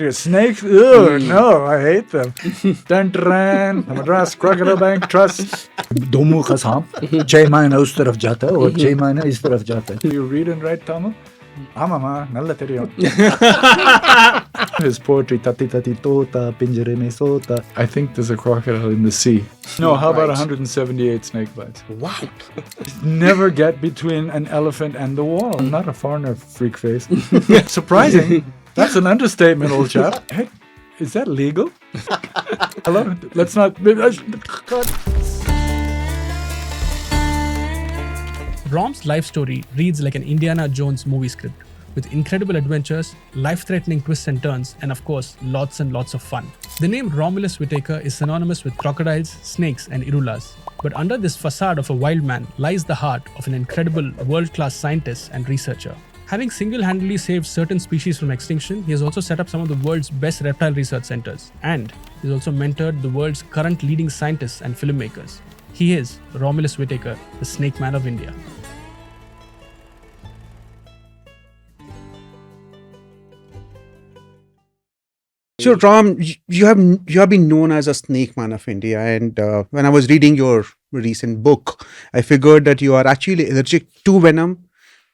Snakes? Ugh, no, I hate them. Dun, dun, Madras Crocodile Bank Trust. Domu ka saam. 6 महीना उस तरफ जाता है और 6 महीना इस तरफ जाता है. You read and write Tamil? Amama, nalla theriyum. His poetry, tati tati tota, pinjare mein sota. I think there's a crocodile in the sea. No, how about 178 snake bites? Wow. Never get between an elephant and the wall. I'm not a foreigner, freak face. Surprising. That's an understatement, old chap. Hey, is that legal? Hello? Let's not... Rom's life story reads like an Indiana Jones movie script, with incredible adventures, life-threatening twists and turns, and of course, lots and lots of fun. The name Romulus Whitaker is synonymous with crocodiles, snakes, and Irulas. But under this facade of a wild man lies the heart of an incredible world-class scientist and researcher. Having single-handedly saved certain species from extinction, he has also set up some of the world's best reptile research centers, and he's also mentored the world's current leading scientists and filmmakers. He is Romulus Whitaker, the Snake Man of India. So, Ram, you have been known as a Snake Man of India, and when I was reading your recent book, I figured that you are actually allergic to venom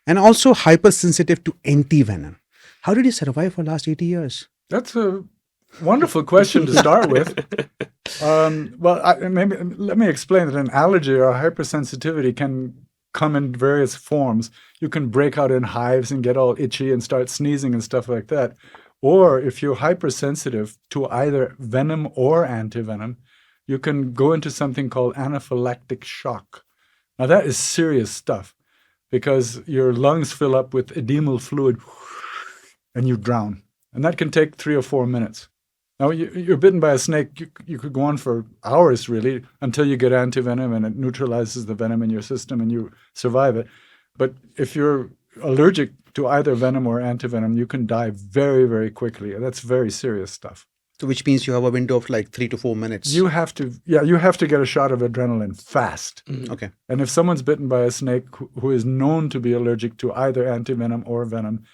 and also hypersensitive to anti-venom. How did you survive for the last 80 years? That's a wonderful question to start with. Maybe let me explain that an allergy or a hypersensitivity can come in various forms. You can break out in hives and get all itchy and start sneezing and stuff like that. Or if you're hypersensitive to either venom or antivenom, you can go into something called anaphylactic shock. Now that is serious stuff because your lungs fill up with edemal fluid and you drown. And that can take 3 or 4 minutes. Now, you're bitten by a snake, you could go on for hours, really, until you get antivenom and it neutralizes the venom in your system and you survive it. But if you're allergic to either venom or antivenom, you can die very, very quickly. And that's very serious stuff. So which means you have a window of like 3 to 4 minutes. You have to get a shot of adrenaline fast. Okay. And if someone's bitten by a snake who is known to be allergic to either antivenom or venom,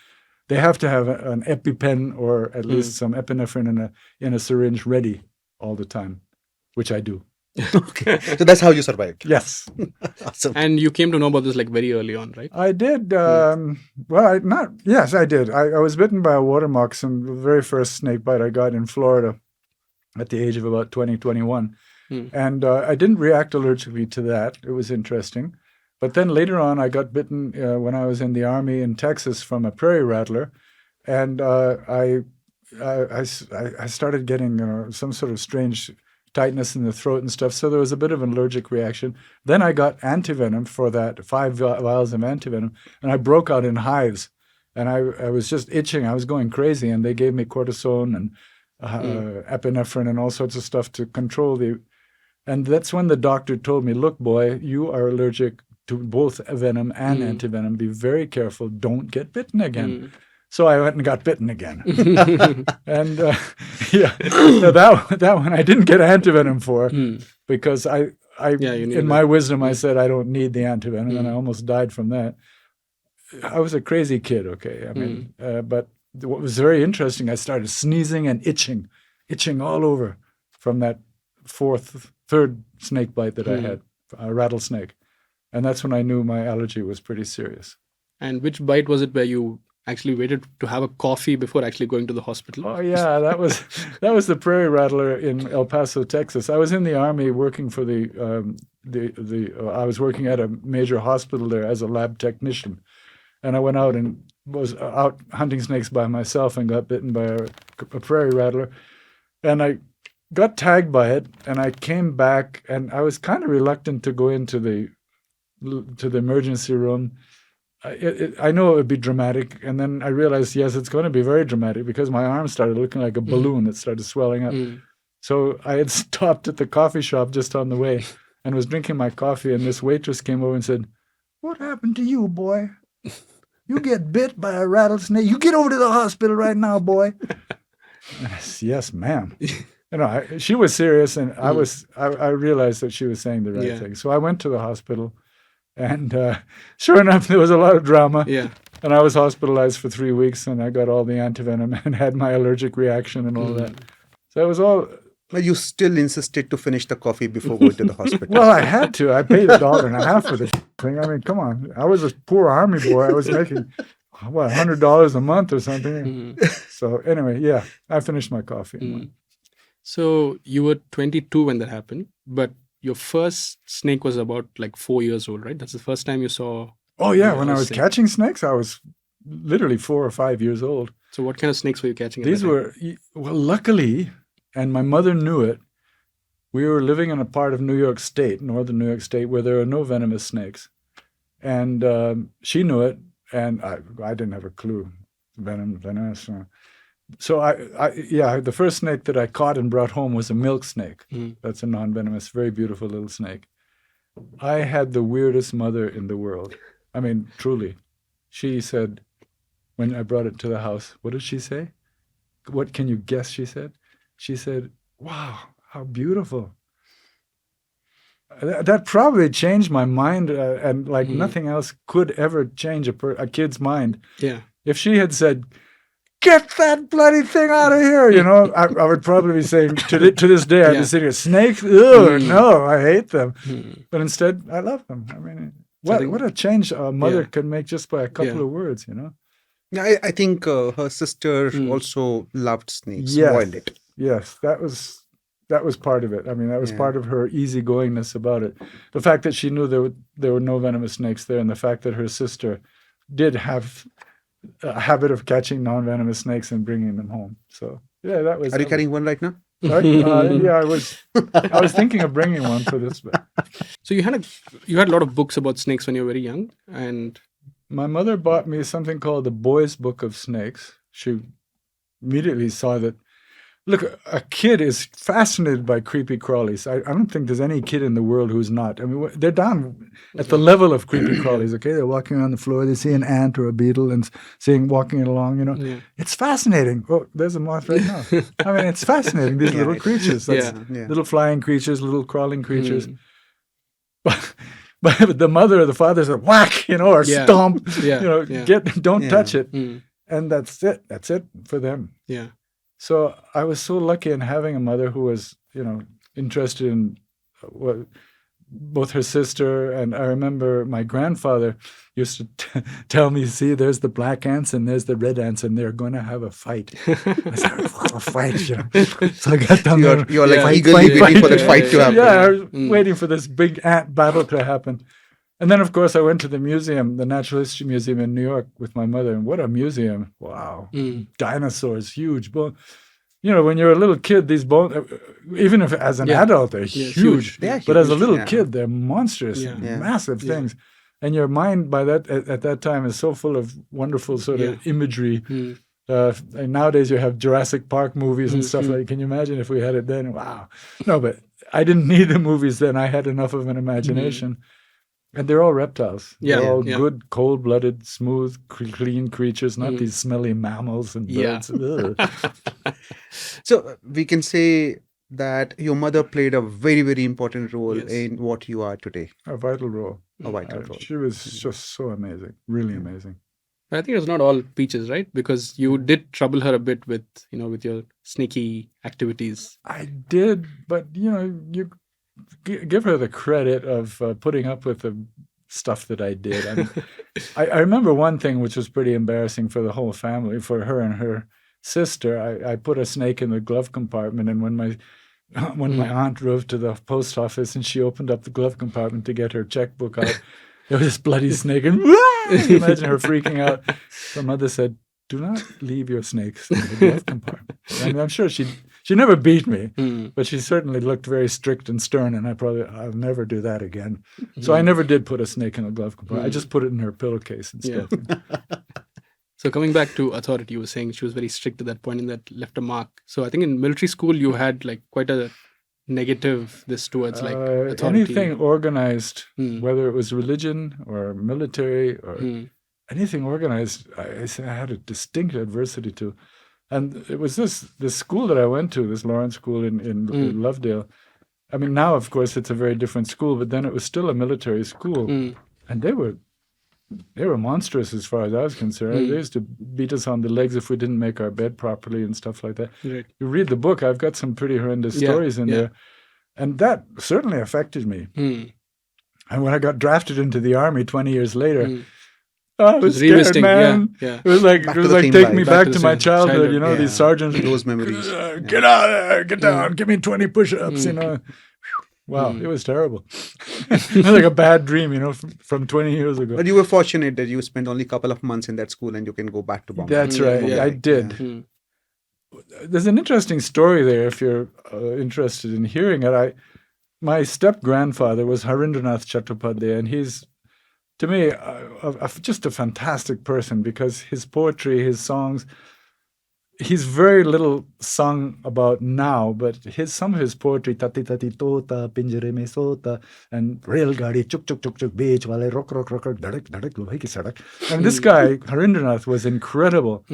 they have to have an EpiPen or at least some epinephrine in a syringe ready all the time, which I do. Okay. So that's how you survived. Yes. Awesome. And you came to know about this like very early on, right? I did. Yes, I did. I was bitten by a water moccasin, the very first snake bite I got in Florida at the age of about 21. And I didn't react allergically to that. It was interesting. But then later on, I got bitten when I was in the Army in Texas from a prairie rattler. And I started getting some sort of strange tightness in the throat and stuff. So there was a bit of an allergic reaction. Then I got antivenom for that, 5 vials of antivenom, and I broke out in hives. And I was just itching. I was going crazy. And they gave me cortisone and epinephrine and all sorts of stuff to control the... And that's when the doctor told me, look, boy, you are allergic to both venom and antivenom. Be very careful. Don't get bitten again. So I went and got bitten again. And that one I didn't get antivenom for because in my wisdom, I said I don't need the antivenom, and I almost died from that. I was a crazy kid, okay? I mean, but what was very interesting, I started sneezing and itching all over from that third snake bite that I had, a rattlesnake. And that's when I knew my allergy was pretty serious. And which bite was it where you actually waited to have a coffee before actually going to the hospital? Oh yeah, that was the prairie rattler in El Paso, Texas. I was in the Army working for I was working at a major hospital there as a lab technician, and I went out and was out hunting snakes by myself and got bitten by a prairie rattler, and I got tagged by it, and I came back, and I was kind of reluctant to go into the emergency room. I know it would be dramatic, and then I realized, yes, it's going to be very dramatic because my arm started looking like a balloon. It started swelling up. So I had stopped at the coffee shop just on the way and was drinking my coffee, and this waitress came over and said, "What happened to you, boy? You get bit by a rattlesnake. You get over to the hospital right now, boy." And I said, "Yes, ma'am." She was serious, and I realized that she was saying the right thing. So I went to the hospital. And sure enough, there was a lot of drama. Yeah. And I was hospitalized for 3 weeks, and I got all the anti-venom and had my allergic reaction and all that. So it was all... But you still insisted to finish the coffee before going to the hospital. Well, I had to. I paid $1.50 for this thing. I mean, come on. I was a poor army boy. I was making, what, $100 a month or something. So anyway, yeah, I finished my coffee. So you were 22 when that happened, but your first snake was about like 4 years old, right? That's the first time you saw... Oh, yeah. When I was catching snakes, I was literally 4 or 5 years old. So what kind of snakes were you catching? These were, well, luckily, and my mother knew it, we were living in a part of New York State, northern New York State, where there are no venomous snakes. And she knew it, and I didn't have a clue. Venomous. So the first snake that I caught and brought home was a milk snake. That's a non-venomous, very beautiful little snake. I had the weirdest mother in the world. I mean, truly. She said, when I brought it to the house, what did she say? What can you guess she said? She said, wow, how beautiful. That probably changed my mind, and like nothing else could ever change a kid's mind. Yeah. If she had said, get that bloody thing out of here, you know, I would probably be saying, to this day, I'd be sitting here, snakes? Ugh, no, I hate them. But instead, I love them. I mean, what a change a mother can make just by a couple of words, you know? Yeah, I think her sister also loved snakes, boiled it. Yes, that was part of it. I mean, that was part of her easygoingness about it. The fact that she knew there were no venomous snakes there, and the fact that her sister did have a habit of catching non-venomous snakes and bringing them home. So yeah, that was. Are you carrying one right now? Yeah, I was thinking of bringing one for this. But. So you had a lot of books about snakes when you were very young, and my mother bought me something called the Boy's Book of Snakes. She immediately saw that. Look, a kid is fascinated by creepy crawlies. I don't think there's any kid in the world who's not. I mean, they're down at the level of creepy crawlies, okay? They're walking on the floor, they see an ant or a beetle and walking it along, you know. Yeah. It's fascinating. Oh, there's a moth right now. I mean, it's fascinating, these little creatures. Little flying creatures, little crawling creatures. But the mother or the father said, whack, you know, or stomp, you know, don't touch it. And that's it. That's it for them. Yeah. So I was so lucky in having a mother who was, you know, interested in both her sister, and I remember my grandfather used to tell me, see, there's the black ants and there's the red ants, and they're going to have a fight. I said, a fight, you know. So I got down there. You're like eagerly waiting for that fight to happen. Yeah, I was waiting for this big ant battle to happen. And then, of course, I went to the museum, the Natural History Museum in New York with my mother. And what a museum. Wow. Dinosaurs, huge bone. You know, when you're a little kid, these bones, even if as an adult, they're huge. But as a little kid, they're monstrous, massive things. And your mind by that at that time is so full of wonderful sort of imagery. And nowadays you have Jurassic Park movies and stuff like. Can you imagine if we had it then? Wow. No, but I didn't need the movies then. I had enough of an imagination. And they're all reptiles. They're all good, cold-blooded, smooth, clean creatures, not these smelly mammals and birds. So we can say that your mother played a very, very important role in what you are today. A vital role. A vital role. She was just so amazing, really amazing. I think it's not all peaches, right? Because you did trouble her a bit with, you know, with your sneaky activities. I did, but, you know, you give her the credit of putting up with the stuff that I did. I mean, I remember one thing which was pretty embarrassing for the whole family, for her and her sister. I put a snake in the glove compartment, and when my aunt drove to the post office and she opened up the glove compartment to get her checkbook out, there was this bloody snake, and imagine her freaking out. Her mother said, "Do not leave your snakes in the glove compartment." I mean, I'm sure she never beat me, but she certainly looked very strict and stern, and I'll never do that again. So I never did put a snake in a glove compartment. I just put it in her pillowcase instead. So coming back to authority, you were saying she was very strict at that point and that left a mark. So I think in military school you had like quite a negative this towards like authority. Anything organized, whether it was religion or military or anything organized, I had a distinct adversity to. And it was this school that I went to, this Lawrence School in Lovedale. I mean, now, of course, it's a very different school, but then it was still a military school. And they were they were monstrous as far as I was concerned. They used to beat us on the legs if we didn't make our bed properly and stuff like that. Right. You read the book, I've got some pretty horrendous Yeah, stories in yeah. there. And that certainly affected me. Mm. And when I got drafted into the army 20 years later, I was scared, revisiting, man. yeah. It was like Back to the theme take me life. back to to the my same childhood. You know, childhood, these sergeants. Those memories. Get out of there, get down, give me 20 push-ups. You know, wow, it was terrible. It was like a bad dream. You know, from 20 years ago. But you were fortunate that you spent only a couple of months in that school and you can go back to Bombay. That's right. yeah. I did. Mm. There's an interesting story there if you're interested in hearing it. My step-grandfather was Harindranath Chattopadhyay, and he's, to me, just a fantastic person because his poetry, his songs, he's very little sung about now, but some of his poetry, Tati Tati Tota, Pinjare Mein Sota, and Rail Gadi, Chuk Chuk Chuk Chuk, Beech Wale, Rok Rok Rok, Dhadak Dhadak, Lohi Ki Sadak. And this guy, Harindranath, was incredible.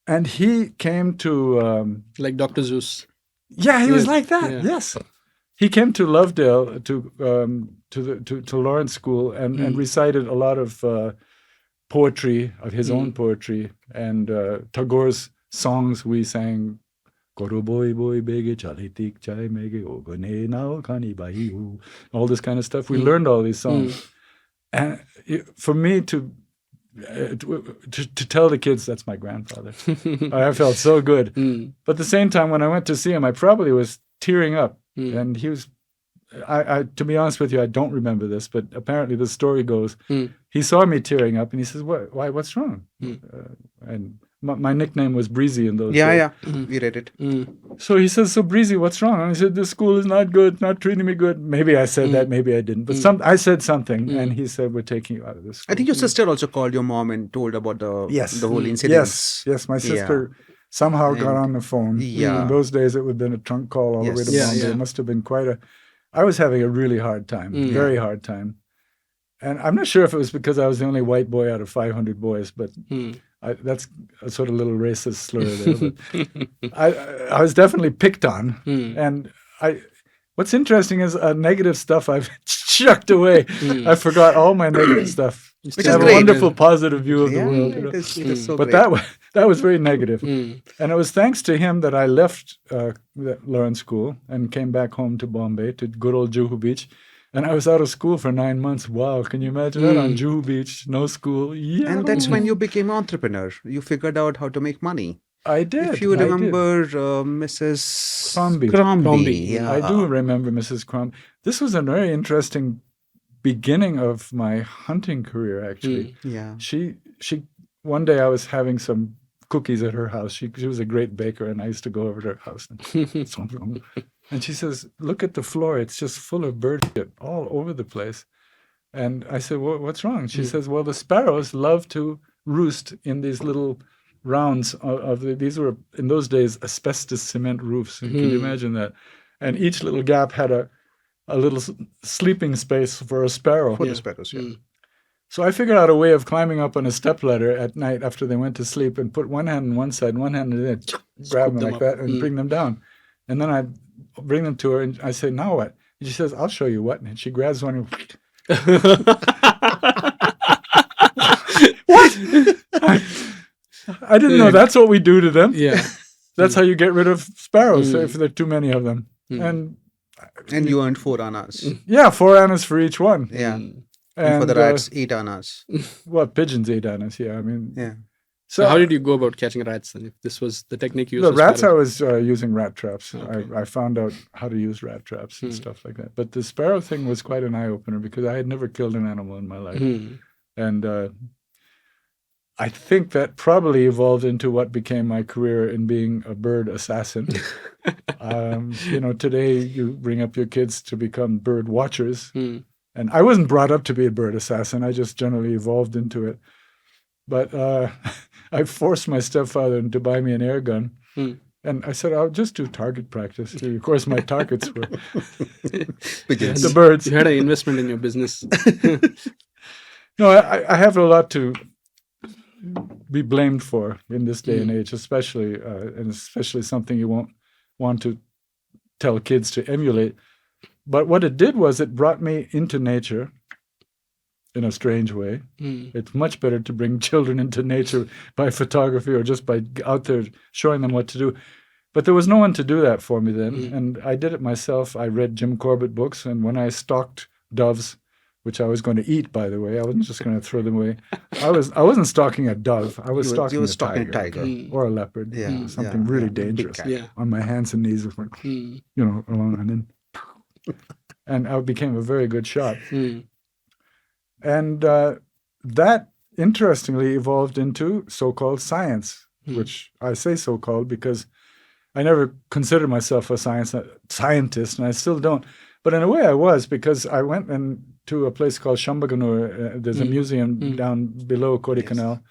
And he came to... Like Dr. Zeus. yeah, he was Yeah, like that, yeah. yes. He came to Lovedale to Lawrence School and recited a lot of poetry, of his own poetry, and Tagore's songs we sang. Koro boy boy bege chalitik chai mege ogone nao kani bahiu. All this kind of stuff. We learned all these songs, and for me to tell the kids that's my grandfather, I felt so good. But at the same time, when I went to see him, I probably was tearing up. And he was, to be honest with you, I don't remember this, but apparently the story goes, he saw me tearing up and he says, why, what's wrong? And my nickname was Breezy in those days. Yeah, we read it. So he says, so Breezy, what's wrong? And I said, this school is not good, not treating me good. Maybe I said that, maybe I didn't. But I said something and he said, we're taking you out of this school. I think your sister also called your mom and told about the whole incident. Yes, my sister somehow got on the phone. Yeah. In those days, it would have been a trunk call all the way to Yes. Bombay. Yeah. It must have been I was having a really hard time, very hard time. And I'm not sure if it was because I was the only white boy out of 500 boys, but that's a sort of little racist slur there. But I was definitely picked on. And what's interesting is negative stuff I've chucked away. I forgot all my negative stuff. Which I is have great. a wonderful positive view of the world. You know? it is so But great. that was very negative. And it was thanks to him that I left Lawrence School and came back home to Bombay, to good old Juhu Beach. And I was out of school for 9 months. Wow, can you imagine that? On Juhu Beach, no school. Yeah. And that's when you became an entrepreneur. You figured out how to make money. I did. If you I did. remember Mrs. Crombie. Crombie. Yeah. I do remember Mrs. Crumb. This was a very interesting beginning of my hunting career, actually. Yeah. She one day I was having some cookies at her house. She was a great baker, and I used to go over to her house. And she says, look at the floor. It's just full of bird shit all over the place. And I said, well, what's wrong? She says, well, the sparrows love to roost in these little rounds these were, in those days, asbestos cement roofs. Can you imagine that? And each little gap had a little sleeping space for a sparrow. For the sparrows, yeah. So I figured out a way of climbing up on a stepladder at night after they went to sleep and put one hand on one side and one hand on the other, grab them them like up. that and bring them down. And then I'd bring them to her and I say, now what? And she says, I'll show you what. And she grabs one and what? I didn't know that's what we do to them. Yeah. That's how you get rid of sparrows if there are too many of them. And And you earned 4 annas. yeah, 4 annas for each one. Yeah. And for the rats, 8 annas. Well, pigeons 8 annas, yeah. I mean, Yeah. So how did you go about catching rats then? If this was the technique you used? the for rats, I sparrows? was using rat traps. Okay. I found out how to use rat traps and stuff like that. But the sparrow thing was quite an eye-opener because I had never killed an animal in my life. And I think that probably evolved into what became my career in being a bird assassin. Today you bring up your kids to become bird watchers. And I wasn't brought up to be a bird assassin. I just generally evolved into it. But I forced my stepfather to buy me an air gun. And I said, I'll just do target practice. Of course, my targets were Pigeons. the birds. You had an investment in your business. No, I have a lot to be blamed for in this day and age, especially something you won't want to tell kids to emulate. But what it did was it brought me into nature. in a strange way. It's much better to bring children into nature by photography or just by out there showing them what to do. But there was no one to do that for me then, and I did it myself. I read Jim Corbett books, and when I stalked doves, which I was going to eat, by the way, I wasn't just going to throw them away. I wasn't stalking a dove. I was stalking a tiger or a leopard, something really dangerous. On my hands and knees, along and in, and I became a very good shot. And that interestingly evolved into so-called science, which I say so-called because I never considered myself a scientist, and I still don't. But in a way I was, because I went to a place called Shambhaganur. There's a museum down below Kodaikanal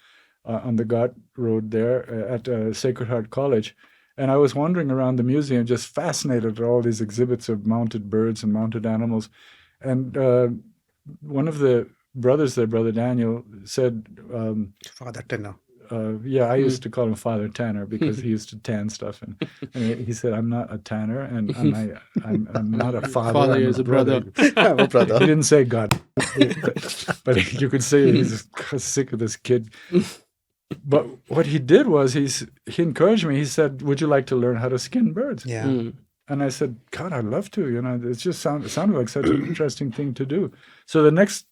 on the Ghat Road there at Sacred Heart College. And I was wandering around the museum just fascinated at all these exhibits of mounted birds and mounted animals. And one of the brothers there, Brother Daniel, said... Father Tanner. I used to call him Father Tanner because he used to tan stuff, and he said, "I'm not a tanner, and I'm not a father. Father is a brother." I'm a brother. He didn't say God, but you could say he's sick of this kid. But what he did was he encouraged me. He said, "Would you like to learn how to skin birds?" Yeah. And I said, "God, I'd love to. It just sounded like such an interesting thing to do." So the next,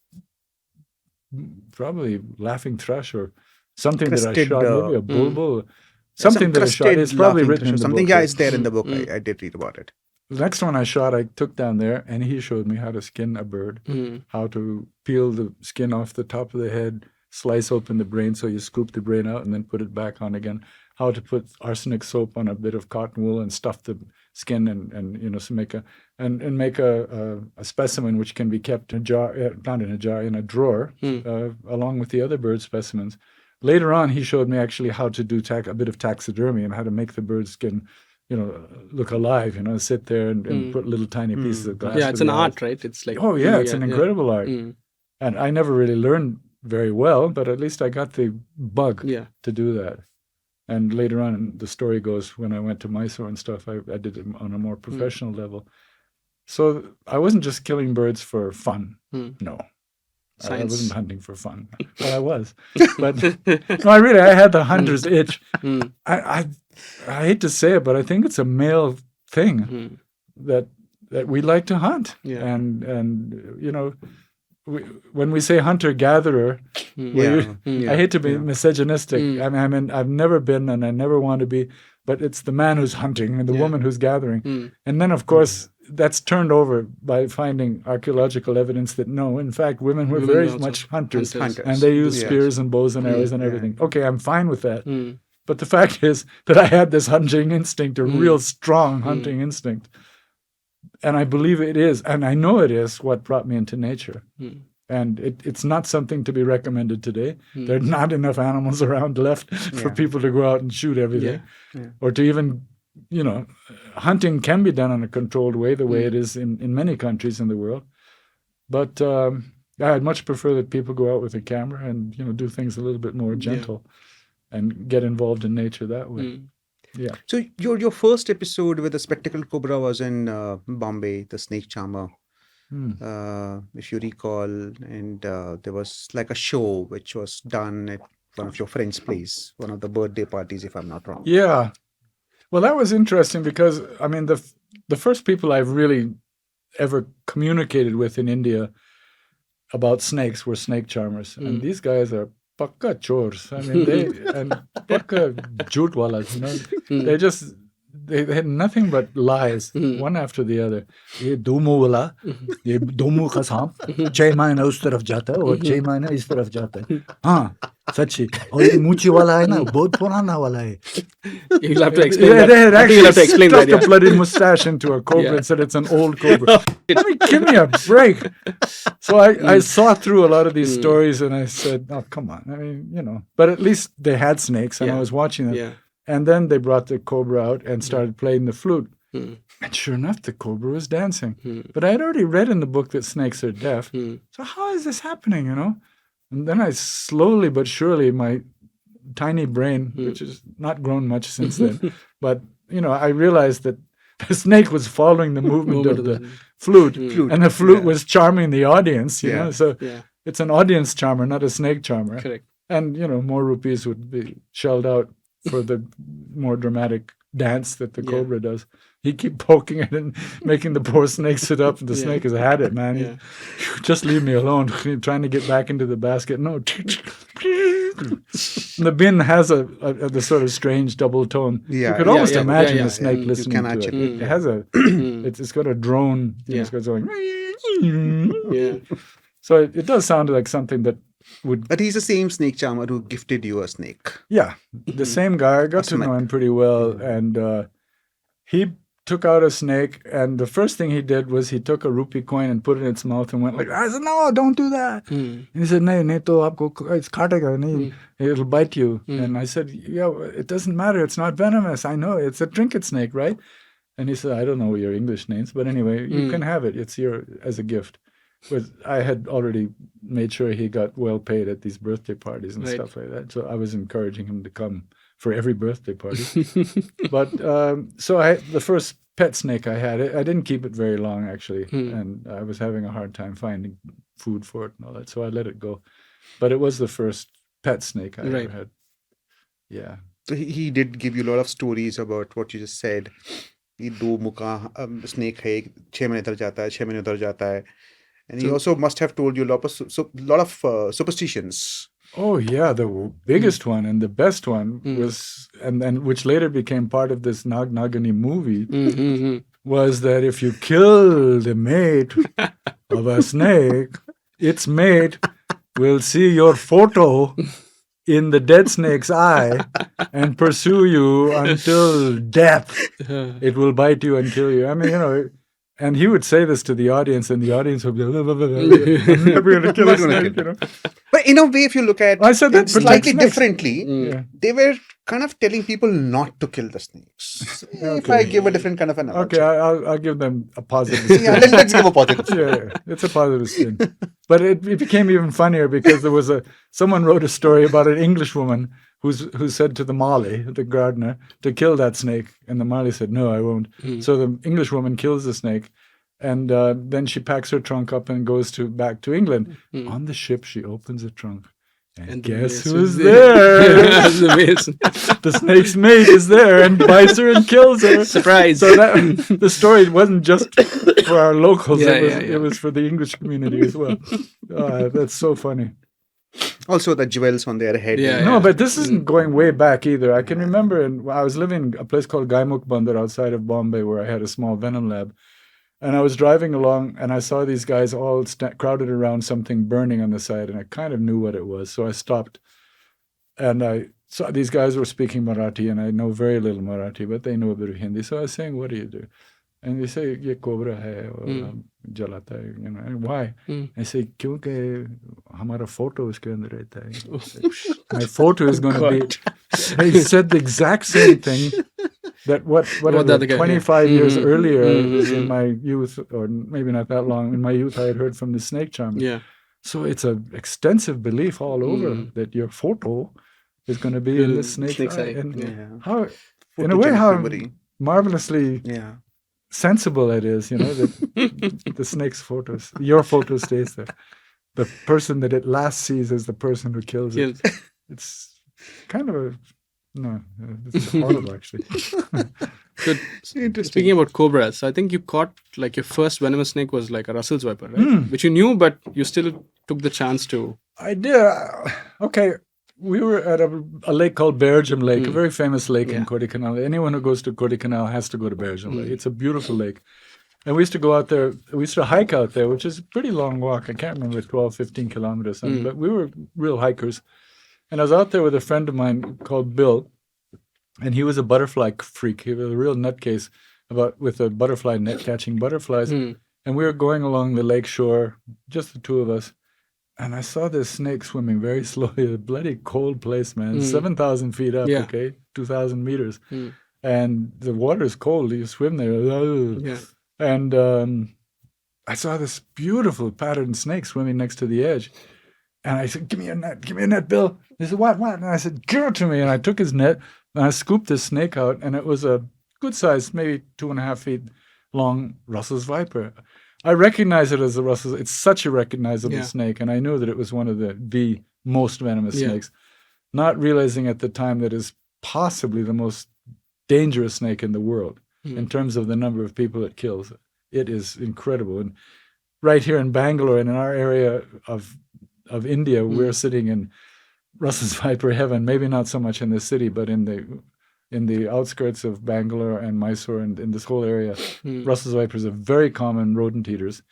probably laughing thrush or something Crested, that I shot, maybe a bulbul, something that I shot. It's probably written in the something. book. Yeah, it's there in the book. I did read about it. The next one I shot, I took down there, and he showed me how to skin a bird, how to peel the skin off the top of the head, slice open the brain so you scoop the brain out and then put it back on again, how to put arsenic soap on a bit of cotton wool and stuff the skin and so make a specimen which can be kept in a jar, not in a jar, in a drawer, along with the other bird specimens. Later on, he showed me actually how to do a bit of taxidermy and how to make the bird skin, look alive. Sit there and put little tiny pieces of glass. Yeah, it's an art, right? It's like it's an incredible art. And I never really learned very well, but at least I got the bug to do that. And later on, the story goes, when I went to Mysore and stuff, I did it on a more professional level. So I wasn't just killing birds for fun. No. Science. I wasn't hunting for fun. Well, I was. But no, I had the hunter's itch. I hate to say it, but I think it's a male thing that we like to hunt. Yeah. And when we say hunter-gatherer, I hate to be misogynistic. I mean, I've never been and I never want to be, but it's the man who's hunting and the woman who's gathering. And then, of course, that's turned over by finding archaeological evidence that no, in fact, women were very much hunters. And they used spears and bows and arrows and everything. Okay, I'm fine with that. But the fact is that I had this hunting instinct, a real strong hunting instinct. And I believe it is, and I know it is, what brought me into nature. And it's not something to be recommended today. There are not enough animals around left for people to go out and shoot everything. Or to even, hunting can be done in a controlled way, the way it is in many countries in the world. But I'd much prefer that people go out with a camera and, do things a little bit more gentle and get involved in nature that way. Yeah. So your first episode with the spectacled cobra was in Bombay, the snake charmer, if you recall, and there was like a show which was done at one of your friends' place, one of the birthday parties, if I'm not wrong. Yeah. Well, that was interesting because, I mean, the first people I've really ever communicated with in India about snakes were snake charmers, and these guys are pakka chores. I mean, and pakka jhoot they had nothing but lies, one after the other. Ye domo wala, ye domo ka saap, 6 mahine us taraf jata hai aur 6 mahine is taraf jata hai. Haan, sachi. Aur ye moochi wala hai na, bahut purana wala hai. You'll have to explain that. They had actually you'll have to explain stuffed that, a bloody mustache into a cobra and said it's an old cobra. I mean, give me a break. So I saw through a lot of these stories and I said, oh, come on. I mean, but at least they had snakes and I was watching them. Yeah. And then they brought the cobra out and started playing the flute. And sure enough, the cobra was dancing. But I had already read in the book that snakes are deaf. So how is this happening, And then I slowly but surely, my tiny brain, which has not grown much since then, but, I realized that the snake was following the movement of the flute, and the flute was charming the audience, So it's an audience charmer, not a snake charmer. Correct. And, more rupees would be shelled out for the more dramatic dance that the cobra does. He keep poking it and making the poor snake sit up, and the snake has had it, man. Yeah. Just leave me alone. Trying to get back into the basket. No. The bin has the sort of strange double tone. Yeah, You could yeah, almost yeah, imagine yeah, a snake you listening can to actually, it. It has it's got a drone. Yeah. It's got going. Yeah. So it does sound like something that would. But he's the same snake charmer who gifted you a snake. Yeah, the same guy. I got to know him pretty well, and he took out a snake, and the first thing he did was he took a rupee coin and put it in its mouth and went like, I said, no, don't do that. And he said, nahi, to aapko, it's kaatega, nahi, it'll bite you. And I said, yeah, it doesn't matter. It's not venomous. I know. It's a trinket snake, right? And he said, I don't know your English names, but anyway, you can have it. It's as a gift. But I had already made sure he got well paid at these birthday parties and stuff like that. So I was encouraging him to come for every birthday party. But so the first pet snake I had, I didn't keep it very long actually, and I was having a hard time finding food for it and all that, so I let it go. But it was the first pet snake I ever had. Yeah. So he did give you a lot of stories about what you just said. ये दो मुका snake है, 6 महीने इधर जाता है, 6 महीने उधर जाता है. And he also must have told you a lot of superstitions. Oh yeah, the biggest one and the best one was, and which later became part of this Nagani movie, was that if you kill the mate of a snake, its mate will see your photo in the dead snake's eye and pursue you until death. It will bite you and kill you. I mean, and he would say this to the audience, and the audience would be, I'm never going to kill a snake, But in a way, if you look at I said that it slightly snakes. differently, they were kind of telling people not to kill the snakes. If I give a different kind of analogy. Okay, I'll give them a positive spin. Yeah, let's give a positive. Yeah, it's a positive spin. But it became even funnier because there was someone wrote a story about an English woman who said to the Mali, the gardener, to kill that snake. And the Mali said, no, I won't. So the English woman kills the snake. And then she packs her trunk up and goes back to England. On the ship, she opens the trunk. And guess who's there? The snake's mate is there and bites her and kills her. Surprise. So the story wasn't just for our locals. It was for the English community as well. That's so funny. Also the jewels on their head. No, but this isn't going way back either. I can remember I was living in a place called Gaimukh Bandar outside of Bombay where I had a small venom lab. And I was driving along and I saw these guys all crowded around something burning on the side, and I kind of knew what it was. So I stopped and I saw these guys were speaking Marathi, and I know very little Marathi, but they know a bit of Hindi. So I was saying, what do you do? And they say, ye cobra hai, jalata hai, And why? I say, kyunke hamara photo uske andar rehta hai. My photo is going to be... He said the exact same thing that what 25 years earlier in my youth, or maybe not that long, in my youth I had heard from the snake charmer. Yeah. So it's an extensive belief all over that your photo is going to be in this snake's eye. And how, in a way, how marvelously sensible it is, that the snake's photos, your photo stays there. The person that it last sees is the person who kills it. It's kind of it's horrible actually. Good. Speaking about cobras, I think you caught your first venomous snake was like a Russell's viper, right? Which you knew, but you still took the chance to. I did. Okay. We were at a lake called Berjam Lake, a very famous lake in Kodaikanal. Anyone who goes to Kodaikanal has to go to Berjam Lake. It's a beautiful lake. And we used to go out there, we used to hike out there, which is a pretty long walk. I can't remember, 12, 15 kilometers. But we were real hikers. And I was out there with a friend of mine called Bill, and he was a butterfly freak. He was a real nutcase with a butterfly net, catching butterflies. And we were going along the lake shore, just the two of us. And I saw this snake swimming very slowly. A bloody cold place, man. 7,000 feet up, 2,000 meters. And the water's cold. You swim there. And I saw this beautiful patterned snake swimming next to the edge. And I said, give me a net, Bill. He said, what? And I said, give it to me. And I took his net and I scooped this snake out. And it was a good size, maybe 2.5 feet long Russell's viper. I recognize it as the Russell's. It's such a recognizable Yeah. snake, and I knew that it was one of the most venomous Yeah. snakes, not realizing at the time that it's possibly the most dangerous snake in the world in terms of the number of people it kills. It is incredible. And right here in Bangalore and in our area of India, we're sitting in Russell's viper heaven. Maybe not so much in the city, but in the outskirts of Bangalore and Mysore and in this whole area, Russell's vipers are very common rodent eaters.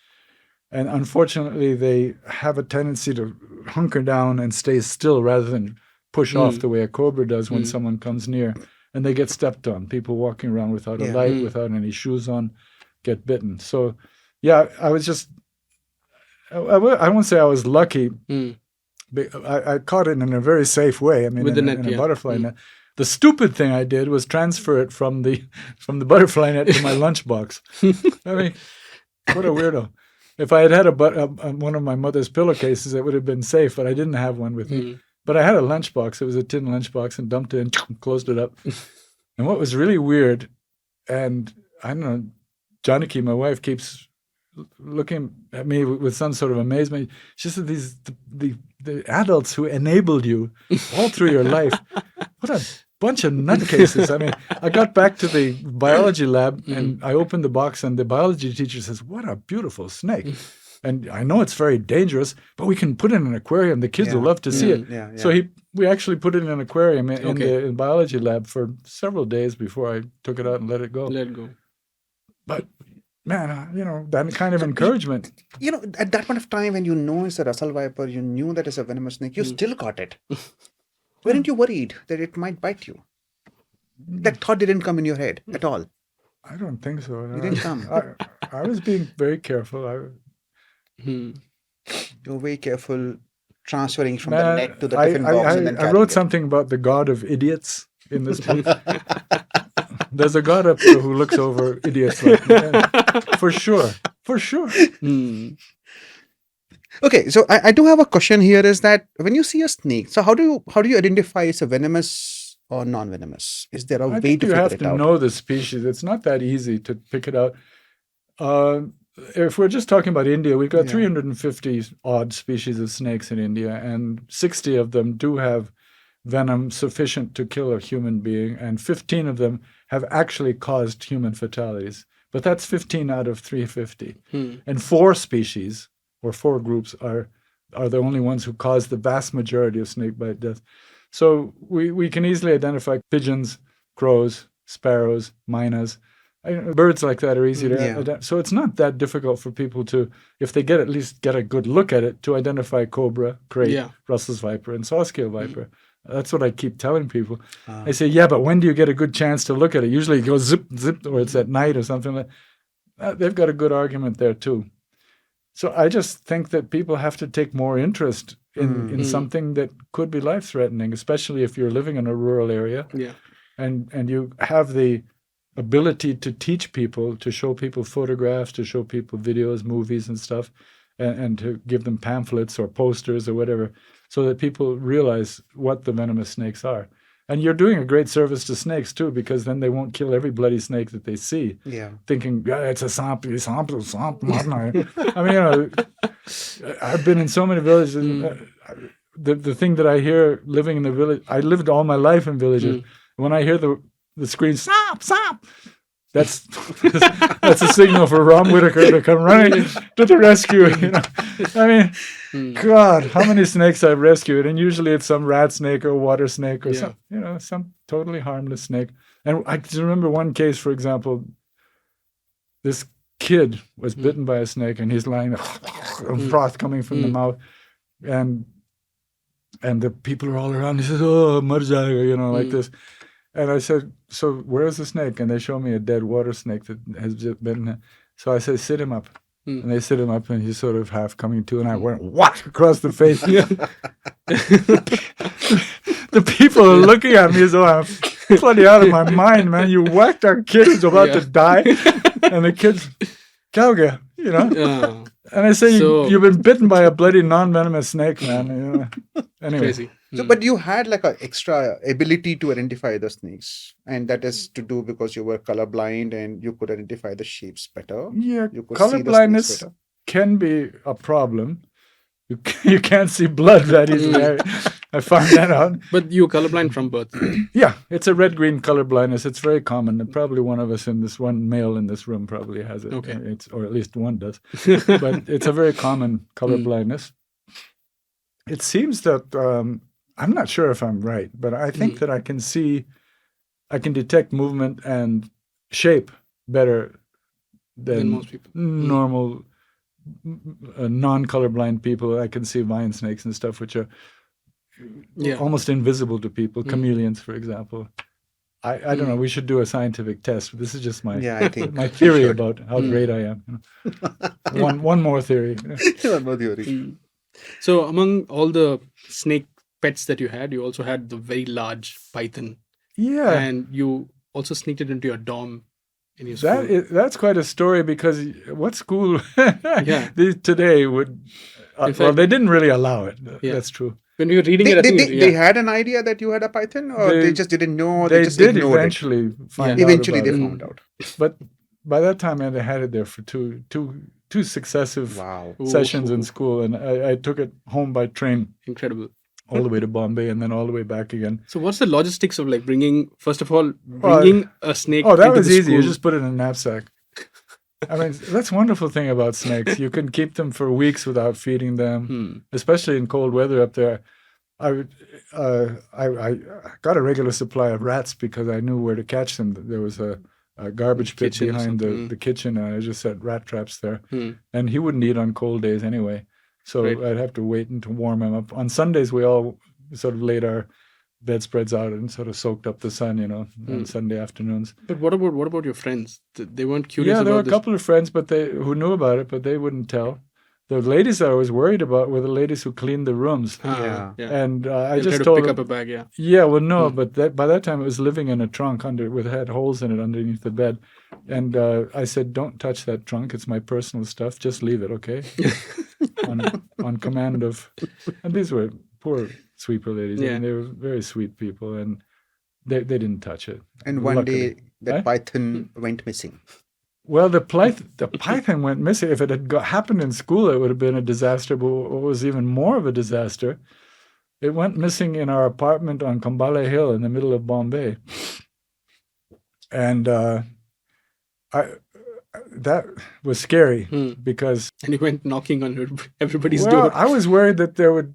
And unfortunately, they have a tendency to hunker down and stay still rather than push off the way a cobra does when someone comes near. And they get stepped on. People walking around without a light, without any shoes on, get bitten. So, yeah, I was just, I won't say I was lucky. I caught it in a very safe way. I mean, With the net, in a butterfly net. The stupid thing I did was transfer it from the butterfly net to my lunchbox. I mean, what a weirdo. If I had had one of my mother's pillowcases, it would have been safe, but I didn't have one with me. But I had a lunchbox. It was a tin lunchbox and dumped it in, closed it up. And what was really weird, and I don't know, Janaki, my wife, keeps looking at me with some sort of amazement. She said, the adults who enabled you all through your life, what a bunch of nutcases. I mean, I got back to the biology lab and I opened the box and the biology teacher says, what a beautiful snake. And I know it's very dangerous, but we can put it in an aquarium. The kids will love to see it. Yeah, yeah. So we actually put it in an aquarium in the biology lab for several days before I took it out and let it go. Let go. But man, that kind of encouragement. At that point of time when you know it's a Russell viper, you knew that it's a venomous snake, you still caught it. Weren't you worried that it might bite you? That thought didn't come in your head at all. I don't think so. It didn't come. I was being very careful. You're very careful transferring from the net to the different box and then I wrote something about the god of idiots in this book. There's a god up there who looks over idiots like me. For sure. Okay, so I do have a question here is that when you see a snake, so how do you identify it's a venomous or non-venomous? Is there a way to figure it out? You have to know the species. It's not that easy to pick it out. If we're just talking about India, we've got 350 odd species of snakes in India, and 60 of them do have venom sufficient to kill a human being, and 15 of them have actually caused human fatalities. But that's 15 out of 350. And 4 species, or 4 groups, are the only ones who cause the vast majority of snakebite death. So we can easily identify pigeons, crows, sparrows, mynas. Birds like that are easy to identify. So it's not that difficult for people to, if they at least get a good look at it, to identify cobra, crate, Russell's viper, and saw-scale viper. That's what I keep telling people. I say, but when do you get a good chance to look at it? Usually it goes zip, zip, or it's at night or something like that. They've got a good argument there too. So I just think that people have to take more interest in something that could be life-threatening, especially if you're living in a rural area and you have the ability to teach people, to show people photographs, to show people videos, movies and stuff, and to give them pamphlets or posters or whatever, so that people realize what the venomous snakes are. And you're doing a great service to snakes too, because then they won't kill every bloody snake that they see, thinking, it's a sample. I mean, I've been in so many villages. The thing that I hear living in the village, I lived all my life in villages. When I hear the scream, stop, that's a signal for Rom Whitaker to come running to the rescue. I mean, God, how many snakes I've rescued, and usually it's some rat snake or water snake or some totally harmless snake. And I can remember one case, for example, this kid was bitten by a snake, and he's lying there, froth coming from the mouth, and the people are all around. He says, "Oh, mar jayega," like this. And I said, so where's the snake? And they show me a dead water snake that has just been. So I said, sit him up. And they sit him up, and he's sort of half coming to, and I went, what? Across the face. The people are looking at me as though I'm bloody out of my mind, man. You whacked our kid who's about to die. And the kid's, Kauga, And I say, you've been bitten by a bloody non-venomous snake, man. Anyway. Crazy. So, but you had like an extra ability to identify the snakes, and that is to do because you were colorblind and you could identify the shapes better. Yeah, You could color see the snakes blindness better. can be a problem. You can't see blood that easily. I found that out. But you were colorblind from birth. Yeah, it's a red-green color blindness. It's very common. And probably one of us one male in this room probably has it. Okay. Or at least one does. But it's a very common color blindness. It seems that I'm not sure if I'm right, but I think that I can detect movement and shape better than most people. normal non-colorblind people. I can see vine snakes and stuff, which are almost invisible to people. Chameleons, for example. I don't know. We should do a scientific test. This is just my I think my theory about how great I am. One more theory. One more theory. So among all the snake pets that you had, you also had the very large python. Yeah. And you also sneaked it into your dorm in your school. That's quite a story, because what school today would... In fact, well, they didn't really allow it. Yeah. That's true. When you were reading it, I think They had an idea that you had a python, or they just didn't know. They just did ignored eventually it. find out. Eventually, about they it. found out. But by that time, they had it there for two successive Wow. sessions in school, and I took it home by train Incredible. all the way to Bombay and then all the way back again. So what's the logistics of like bringing a snake? Oh, that into was the easy. school? You just put it in a knapsack. I mean, that's the wonderful thing about snakes. You can keep them for weeks without feeding them, especially in cold weather up there. I got a regular supply of rats because I knew where to catch them. There was a garbage pit Kitchen or behind something. the kitchen, and I just set rat traps there. And he wouldn't eat on cold days anyway, so Right. I'd have to wait to warm him up. On Sundays, we all sort of laid our bedspreads out and sort of soaked up the sun, on Sunday afternoons. But what about your friends? They weren't curious Yeah, there were about a couple of friends, but who knew about it, but they wouldn't tell. The ladies that I was worried about were the ladies who cleaned the rooms. Yeah. And I They'll just try to told pick them, up a bag, yeah. yeah, well, no, but by that time it was living in a trunk had holes in it underneath the bed. And I said, don't touch that trunk. It's my personal stuff. Just leave it, okay? on command of... And these were poor sweeper ladies. I Yeah. mean, they were very sweet people, and they didn't touch it. And one Luckily. day, that python went missing. Well, the python went missing. If it had happened in school, it would have been a disaster. But what was even more of a disaster, it went missing in our apartment on Kambala Hill in the middle of Bombay. And that was scary because... And you went knocking on everybody's Well, door. I was worried that they would,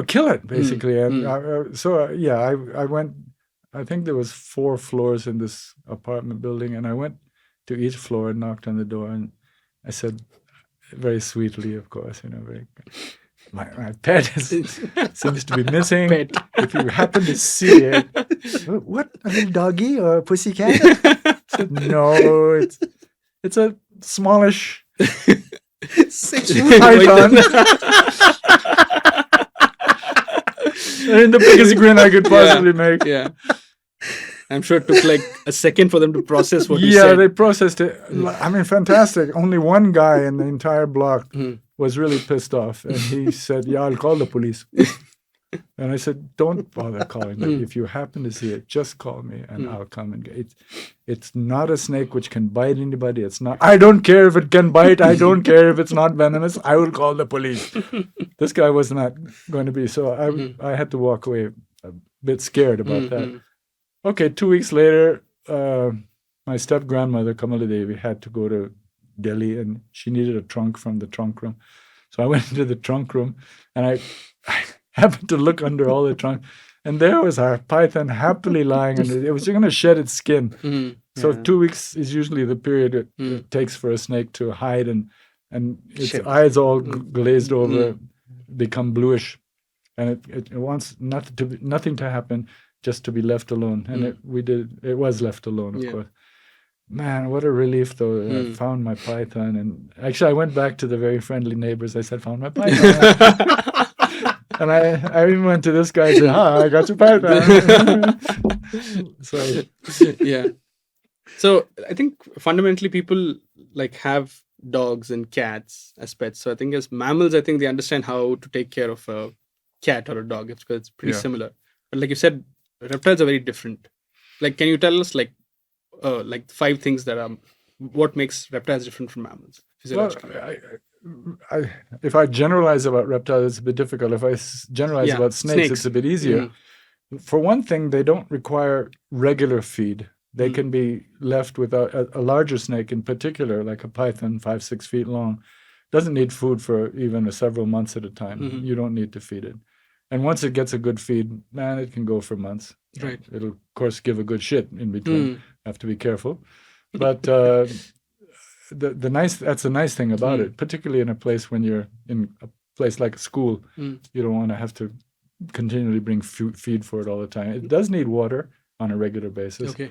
kill it, basically. And I went... I think there was 4 floors in this apartment building, and I went to each floor and knocked on the door, and I said, very sweetly, of course, my pet seems to be missing. Pet. If you happen to see it, what, a little doggy or a pussycat? I said, no, it's a smallish python. And the biggest grin I could possibly make. Yeah. I'm sure it took like a second for them to process what you said. Yeah, they processed it. I mean, fantastic. Only one guy in the entire block was really pissed off. And he said, yeah, I'll call the police. And I said, don't bother calling me. If you happen to see it, just call me and I'll come and get it. It's not a snake which can bite anybody. It's not. I don't care if it can bite. I don't care if it's not venomous. I will call the police. This guy was not going to be. So I had to walk away a bit scared about that. Okay, 2 weeks later, my step-grandmother, Kamala Devi, had to go to Delhi, and she needed a trunk from the trunk room. So I went into the trunk room, and I happened to look under all the trunk, and there was our python happily lying under it. It was going to shed its skin. So 2 weeks is usually the period it takes for a snake to hide, and its eyes all glazed over, become bluish, and it wants nothing to happen, just to be left alone. And it was left alone, of course. Man, what a relief, though. I found my python. And actually, I went back to the very friendly neighbors. I said, found my python. And I even went to this guy and said, I got your python. So, yeah. So I think fundamentally people like have dogs and cats as pets. So I think as mammals, I think they understand how to take care of a cat or a dog. Because it's pretty Yeah. similar. But like you said, reptiles are very different. Like, can you tell us like 5 things that what makes reptiles different from mammals Well, physiologically? if I generalize about reptiles, it's a bit difficult. If I generalize Yeah, about snakes, it's a bit easier. For one thing, they don't require regular feed. They can be left with a larger snake in particular, like a python, 5-6 feet long, doesn't need food for even several months at a time. You don't need to feed it. And once it gets a good feed, man, it can go for months. Right. It'll, of course, give a good shit in between. Have to be careful. But that's the nice thing about it, particularly in a place when you're in a place like a school. You don't want to have to continually bring feed for it all the time. It does need water on a regular basis. Okay.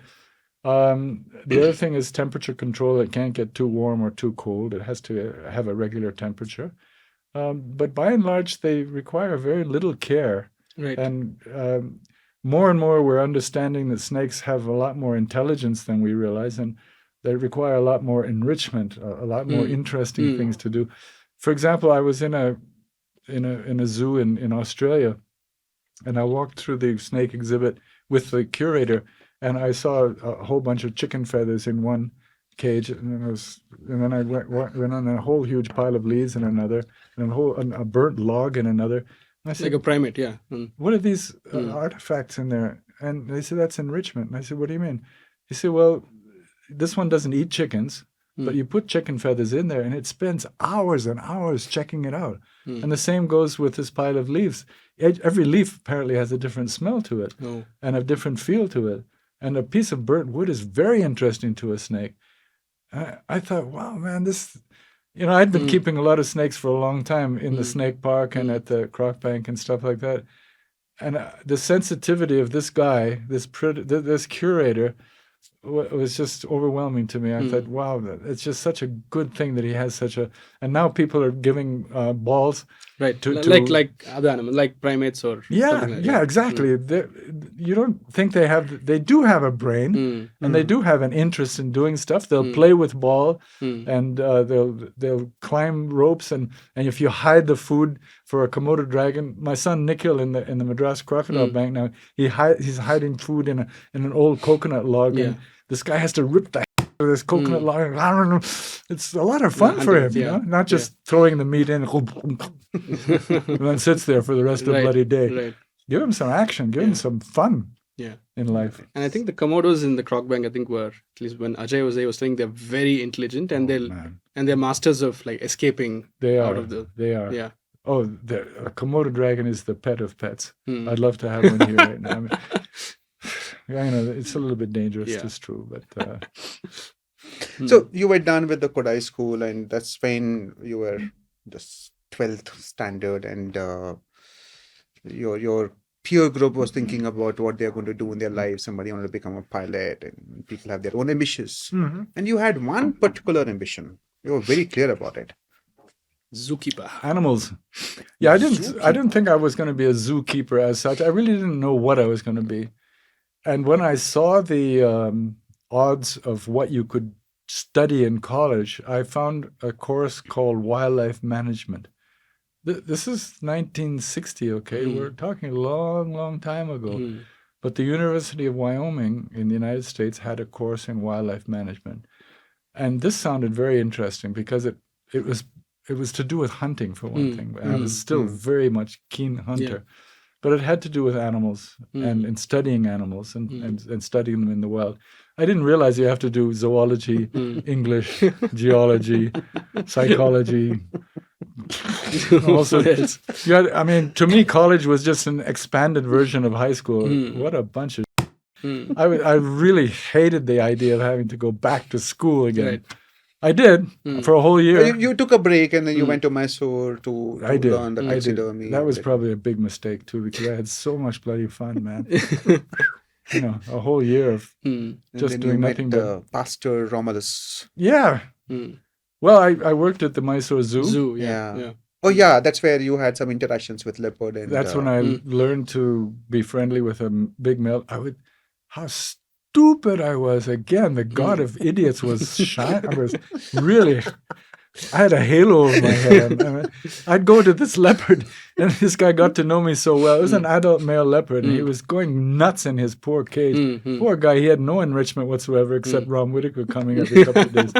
The other thing is temperature control. It can't get too warm or too cold. It has to have a regular temperature. But by and large, they require very little care. Right. And more and more, we're understanding that snakes have a lot more intelligence than we realize, and they require a lot more enrichment, a lot more interesting things to do. For example, I was in a zoo in Australia, and I walked through the snake exhibit with the curator, and I saw a whole bunch of chicken feathers in one cage, and then I went on a whole huge pile of leaves in another, and a burnt log in another. And I said, Like a primate, yeah. what are these artifacts in there? And they said, that's enrichment. And I said, what do you mean? He said, well, this one doesn't eat chickens, but you put chicken feathers in there and it spends hours and hours checking it out. And the same goes with this pile of leaves. Every leaf apparently has a different smell to it and a different feel to it. And a piece of burnt wood is very interesting to a snake. I thought, wow, man, I'd been keeping a lot of snakes for a long time in the snake park and at the Croc Bank and stuff like that. And the sensitivity of this guy, this curator, was just overwhelming to me. I thought, wow, it's just such a good thing that he has and now people are giving balls. Right, like other animals, like primates or something like that. Exactly. You don't think they do have a brain, and they do have an interest in doing stuff. They'll play with ball, and they'll climb ropes, and if you hide the food for a Komodo dragon, my son Nikhil in the Madras Crocodile Bank now, he's hiding food in an old coconut log, and this guy has to rip the this coconut log. I don't know. It's a lot of fun for him, not just throwing the meat in and then sits there for the rest of the bloody day. Right. Give him some action. Give him some fun in life. And I think the Komodos in the Croc Bank, I think were, at least when Ajay was there, was saying they're very intelligent and they're masters of like escaping out of the. They are. Yeah. Oh, a Komodo dragon is the pet of pets. I'd love to have one here right now. I mean, it's a little bit dangerous. It's true, but. So you were done with the Kodai school, and that's when you were just 12th standard, and your peer group was thinking about what they're going to do in their lives. Somebody wanted to become a pilot, and people have their own ambitions. And you had one particular ambition. You were very clear about it. Zookeeper. Animals. Yeah, I didn't think I was going to be a zookeeper as such. I really didn't know what I was going to be. And when I saw the odds of what you could study in college, I found a course called Wildlife Management. This is 1960, okay? We're talking a long, long time ago. But the University of Wyoming in the United States had a course in wildlife management. And this sounded very interesting because it was to do with hunting, for one thing. And I was still very much keen hunter. But it had to do with animals and studying animals and studying them in the wild. I didn't realize you have to do zoology, English, geology, psychology. Also, to me, college was just an expanded version of high school. What a bunch of I really hated the idea of having to go back to school again. Right. I did for a whole year. You took a break and then you went to Mysore to learn the taxidermy. That was probably a big mistake too, because I had so much bloody fun, man. A whole year of just doing nothing but Pastor Romulus. Yeah. Well, I worked at the Mysore Zoo. Yeah. Oh yeah, that's where you had some interactions with leopard, and that's when I learned to be friendly with a big male. How stupid I was. Again, the god of idiots was I was really I had a halo over my head. I'd go to this leopard, and this guy got to know me so well. It was an adult male leopard, and he was going nuts in his poor cage. Poor guy, he had no enrichment whatsoever except Rom Whitaker coming every couple of days.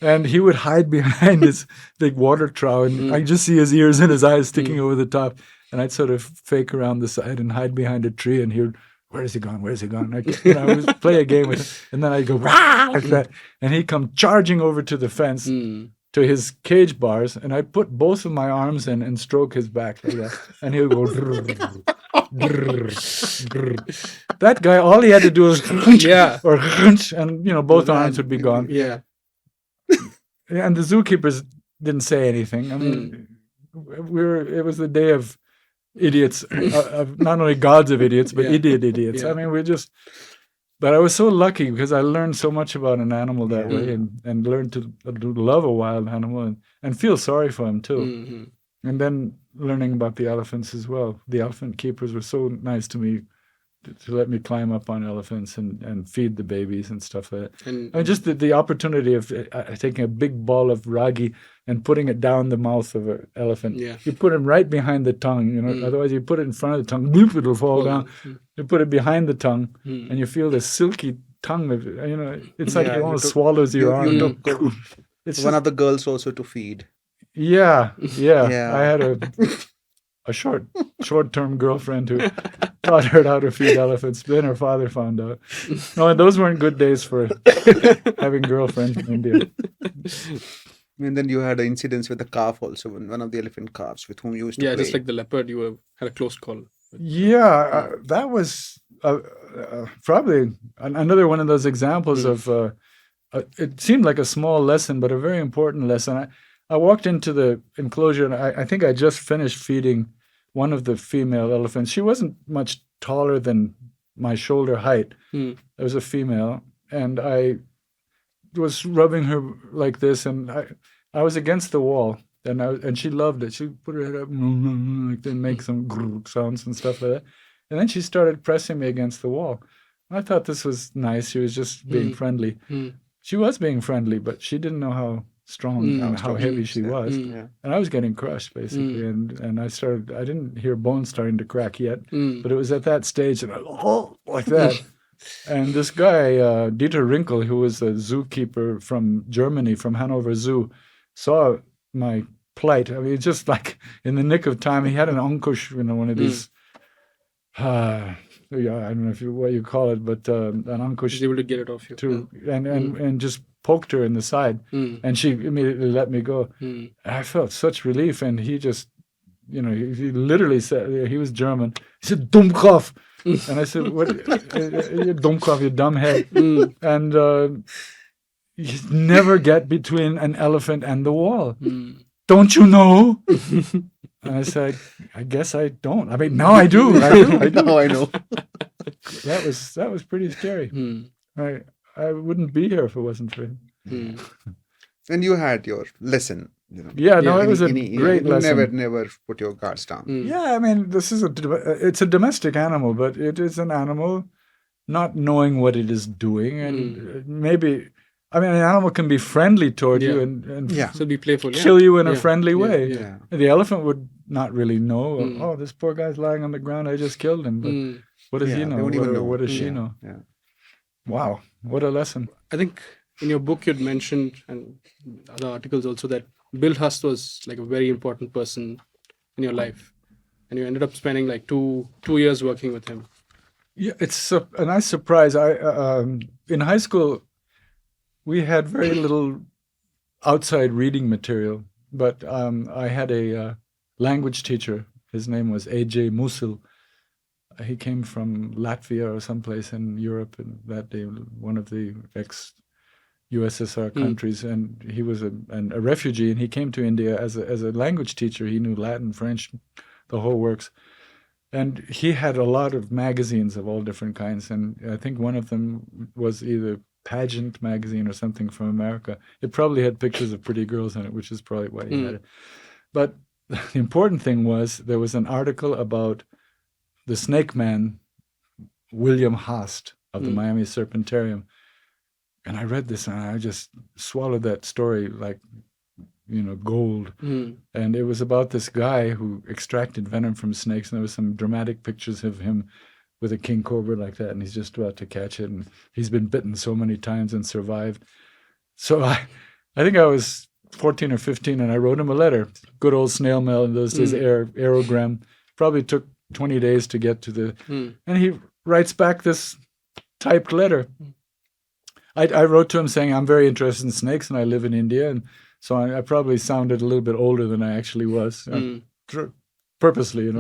And he would hide behind this big water trough, and I just see his ears and his eyes sticking over the top. And I'd sort of fake around the side and hide behind a tree, and he'd, where is he gone? Where is he gone? I would play a game with him, and then I'd go, rah, like that. And he'd come charging over to the fence, to his cage bars, and I'd put both of my arms in and stroke his back like that. And he would go, grrr, grrr, grrr. That guy, all he had to do was, or, and, both arms would be gone. Yeah. And the zookeepers didn't say anything. I mean, it was the day of idiots, of not only gods of idiots, but idiots. Yeah. I mean, but I was so lucky because I learned so much about an animal that way, and learned to love a wild animal and feel sorry for him too. And then learning about the elephants as well. The elephant keepers were so nice to me to let me climb up on elephants and feed the babies and stuff like that. And just the opportunity of taking a big ball of ragi and putting it down the mouth of an elephant. Yeah. You put it right behind the tongue, otherwise you put it in front of the tongue, bloop, it'll fall down. You put it behind the tongue and you feel the silky tongue of it, it's like it almost swallows your arm. It's one of the girls also to feed. Yeah. I had a short-term girlfriend who taught her how to feed elephants. Then her father found out. No, and those weren't good days for having girlfriends in India. And then you had an incident with the calf also, one of the elephant calves with whom you used to play. Yeah, just like the leopard, had a close call. Yeah, that was probably another one of those examples of, it seemed like a small lesson, but a very important lesson. I walked into the enclosure, and I think I just finished feeding one of the female elephants. She wasn't much taller than my shoulder height. There was a female, and I was rubbing her like this, and I was against the wall, and she loved it. She put her head up, like then make some sounds and stuff like that. And then she started pressing me against the wall. I thought this was nice. She was just being friendly. She was being friendly, but she didn't know how strong, how heavy she was. And I was getting crushed, basically. And I didn't hear bones starting to crack yet, but it was at that stage, and like that. And this guy, Dieter Rinkel, who was a zookeeper from Germany, from Hanover Zoo, saw my plight. I mean, just like in the nick of time, he had an ankush, one of these, I don't know what you call it, but an ankush. He was able to get it off you. And just poked her in the side, and she immediately let me go. I felt such relief, and he just, he literally said, he was German. He said, "Dummkopf," and I said, "What? Dummkopf, you dumb head." And you never get between an elephant and the wall. Don't you know? And I said, I guess I don't. I mean, now I do. Now I know. That was pretty scary. I wouldn't be here if it wasn't for him. And you had your lesson. Yeah, no, it was a great lesson. Never put your guards down. Yeah, I mean, it's a domestic animal, but it is an animal not knowing what it is doing, and maybe. I mean, an animal can be friendly toward you and so be playful, kill you in a friendly way. Yeah. The elephant would not really know. Oh, this poor guy's lying on the ground. I just killed him. But what does he know? What does she know? Yeah. Wow, what a lesson! I think in your book you'd mentioned, and other articles also, that Bill Haast was like a very important person in your life, and you ended up spending like two years working with him. Yeah, it's a nice surprise. In high school, we had very little outside reading material, but I had a language teacher. His name was A.J. Musil. He came from Latvia or someplace in Europe, and that day, one of the ex-USSR countries, and he was a refugee, and he came to India as a language teacher. He knew Latin, French, the whole works. And he had a lot of magazines of all different kinds, and I think one of them was either Pageant magazine or something from America. It probably had pictures of pretty girls in it, which is probably why he had it. But the important thing was there was an article about the snake man, William Haast of the Miami Serpentarium. And I read this and I just swallowed that story like gold. And it was about this guy who extracted venom from snakes, and there was some dramatic pictures of him with a king cobra like that, and he's just about to catch it, and he's been bitten so many times and survived. So I think I was 14 or 15, and I wrote him a letter. Good old snail mail in those days, aerogram. Probably took 20 days to get to the... And he writes back this typed letter. I wrote to him saying, I'm very interested in snakes, and I live in India, and so I probably sounded a little bit older than I actually was, purposely,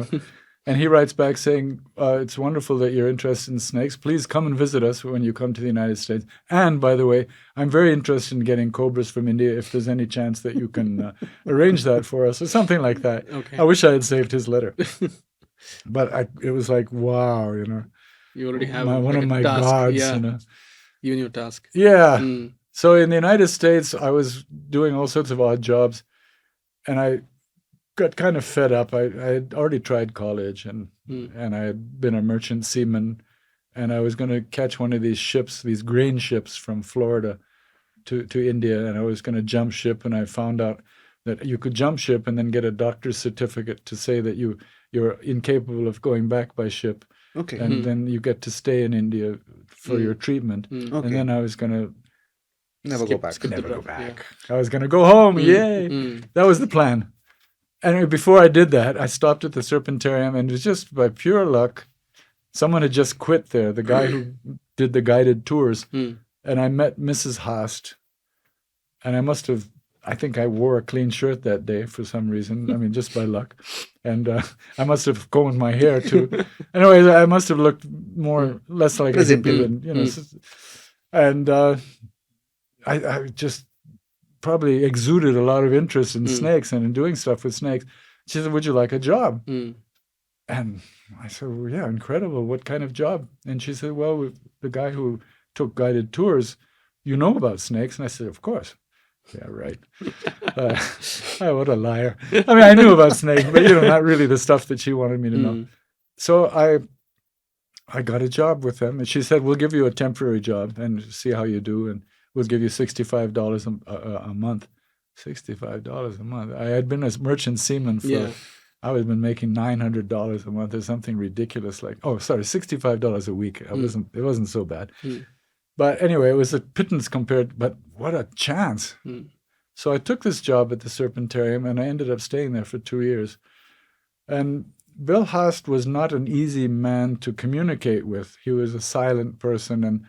And he writes back saying, it's wonderful that you're interested in snakes. Please come and visit us when you come to the United States. And, by the way, I'm very interested in getting cobras from India if there's any chance that you can arrange that for us, or something like that. Okay. I wish I had saved his letter. But it was like, wow, You already have one of my task. gods. Yeah. You and your task. Yeah. So in the United States, I was doing all sorts of odd jobs, and I got kind of fed up. I had already tried college, and I had been a merchant seaman, and I was going to catch one of these ships, these grain ships from Florida to India, and I was going to jump ship, and I found out that you could jump ship and then get a doctor's certificate to say that you're incapable of going back by ship. Okay. And then you get to stay in India for your treatment. Okay. And then I was going to Never go back. never go back. I was going to go home. Yay. That was the plan. And before I did that, I stopped at the Serpentarium, and it was just by pure luck. Someone had just quit there, the guy who did the guided tours. And I met Mrs. Haast. And I think I wore a clean shirt that day for some reason. I mean, just by luck. And I must have combed my hair too. Anyways, I must have looked less like a hippie than, And I just probably exuded a lot of interest in snakes and in doing stuff with snakes. She said, would you like a job? And I said, well, yeah, incredible. What kind of job? And she said, well, the guy who took guided tours, you know about snakes? And I said, of course. Yeah, right. What a liar. I mean, I knew about snakes, but not really the stuff that she wanted me to know. So I got a job with them, and she said, we'll give you a temporary job and see how you do, and we'll give you $65 a month. $65 a month. I had been a merchant seaman for, I had been making $900 a month or something ridiculous $65 a week. It wasn't so bad. But anyway, it was a pittance but what a chance. So I took this job at the Serpentarium, and I ended up staying there for 2 years. And Bill Haast was not an easy man to communicate with. He was a silent person, and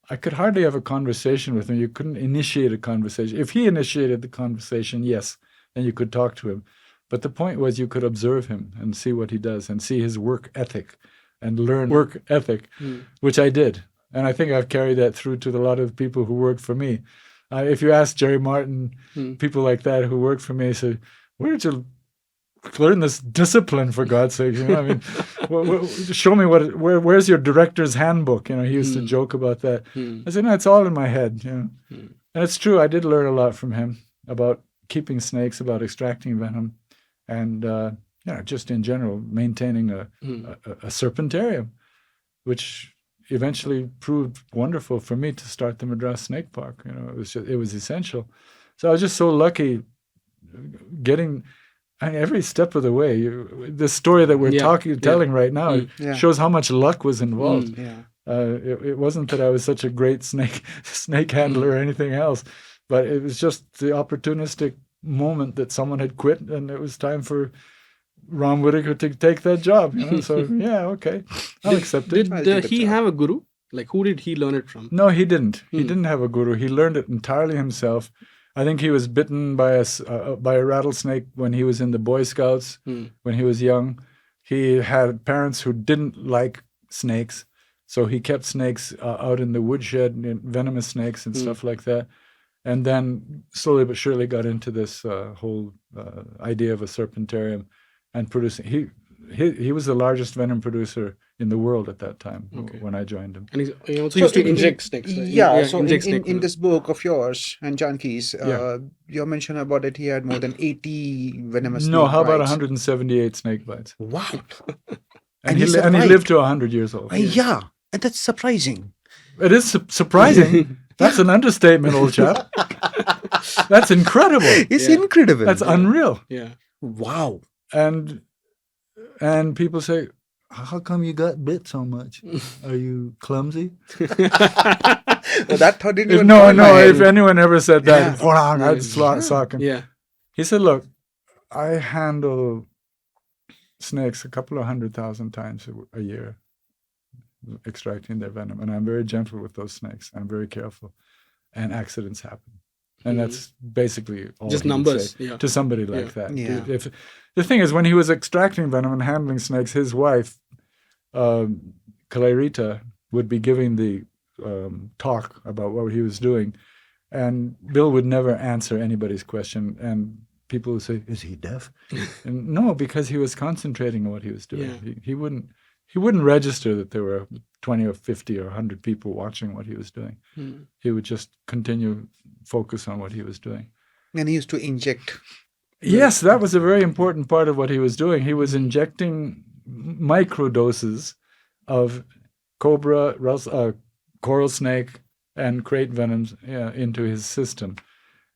I could hardly have a conversation with him. You couldn't initiate a conversation. If he initiated the conversation, yes, then you could talk to him. But the point was you could observe him and see what he does and see his work ethic and learn work ethic, which I did. And I think I've carried that through to a lot of people who worked for me. If you ask Jerry Martin, people like that who worked for me, say, where did you learn this discipline, for God's sake? I mean, show me where's your director's handbook? He used to joke about that. I said, no, it's all in my head. And it's true. I did learn a lot from him about keeping snakes, about extracting venom, and just in general, maintaining a serpentarium, which eventually proved wonderful for me to start the Madras Snake Park. It was essential. So I was just so lucky getting every step of the way. This story that we're telling right now shows how much luck was involved. It wasn't that I was such a great snake handler or anything else, but it was just the opportunistic moment that someone had quit, and it was time for Ram Whitaker to take that job. So okay, I'll accept it. Did he have a guru? Like, who did he learn it from? No, he didn't. He didn't have a guru. He learned it entirely himself. I think he was bitten by a rattlesnake when he was in the Boy Scouts, when he was young. He had parents who didn't like snakes, so he kept snakes out in the woodshed, venomous snakes and stuff like that. And then slowly but surely got into this whole idea of a serpentarium and producing. He was the largest venom producer in the world at that time when I joined him. And he also used to inject snakes. Right? So in this book of yours and Janki's, you mentioned about it. He had more than 80 venomous snake how about bites. 178 snake bites? Wow. and he lived to 100 years old. Yeah, and that's surprising. It is surprising. That's an understatement, old chap. That's incredible. It's Yeah. incredible. That's unreal. Yeah. Wow. And people say, how come you got bit so much? Are you clumsy? Well, that thought didn't If, even no, cross my head. if anyone ever said that, Yeah. I'd sock him. Yeah. He said, look, I handle snakes a couple of 100,000 times a year, extracting their venom. And I'm very gentle with those snakes. I'm very careful. And accidents happen. And that's basically all Just he would numbers, say yeah. to somebody like that. Yeah. If, the thing is, when he was extracting venom and handling snakes, his wife, Clarita, would be giving the talk about what he was doing. And Bill would never answer anybody's question. And people would say, is he deaf? And no, because he was concentrating on what he was doing. Yeah. He wouldn't register that there were 20 or 50 or 100 people watching what he was doing. He would just continue focus on what he was doing. And he used to inject. Yes, that was a very important part of what he was doing. He was injecting micro doses of cobra, coral snake, and crate venoms into his system.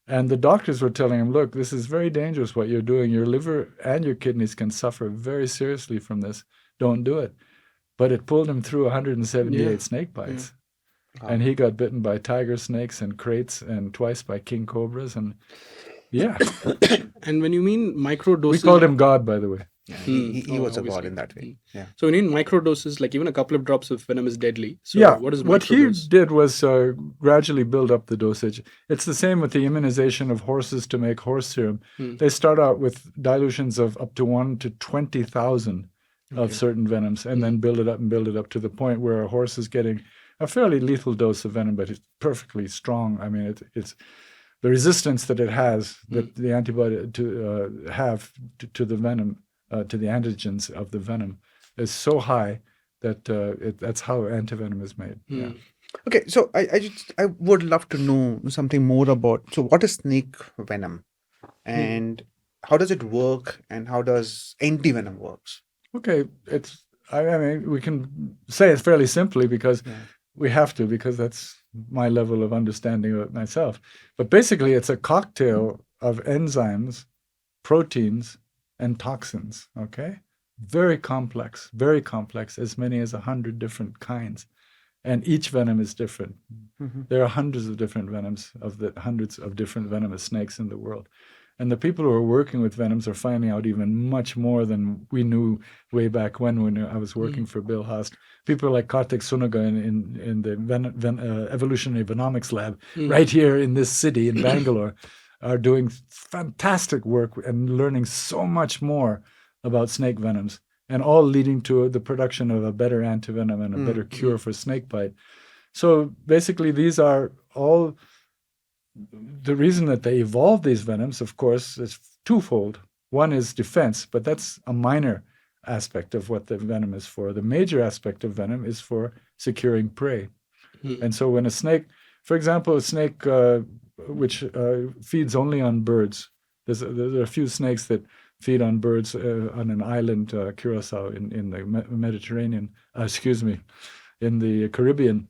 And the doctors were telling him, look, this is very dangerous what you're doing. Your liver and your kidneys can suffer very seriously from this. Don't do it. But it pulled him through 178 snake bites. Wow. And he got bitten by tiger snakes and crates and twice by king cobras. And yeah, And when you mean micro we doses, called him God, by the way. He Oh, was a god obviously. in that way. Yeah. So when you mean micro doses, like even a couple of drops of venom is deadly. So Yeah, what is what he microdose? did was gradually build up the dosage. It's the same with the immunization of horses to make horse serum. They start out with dilutions of up to 1 to 20,000 of certain venoms, and then build it up to the point where a horse is getting a fairly lethal dose of venom, but it's perfectly strong. I mean, it's the resistance that it has, that the antibody to have to the venom, to the antigens of the venom, is so high that that's how antivenom is made. Yeah. Okay, so I would love to know something more about, so what is snake venom and how does it work and how does anti-venom works? Okay, I mean, we can say it fairly simply because we have to, because that's my level of understanding of it myself. But basically, it's a cocktail of enzymes, proteins, and toxins, okay? Very complex, as many as 100 different kinds. And each venom is different. There are hundreds of different venoms, hundreds of different venomous snakes in the world. And the people who are working with venoms are finding out even much more than we knew way back when I was working for Bill Haast. People like Karthik Sunaga in the Evolutionary Venomics Lab right here in this city in Bangalore are doing fantastic work and learning so much more about snake venoms, and all leading to the production of a better antivenom and a better cure for snake bite. So basically, these are all... The reason that they evolved these venoms, of course, is twofold. One is defense, but that's a minor aspect of what the venom is for. The major aspect of venom is for securing prey. And so when a snake, for example, a snake which feeds only on birds, there are a few snakes that feed on birds on an island, Curacao, in the Mediterranean, in the Caribbean,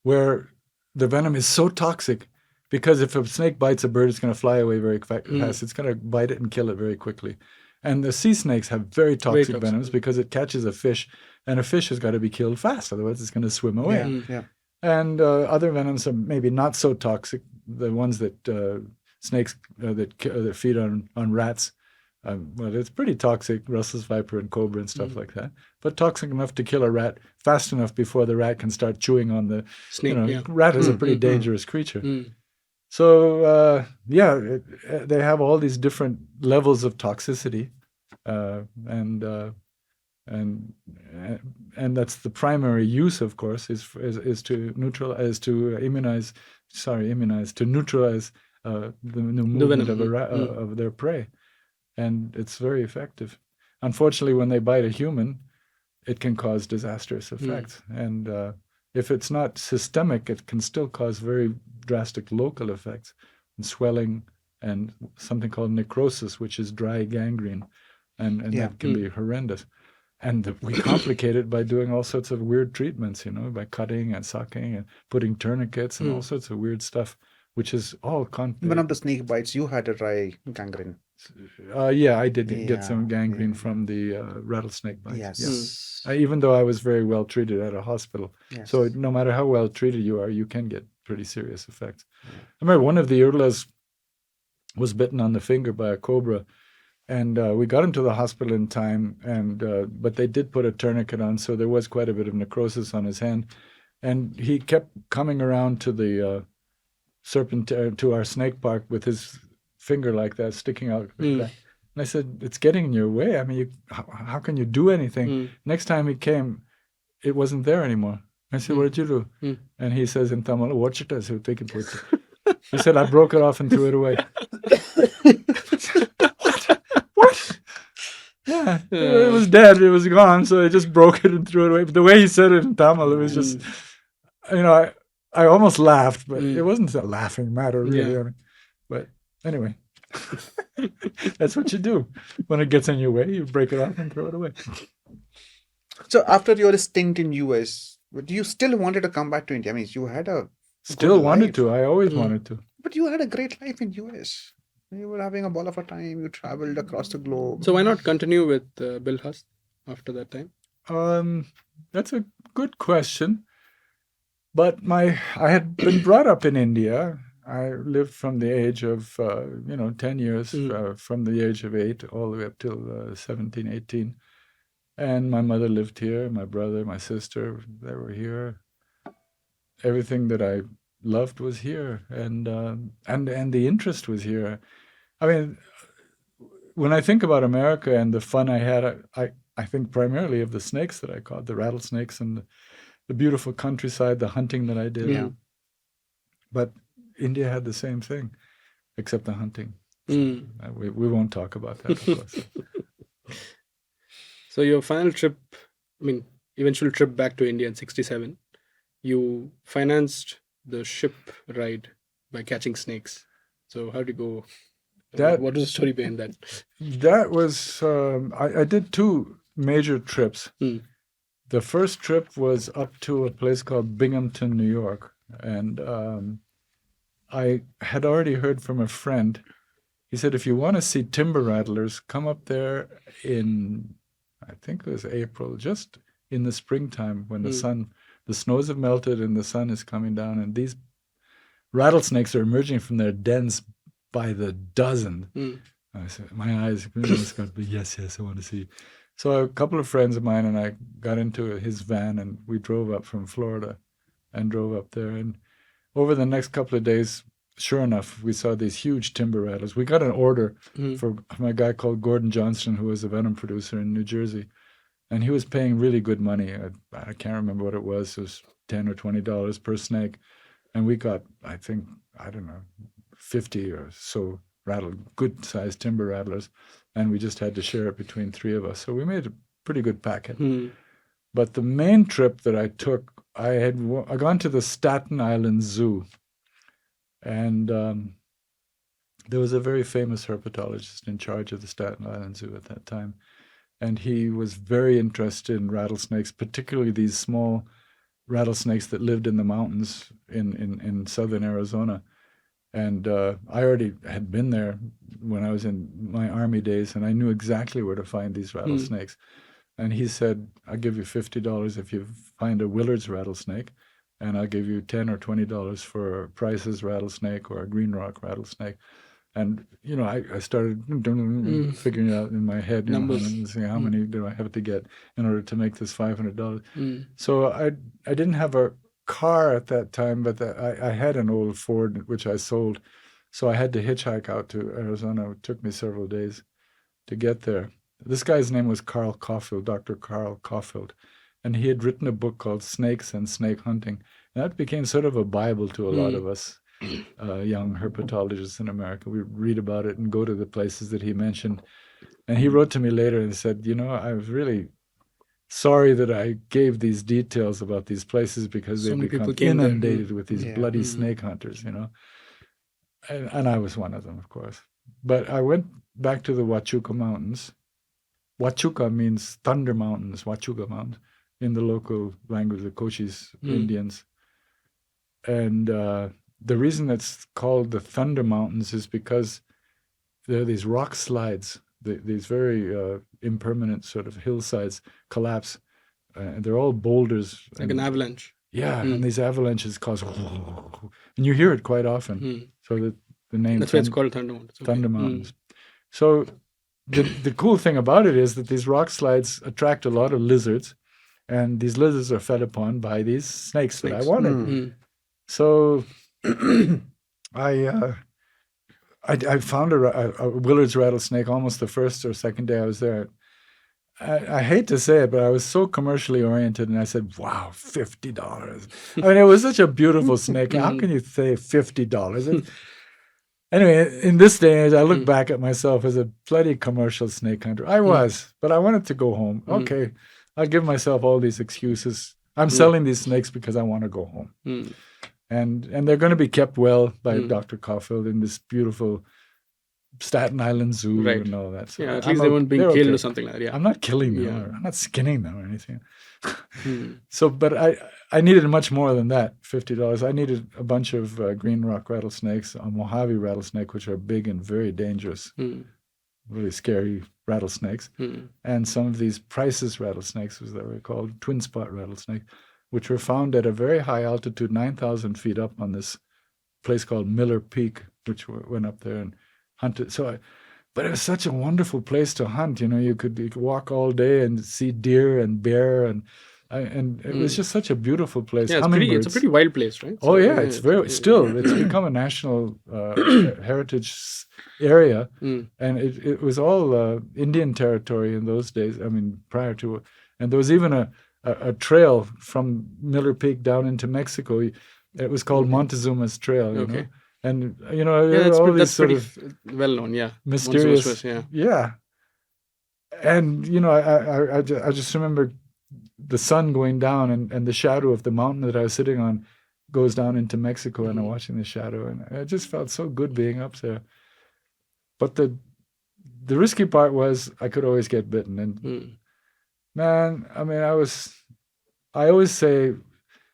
where the venom is so toxic because if a snake bites a bird, it's going to fly away very fast. It's going to bite it and kill it very quickly. And the sea snakes have very toxic venoms because it catches a fish, and a fish has got to be killed fast, otherwise it's going to swim away. And other venoms are maybe not so toxic. The ones that snakes that feed on rats, well, it's pretty toxic, Russell's viper and cobra and stuff like that, but toxic enough to kill a rat fast enough before the rat can start chewing on the snake. Rat is a pretty dangerous creature. So they have all these different levels of toxicity, and that's the primary use, of course, is to neutralize the movement of their prey. And it's very effective. Unfortunately, when they bite a human, it can cause disastrous effects. And if it's not systemic, it can still cause very drastic local effects, and swelling, and something called necrosis, which is dry gangrene. And that can be horrendous. And we complicate it by doing all sorts of weird treatments, by cutting and sucking and putting tourniquets and all sorts of weird stuff which is all One of the snake bites, you had a dry gangrene. yeah, I did get some Yeah, gangrene yeah. from the rattlesnake bites. Yes. Yeah. Even though I was very well treated at a hospital. Yes. So no matter how well treated you are, you can get pretty serious effects. I remember one of the Irulas was bitten on the finger by a cobra, and we got him to the hospital in time, and but they did put a tourniquet on, so there was quite a bit of necrosis on his hand, and he kept coming around to the to our snake park with his finger like that, sticking out like that. And I said, it's getting in your way. I mean, how can you do anything? Next time he came, it wasn't there anymore. I said, what did you do? And he says in Tamil, watch it. I said, take it. He said, I broke it off and threw it away. What? Yeah, it was dead. It was gone. So I just broke it and threw it away. But the way he said it in Tamil, it was just, I almost laughed, but it wasn't a laughing matter, really. Yeah. I mean, but anyway, that's what you do. When it gets in your way, you break it off and throw it away. So after your stint in US, but you still wanted to come back to India. I mean, you had a Still good wanted life. to. I always wanted to. But you had a great life in US. You were having a ball of a time. You traveled across the globe. So why not continue with Bill Haast after that time? That's a good question. But I had been brought up in India. I lived from the age of, 10 years, from the age of 8 all the way up till 17, 18. And my mother lived here, my brother, my sister, they were here. Everything that I loved was here, and the interest was here. I mean, when I think about America and the fun I had, I think primarily of the snakes that I caught, the rattlesnakes, and the beautiful countryside, the hunting that I did. Yeah. But India had the same thing, except the hunting. We won't talk about that, of course. So your final trip, eventual trip back to India in 1967, you financed the ship ride by catching snakes. So how did you go? What was the story behind that? That was, I did 2 major trips. The first trip was up to a place called Binghamton, New York. And I had already heard from a friend. He said, if you want to see timber rattlers, come up there in, I think it was April, just in the springtime when the snows have melted and the sun is coming down. And these rattlesnakes are emerging from their dens by the dozen. I said, my eyes, yes, I want to see. So a couple of friends of mine and I got into his van and we drove up from Florida and drove up there. And over the next couple of days, sure enough, we saw these huge timber rattlers. We got an order from a guy called Gordon Johnston, who was a venom producer in New Jersey. And he was paying really good money. I can't remember what it was. It was $10 or $20 per snake. And we got, I think, 50 or so good-sized timber rattlers. And we just had to share it between 3 of us. So we made a pretty good packet. But the main trip that I took, I had gone to the Staten Island Zoo. And there was a very famous herpetologist in charge of the Staten Island Zoo at that time. And he was very interested in rattlesnakes, particularly these small rattlesnakes that lived in the mountains in southern Arizona. And I already had been there when I was in my Army days, and I knew exactly where to find these rattlesnakes. And he said, I'll give you $50 if you find a Willard's rattlesnake, and I'll give you $10 or $20 for a Price's rattlesnake or a Green Rock rattlesnake. And, I started figuring it out in my head, how many do I have to get in order to make this $500? So I didn't have a car at that time, but I had an old Ford, which I sold. So I had to hitchhike out to Arizona. It took me several days to get there. This guy's name was Carl Caulfield, Dr. Carl Caulfield. And he had written a book called Snakes and Snake Hunting. And that became sort of a Bible to a lot of us young herpetologists in America. We read about it and go to the places that he mentioned. And he wrote to me later and said, I was really sorry that I gave these details about these places because So they many become people came there. inundated with these bloody snake hunters, And I was one of them, of course. But I went back to the Huachuca Mountains. Huachuca means Thunder Mountains, Huachuca Mountains, in the local language, the Cochise Indians. And the reason it's called the Thunder Mountains is because there are these rock slides, these very impermanent sort of hillsides collapse. And they're all boulders. Like an avalanche. Yeah, and these avalanches cause, and you hear it quite often. So the name. That's why it's called Thunder Mountains. Okay. Thunder Mountains. So the cool thing about it is that these rock slides attract a lot of lizards, and these lizards are fed upon by these snakes. That I wanted. So I found a Willard's rattlesnake almost the first or second day I was there. I hate to say it, but I was so commercially oriented, and I said, "Wow, $50!" I mean, it was such a beautiful snake. How can you say $50? Anyway, in this day and age, I look back at myself as a bloody commercial snake hunter. I was, but I wanted to go home. Okay, I'll give myself all these excuses. I'm selling these snakes because I want to go home, and they're going to be kept well by Dr. Caulfield in this beautiful Staten Island Zoo and all that. So at least they weren't being killed or something like that. Yeah. I'm not killing them. Or I'm not skinning them or anything. So, but I needed much more than that, $50. I needed a bunch of green rock rattlesnakes, a Mojave rattlesnake, which are big and very dangerous, really scary rattlesnakes, and some of these Price's rattlesnakes, as they were called, twin spot rattlesnake, which were found at a very high altitude, 9,000 feet up on this place called Miller Peak, which went up there and hunted. But it was such a wonderful place to hunt. You could walk all day and see deer and bear, and it was just such a beautiful place. Yeah, it's a pretty wild place, right? So, it's become a national heritage area, and it was all Indian territory in those days. I mean, prior to, and there was even a trail from Miller Peak down into Mexico. It was called Montezuma's Trail. You know? And that's pretty well known, mysterious, And I just remember the sun going down, and the shadow of the mountain that I was sitting on goes down into Mexico, and I'm watching the shadow, and it just felt so good being up there. But the risky part was I could always get bitten, and man, I mean, I always say,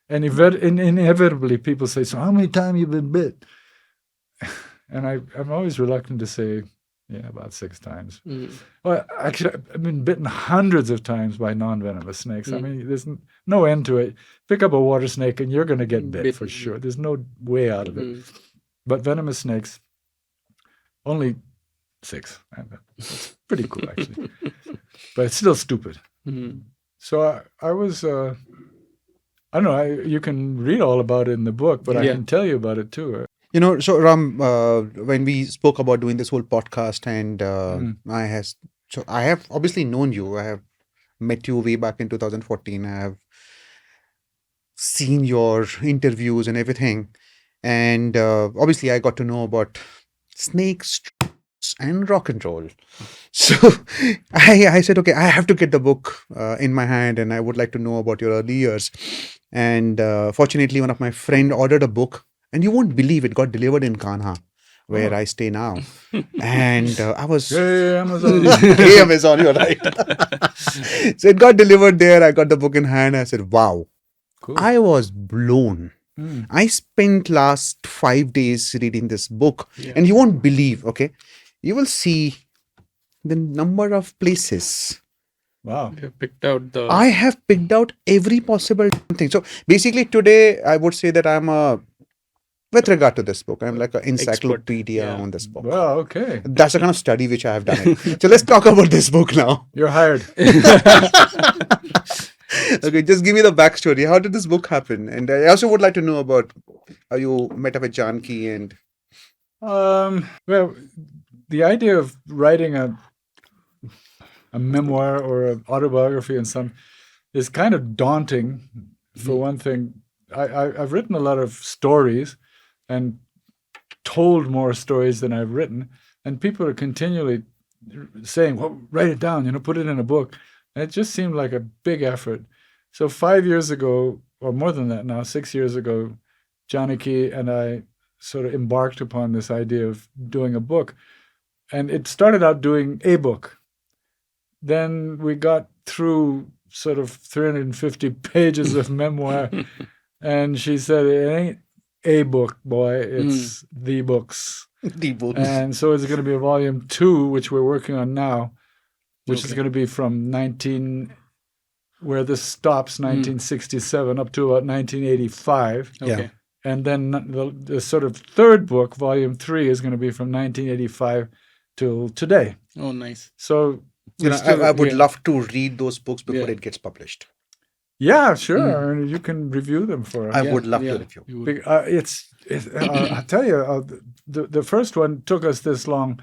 and inevitably people say, "So how many times you been bit?" And I'm always reluctant to say, about 6 times. Well, actually, I've been bitten hundreds of times by non-venomous snakes. I mean, there's no end to it. Pick up a water snake and you're going to get bit for sure. There's no way out of it. But venomous snakes, only 6. It's pretty cool, actually. But it's still stupid. So I was... I don't know, you can read all about it in the book, but I can tell you about it too. So Ram, when we spoke about doing this whole podcast, and I have obviously known you. I have met you way back in 2014. I have seen your interviews and everything. And obviously I got to know about snakes and rock and roll. So I said, okay, I have to get the book in my hand, and I would like to know about your early years. And fortunately, one of my friend ordered a book, and you won't believe it got delivered in Kanha, where I stay now. And I was... Hey, Amazon. Hey, Amazon, you're right. So it got delivered there. I got the book in hand. I said, wow. Cool. I was blown. I spent last 5 days reading this book, and you won't believe, okay? You will see the number of places. Wow. I have picked out every possible thing. So basically today, I would say that with regard to this book, I'm like an encyclopedia on this book. Well, okay. That's the kind of study which I have done. So let's talk about this book now. You're hired. Okay, just give me the backstory. How did this book happen? And I also would like to know about how you met up with Janki and... Well, the idea of writing a memoir or an autobiography in some is kind of daunting. For one thing, I've written a lot of stories and told more stories than I've written, and people are continually saying, well, write it down, put it in a book. And it just seemed like a big effort. So 5 years ago, or more than that now, 6 years ago, Janaki and I sort of embarked upon this idea of doing a book. And it started out doing a book. Then we got through sort of 350 pages of memoir. And she said, a book, boy. It's the books. The books. And so it's going to be a volume 2, which we're working on now, which is going to be from where this stops, 1967, up to about 1985. Yeah. Okay. And then the sort of third book, volume 3, is going to be from 1985 till today. Oh, nice. So, I would love to read those books before Yeah. it gets published. yeah, sure. And you can review them for us. I would love to review. You would. I'll tell you, the first one took us this long.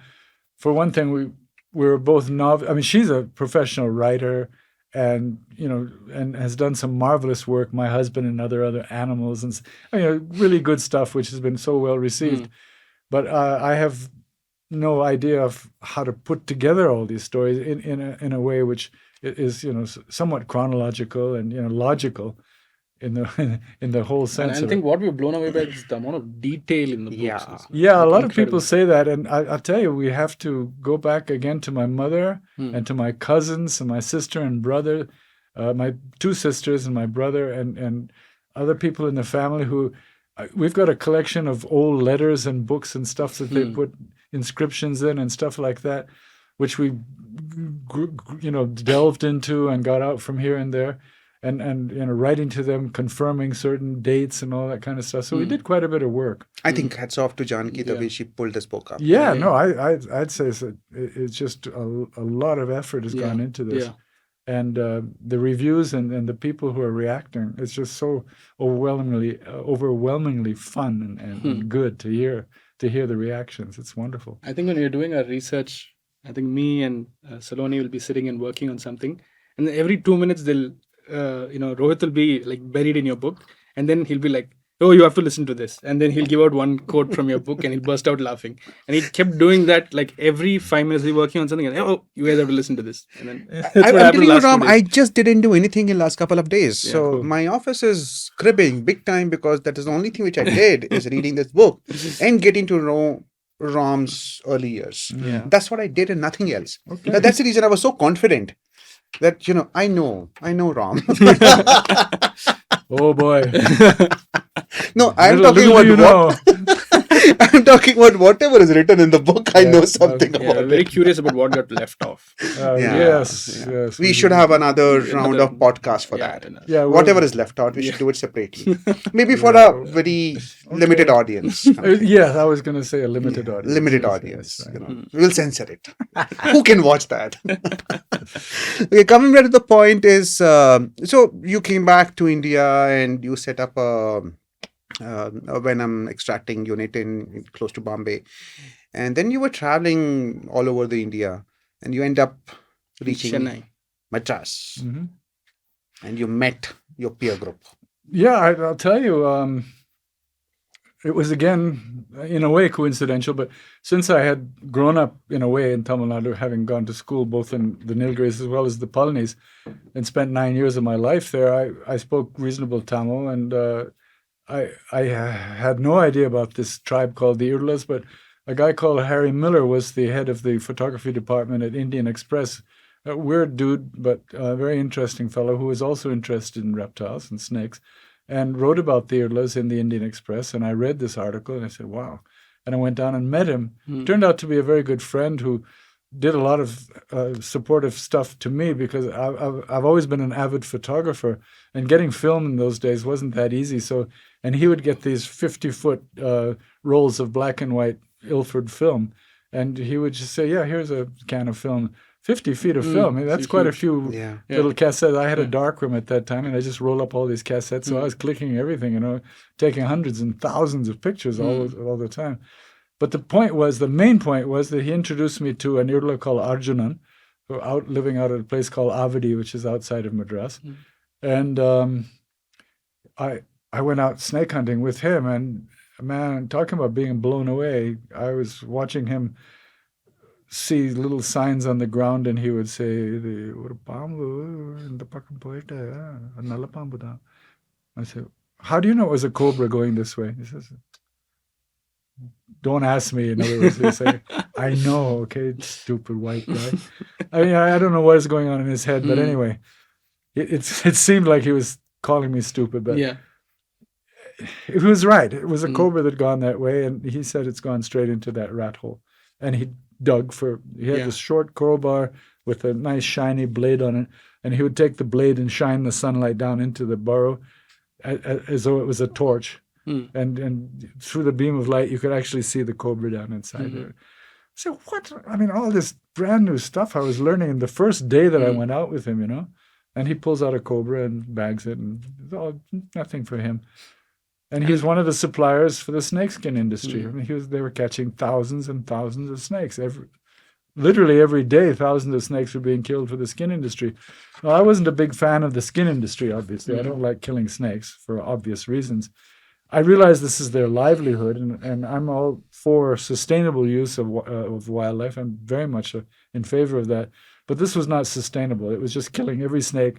For one thing, we were both novice. I mean, she's a professional writer, and and has done some marvelous work. My husband and other animals, and really good stuff, which has been so well received. But I have no idea of how to put together all these stories in a way which is somewhat chronological and logical in the whole sense. And I think what we're blown away by is the amount of detail in the books. Yeah. Yeah, a lot of Incredible. people say that, and I'll tell you, we have to go back again to my mother and to my cousins and my sister and brother, my 2 sisters and my brother, and other people in the family who we've got a collection of old letters and books and stuff that they put inscriptions in and stuff like that, which we delved into and got out from here and there. And writing to them, confirming certain dates and all that kind of stuff. So we did quite a bit of work. I think hats off to Janki the way she pulled this book up. Yeah, no, I'd say it's just a lot of effort has gone into this. Yeah. And the reviews and the people who are reacting, it's just so overwhelmingly fun and good to hear the reactions. It's wonderful. I think when we're doing our research, I think me and Saloni will be sitting and working on something, and then every 2 minutes they'll Rohit will be like buried in your book, and then he'll be like, oh, you have to listen to this, and then he'll give out one quote from your book and he'll burst out laughing. And he kept doing that like every 5 minutes we're working on something, and oh, you guys have to listen to this. And then that's what I'm happened telling you, last Ram, 2 I days. just didn't do anything in last couple of days. So my office is cribbing big time because that is the only thing which I did is reading this book and getting to know Ram's early years. Yeah. That's what I did and nothing else. That's the reason I was so confident that, I know Ram. Oh boy. No, I'm Little talking do about you know. I'm talking about whatever is written in the book. I know something Yeah, about I'm it. very curious about what got left off. Yes. We should have another round of podcast for that. Yeah, Whatever is left out, we should do it separately. Maybe for a very limited audience. Yes, I was going to say a limited audience. Limited Yes, audience. yes, right. We'll censor it. Who can watch that? Okay, coming back to the point is, so you came back to India and you set up a venom extracting unit in close to Bombay, and then you were traveling all over the India, and you end up reaching Chennai. Madras, Mhm. and you met your peer group. Yeah, I'll tell you, it was again, in a way, coincidental, but since I had grown up in a way in Tamil Nadu, having gone to school both in the Nilgiris as well as the Palnis, and spent 9 years of my life there, I spoke reasonable Tamil, and I had no idea about this tribe called the Irulas, but a guy called Harry Miller was the head of the photography department at Indian Express. A weird dude, but a very interesting fellow who was also interested in reptiles and snakes, and wrote about the Irulas in the Indian Express. And I read this article and I said, wow. And I went down and met him. Turned out to be a very good friend who did a lot of supportive stuff to me because I've always been an avid photographer, and getting film in those days wasn't that easy. So, and he would get these 50-foot rolls of black and white Ilford film, and he would just say, yeah, here's a can of film. 50 feet of film. I mean, that's quite a few little cassettes. I had a darkroom at that time, and I just rolled up all these cassettes. So I was clicking everything, taking hundreds and thousands of pictures all the time. But the main point was that he introduced me to an Irula called Arjunan, who living out at a place called Avadi, which is outside of Madras. And I went out snake hunting with him, and man, talking about being blown away, I was watching him see little signs on the ground, and he would say, "Oru paambu inda pakkam poite, nalla paambu da." I said, "How do you know it was a cobra going this way?" He says, "Don't ask me." In other words, he say, "I know, okay, stupid white guy." I mean, I don't know what is going on in his head, but anyway, it seemed like he was calling me stupid, but Yeah. He was right. It was a cobra that gone that way, and he said it's gone straight into that rat hole. And he dug for. He had this short crowbar with a nice shiny blade on it, and he would take the blade and shine the sunlight down into the burrow, as though it was a torch. And through the beam of light, you could actually see the cobra down inside there. So what? I mean, all this brand new stuff I was learning in the first day that I went out with him, And he pulls out a cobra and bags it, and it's all nothing for him. And he was one of the suppliers for the snakeskin industry. I mean, they were catching thousands and thousands of snakes. Literally every day, thousands of snakes were being killed for the skin industry. Well, I wasn't a big fan of the skin industry, obviously. I don't like killing snakes for obvious reasons. I realize this is their livelihood, and I'm all for sustainable use of wildlife. I'm very much in favor of that. But this was not sustainable. It was just killing every snake,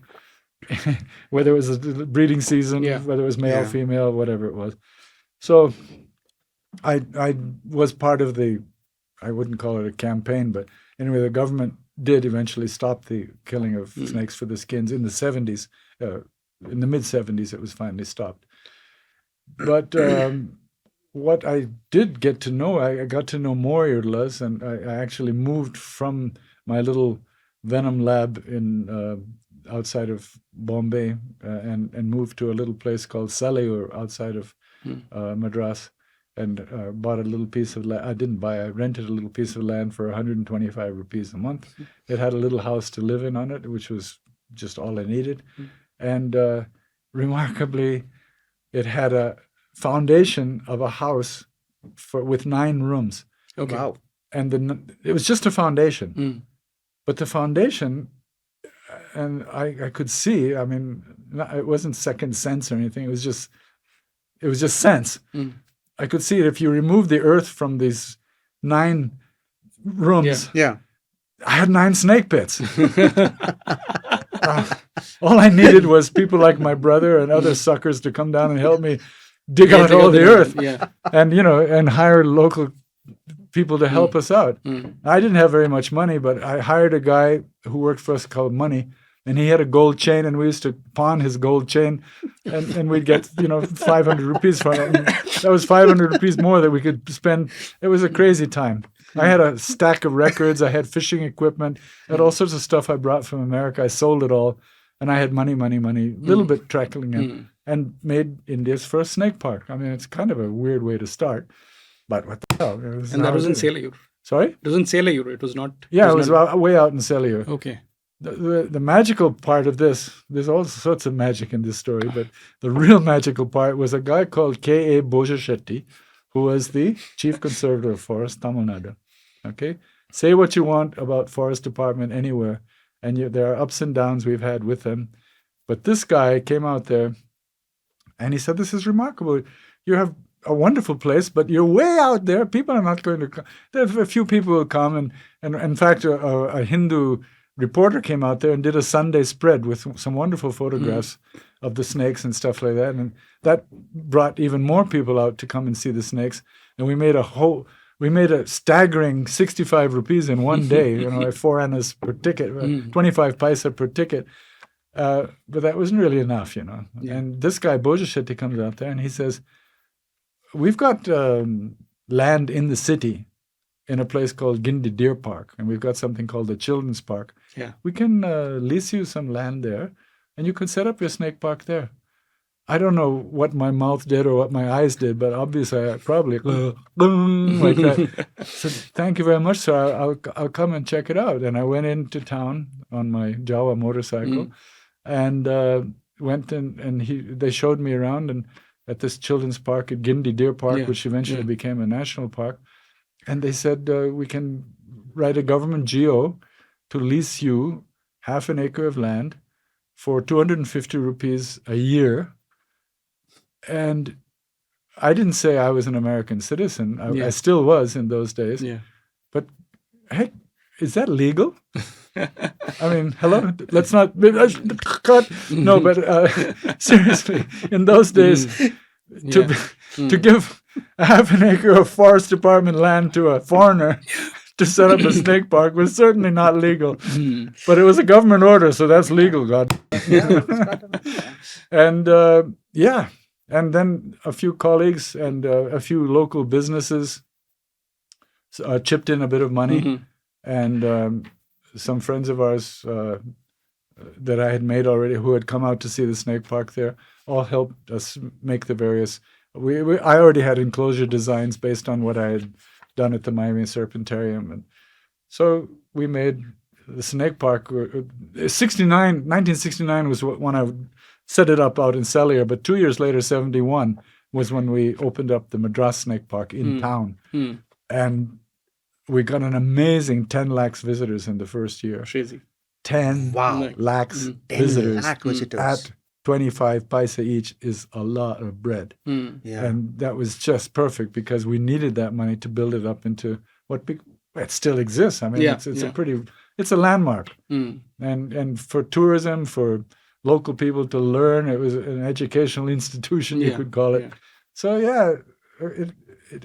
whether it was a breeding season, whether it was male, female, whatever it was. So I was part of I wouldn't call it a campaign, but anyway, the government did eventually stop the killing of snakes for the skins in the 70s. In the mid-70s, it was finally stopped. But what I did get to know, I got to know more Irulas, and I actually moved from my little venom lab in outside of Bombay and moved to a little place called Saleyur outside of Madras, and bought a little piece of land. I rented a little piece of land for 125 rupees a month. It had a little house to live in on it, which was just all I needed. And remarkably, it had a foundation of a house with 9 rooms. Okay. Wow. And it was just a foundation. But the foundation, and I could see, I mean, it wasn't second sense or anything. It was just sense. I could see it. If you remove the earth from these 9 rooms, Yeah. I had 9 snake pits. All I needed was people like my brother and other suckers to come down and help me dig out all the earth. Yeah. And, and hire local people to help us out. I didn't have very much money, but I hired a guy who worked for us called Money, and he had a gold chain, and we used to pawn his gold chain, and we'd get 500 rupees from it. And that was 500 rupees more that we could spend. It was a crazy time. I had a stack of records. I had fishing equipment. I had all sorts of stuff I brought from America. I sold it all, and I had money, little bit trickling in, and made India's first snake park. I mean, it's kind of a weird way to start, but what the hell? And that was in Saleyur. Sorry? It was in Saleyur. It was not. Yeah, it was way out in Saleyur. Okay. The magical part of this, there's all sorts of magic in this story, but the real magical part was a guy called K.A. Bojashetty, who was the chief conservator of forest, Tamil Nadu. Okay? Say what you want about forest department anywhere, and there are ups and downs we've had with them. But this guy came out there, and he said, this is remarkable. You have a wonderful place, but you're way out there. People are not going to come. There are a few people will come, and in fact, a Hindu reporter came out there and did a Sunday spread with some wonderful photographs of the snakes and stuff like that. And that brought even more people out to come and see the snakes. And we made a staggering 65 rupees in one day, 4 annas per ticket, 25 paisa per ticket. But that wasn't really enough, Yeah. And this guy, Bojashetty, comes out there and he says, we've got land in the city in a place called Gindi Deer Park, and we've got something called the Children's Park. Yeah. We can lease you some land there, and you could set up your snake park there. I don't know what my mouth did or what my eyes did, but obviously I probably like that. So thank you very much, sir. I'll come and check it out. And I went into town on my Jawa motorcycle, and went in, and they showed me around and at this children's park at Gindi Deer Park, which eventually became a national park. And they said, we can write a government GO to lease you half an acre of land for 250 rupees a year. And I didn't say I was an American citizen. I still was in those days. Yeah. But hey, is that legal? I mean, hello? Let's not cut. No, but seriously, in those days, to give a half an acre of forest department land to a foreigner to set up a snake park was certainly not legal. But it was a government order, so that's legal, God. And And then a few colleagues and a few local businesses chipped in a bit of money. Mhm. And some friends of ours that I had made already, who had come out to see the snake park there, all helped us make the various. I already had enclosure designs based on what I had done at the Miami Serpentarium, and so we made the snake park. 1969 was when I set it up out in Cellier, but 2 years later, 71 was when we opened up the Madras Snake Park in town, and we got an amazing 10 lakhs visitors in the first year. Crazy. 10 Wow. lakhs 10 visitors lakh visitors. at 25 paisa each is a lot of bread. Yeah. And that was just perfect because we needed that money to build it up into what it still exists. I mean, Yeah, it's a landmark. Mm. And for tourism, for local people to learn, it was an educational institution, you Yeah, could call it. yeah. So yeah,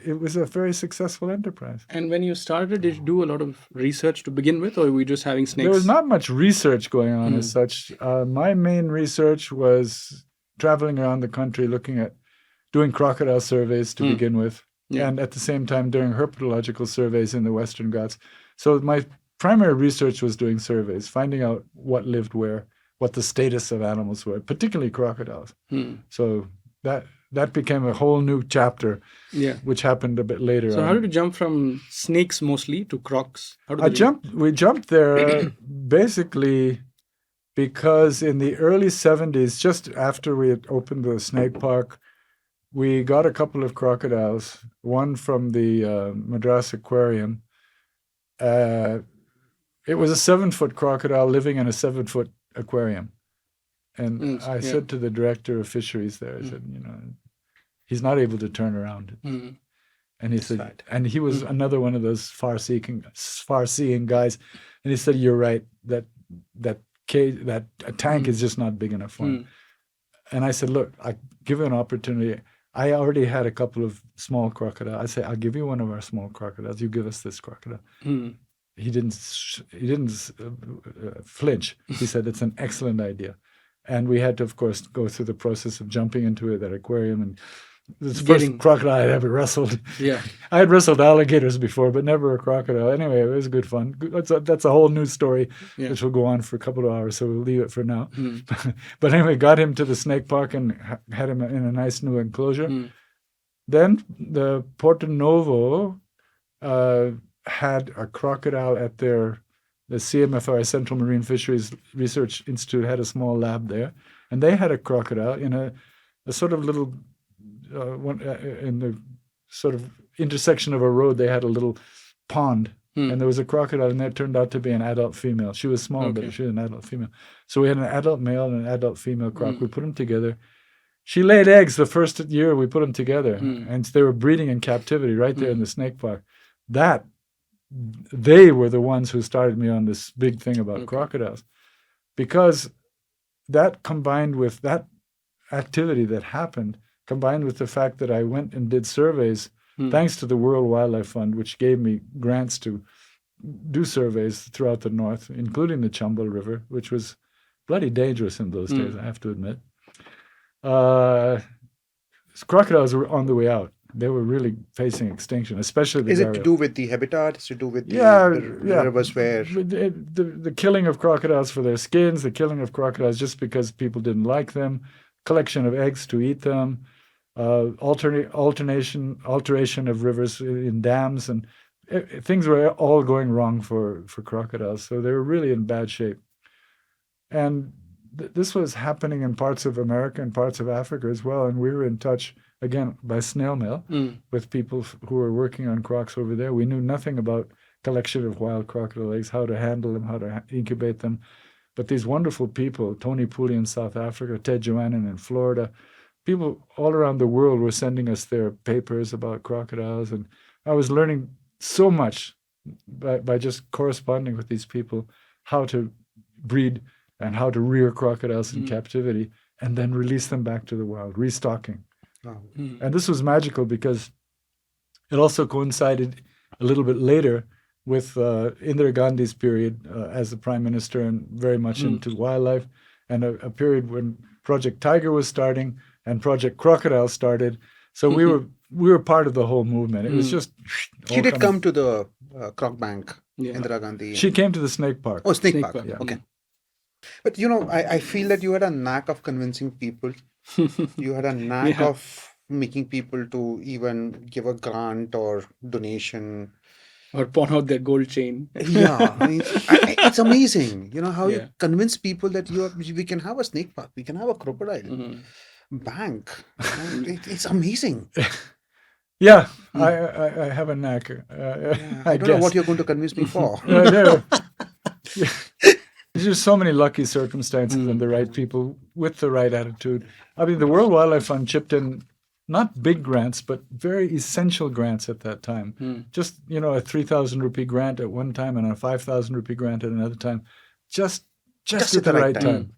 it was a very successful enterprise. And when you started, did you do a lot of research to begin with, or were we just having snakes? There was not much research going on as such. My main research was traveling around the country looking at doing crocodile surveys to begin with, and at the same time doing herpetological surveys in the Western Ghats. So my primary research was doing surveys, finding out what lived where, what the status of animals were, particularly crocodiles. So that became a whole new chapter, which happened a bit later. So how did you jump from snakes mostly to crocs? How did We jumped there basically because in the early 70s, just after we had opened the snake park, we got a couple of crocodiles, one from the Madras Aquarium. It was a 7-foot crocodile living in a 7-foot aquarium. And I said to the director of fisheries there, I said, he's not able to turn around. And he said, and he was another one of those far-seeing guys. And he said, "You're right. That tank is just not big enough for him." And I said, "Look, I give you an opportunity. I already had a couple of small crocodiles. I said, I'll give you one of our small crocodiles. You give us this crocodile." He didn't flinch. He said, "It's an excellent idea." And we had to, of course, go through the process of jumping into that aquarium. And this first crocodile I ever wrestled. Yeah. I had wrestled alligators before, but never a crocodile. Anyway, it was good fun. That's a whole new story, which will go on for a couple of hours, so we'll leave it for now. But anyway, got him to the snake park and had him in a nice new enclosure. Then the Porto Novo had a crocodile at the CMFR, Central Marine Fisheries Research Institute, had a small lab there, and they had a crocodile in a sort of little in the sort of intersection of a road. They had a little pond, and there was a crocodile, and that turned out to be an adult female. She was small, but she was an adult female. So we had an adult male and an adult female croc. We put them together. She laid eggs the first year we put them together, and they were breeding in captivity right there in the snake park. They were the ones who started me on this big thing about crocodiles, because that combined with that activity that happened, combined with the fact that I went and did surveys, thanks to the World Wildlife Fund, which gave me grants to do surveys throughout the north, including the Chambal River, which was bloody dangerous in those days, I have to admit. Crocodiles were on the way out. They were really facing extinction, especially the Is it gharial. to do with the habitat? Is it to do with the rivers where... The killing of crocodiles for their skins, the killing of crocodiles just because people didn't like them, collection of eggs to eat them, alteration of rivers in dams, and things were all going wrong for crocodiles. So they were really in bad shape. And this was happening in parts of America and parts of Africa as well. And we were in touch, again, by snail mail with people who were working on crocs over there. We knew nothing about collection of wild crocodile eggs, how to handle them, how to incubate them. But these wonderful people, Tony Pooley in South Africa, Ted Joannan in Florida, people all around the world were sending us their papers about crocodiles. And I was learning so much by just corresponding with these people, how to breed and how to rear crocodiles in captivity and then release them back to the wild, restocking. And this was magical because it also coincided a little bit later with Indira Gandhi's period as the prime minister and very much into wildlife, and a period when Project Tiger was starting, and Project Crocodile started. So we were part of the whole movement. It was just She did come to the Croc Bank, Yeah. Indira Gandhi. She came to the Snake Park. Oh, Snake Snake Park. Park, yeah. Okay. But I feel that you had a knack of convincing people. You had a knack Yeah. of making people to even give a grant or donation. Or pawn out their gold chain. Yeah, I mean, it's amazing. How you Yeah. convince people that we can have a snake park, we can have a crocodile Mhm. bank. It's amazing. Yeah, I have a knack. I don't know what you're going to convince me for. There's just so many lucky circumstances and the right people with the right attitude. I mean, the World Wildlife Fund chipped in not big grants, but very essential grants at that time. Just, a 3,000 rupee grant at one time and a 5,000 rupee grant at another time. Just at the right time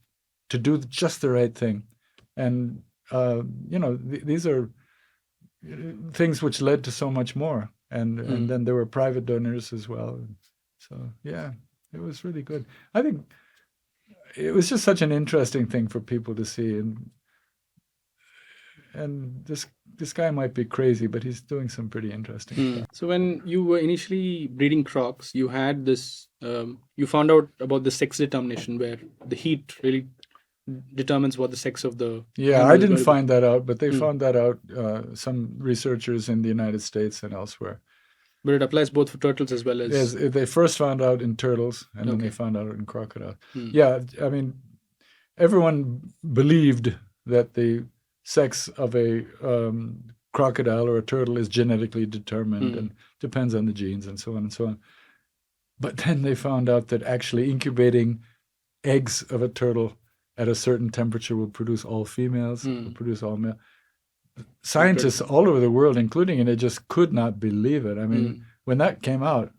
to do just the right thing. And, these are things which led to so much more. And then there were private donors as well. So, yeah, it was really good. I think it was just such an interesting thing for people to see. And this guy might be crazy, but he's doing some pretty interesting stuff. So when you were initially breeding Crocs, you had this, you found out about the sex determination where the heat really determines what the sex of the Yeah, animal I is didn't going to be. find that out, but they found that out, some researchers in the United States and elsewhere. But it applies both for turtles as well as... Yes, they first found out in turtles, and then they found out in crocodile. Yeah, I mean, everyone believed that the sex of a crocodile or a turtle is genetically determined and depends on the genes and so on and so on. But then they found out that actually incubating eggs of a turtle at a certain temperature will produce all females, will produce all male. Scientists all over the world, including India, just could not believe it. I mean, when that came out,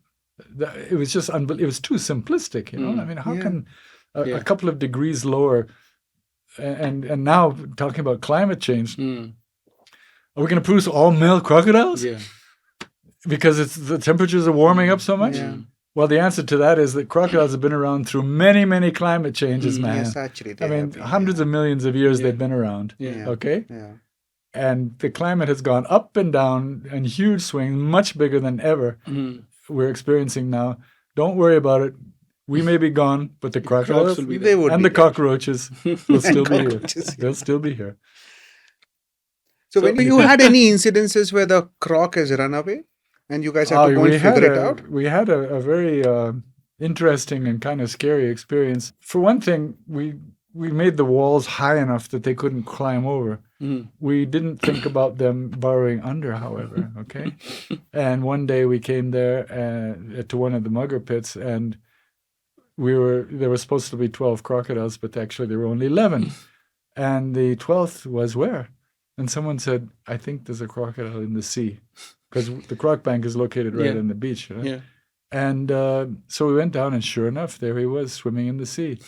it was just it was too simplistic, I mean, how can a couple of degrees lower, and now talking about climate change, are we going to produce all male crocodiles? Yeah. Because the temperatures are warming up so much? Yeah. Well, the answer to that is that crocodiles have been around through many, many climate changes, man. Yes, actually. I mean, hundreds of millions of years they've been around. Yeah. Okay? Yeah. And the climate has gone up and down in huge swings, much bigger than ever we're experiencing now. Don't worry about it. We may be gone, but the crocodiles will be They would and be the there. cockroaches will still be here. Cockroaches. They'll still be here. So when you had any incidences where the croc has run away and you guys had to go and figure it out? We had a very interesting and kind of scary experience. For one thing, we made the walls high enough that they couldn't climb over. We didn't think about them burrowing under, however, okay? And one day we came there to one of the mugger pits, and there were supposed to be 12 crocodiles, but actually there were only 11. And the 12th was where? And someone said, I think there's a crocodile in the sea, because the Croc Bank is located right on the beach. Right? Yeah. And so we went down, and sure enough, there he was swimming in the sea.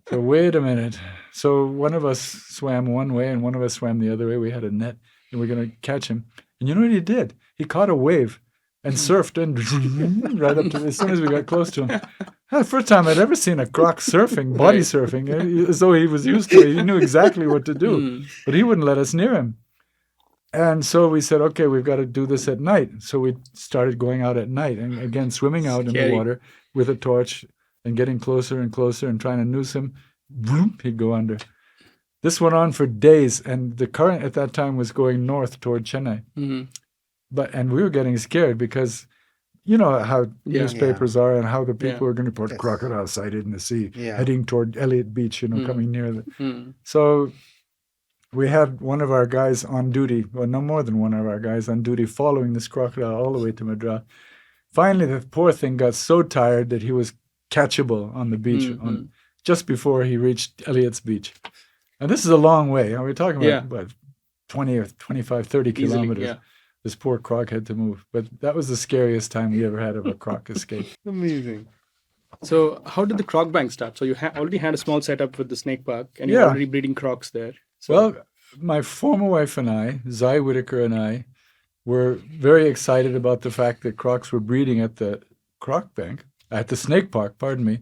So wait a minute. So one of us swam one way and one of us swam the other way. We had a net and we are going to catch him. And you know what he did? He caught a wave and surfed in right up to as soon as we got close to him. That's the first time I'd ever seen a croc surfing, body surfing, as though he was used to it. He knew exactly what to do, but he wouldn't let us near him. And so we said, okay, we've got to do this at night. So we started going out at night and again swimming out in the water with a torch and getting closer and closer and trying to noose him. Boom, he'd go under. This went on for days, and the current at that time was going north toward Chennai. And we were getting scared because you know how newspapers are and how the people are going to report crocodile sighted in the sea, heading toward Elliott Beach, coming near the. So we had one of our guys on duty, well, no more than one of our guys on duty, following this crocodile all the way to Madras. Finally, the poor thing got so tired that he was catchable on the beach just before he reached Elliott's Beach. And this is a long way. We're talking about 20 or 25, 30 kilometers. Easily, This poor croc had to move. But that was the scariest time we ever had of a croc escape. Amazing. So how did the Croc Bank start? So you already had a small setup with the snake park and you're already breeding crocs there. So, well, my former wife and I, Zai Whitaker and I, were very excited about the fact that crocs were breeding at the Croc Bank, at the snake park, pardon me.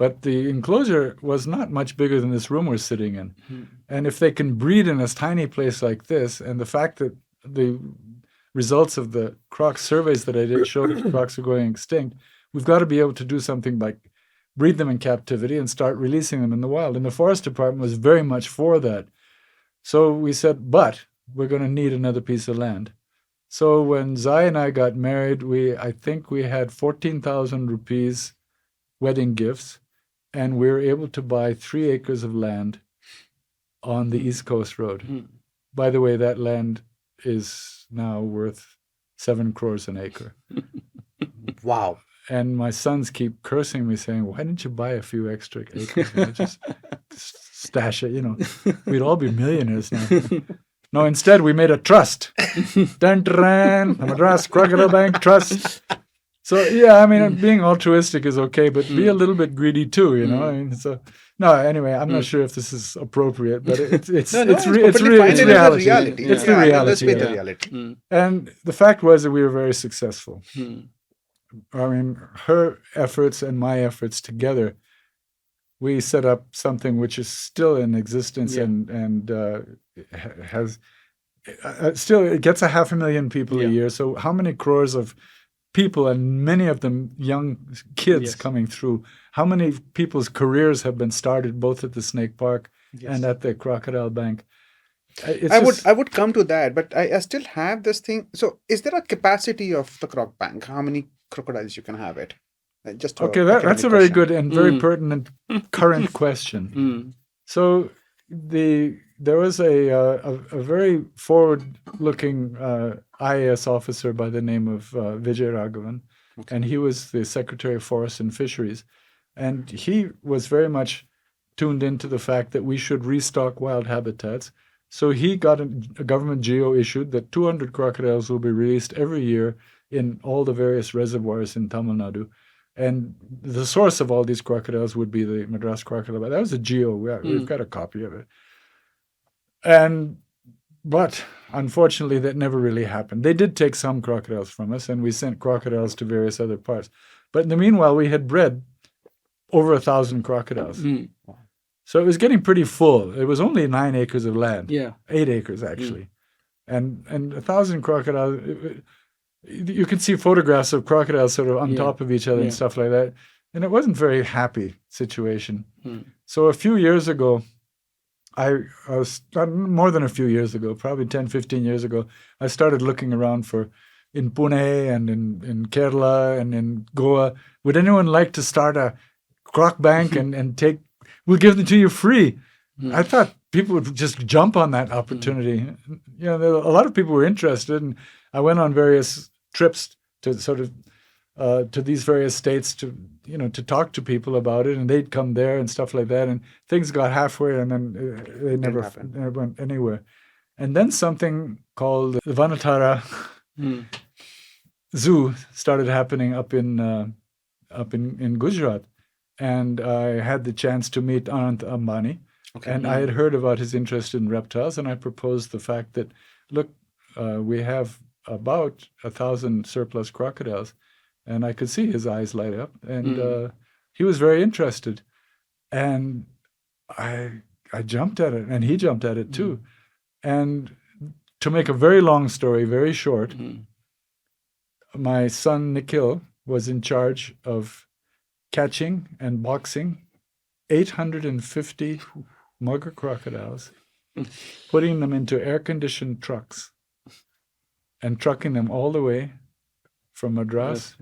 But the enclosure was not much bigger than this room we're sitting in. And if they can breed in a tiny place like this, and the fact that the results of the Croc surveys that I did show that Crocs are going extinct, we've got to be able to do something like breed them in captivity and start releasing them in the wild. And the forest department was very much for that. So we said, but we're going to need another piece of land. So when Zai and I got married, I think we had 14,000 rupees wedding gifts, and we were able to buy 3 acres of land on the East Coast Road. By the way, that land is now worth 7 crores an acre. Wow. And my sons keep cursing me, saying, "Why didn't you buy a few extra acres? Just stash it, We'd all be millionaires now." No, instead we made a trust. Dun, dun, dun, the Madras Crocodile Bank Trust. So yeah, I mean, being altruistic is okay, but be a little bit greedy too, I mean, so no. Anyway, I'm not sure if this is appropriate, but it's reality. It's the reality. It's the reality. The reality. And the fact was that we were very successful. I mean, her efforts and my efforts together, we set up something which is still in existence and has still, it gets 500,000 people a year. So how many crores of people, and many of them young kids coming through, how many people's careers have been started both at the Snake Park and at the Crocodile Bank? I would come to that, but I still have this thing. So is there a capacity of the Croc Bank? How many crocodiles you can have it? Okay, that's a very good and very pertinent current question. So there was a very forward-looking IAS officer by the name of Vijay Raghavan, and he was the Secretary of Forest and Fisheries, and he was very much tuned into the fact that we should restock wild habitats. So he got a government geo issued that 200 crocodiles will be released every year in all the various reservoirs in Tamil Nadu. And the source of all these crocodiles would be the Madras crocodile. That was a geo. We've got a copy of it. But unfortunately, that never really happened. They did take some crocodiles from us, and we sent crocodiles to various other parts. But in the meanwhile, we had bred over 1,000 crocodiles. So it was getting pretty full. It was only 9 acres of land. 8 acres, actually. And 1,000 crocodiles. You can see photographs of crocodiles sort of on top of each other and stuff like that. And it wasn't a very happy situation. So a few years ago, I was, more than a few years ago, probably 10, 15 years ago, I started looking around for, in Pune and in Kerala and in Goa, would anyone like to start a croc bank and take, we'll give them to you free. I thought people would just jump on that opportunity. A lot of people were interested, and I went on various trips to sort of to these various states to talk to people about it, and they'd come there and stuff like that, and things got halfway, and then they never went anywhere. And then something called the Vantara Zoo started happening up in Gujarat, and I had the chance to meet Anant Ambani, and I had heard about his interest in reptiles, and I proposed the fact that, look, we have about 1,000 surplus crocodiles, and I could see his eyes light up, and he was very interested, and I jumped at it, and he jumped at it too. And to make a very long story very short, my son Nikhil was in charge of catching and boxing 850 mugger crocodiles, putting them into air-conditioned trucks, and trucking them all the way from Madras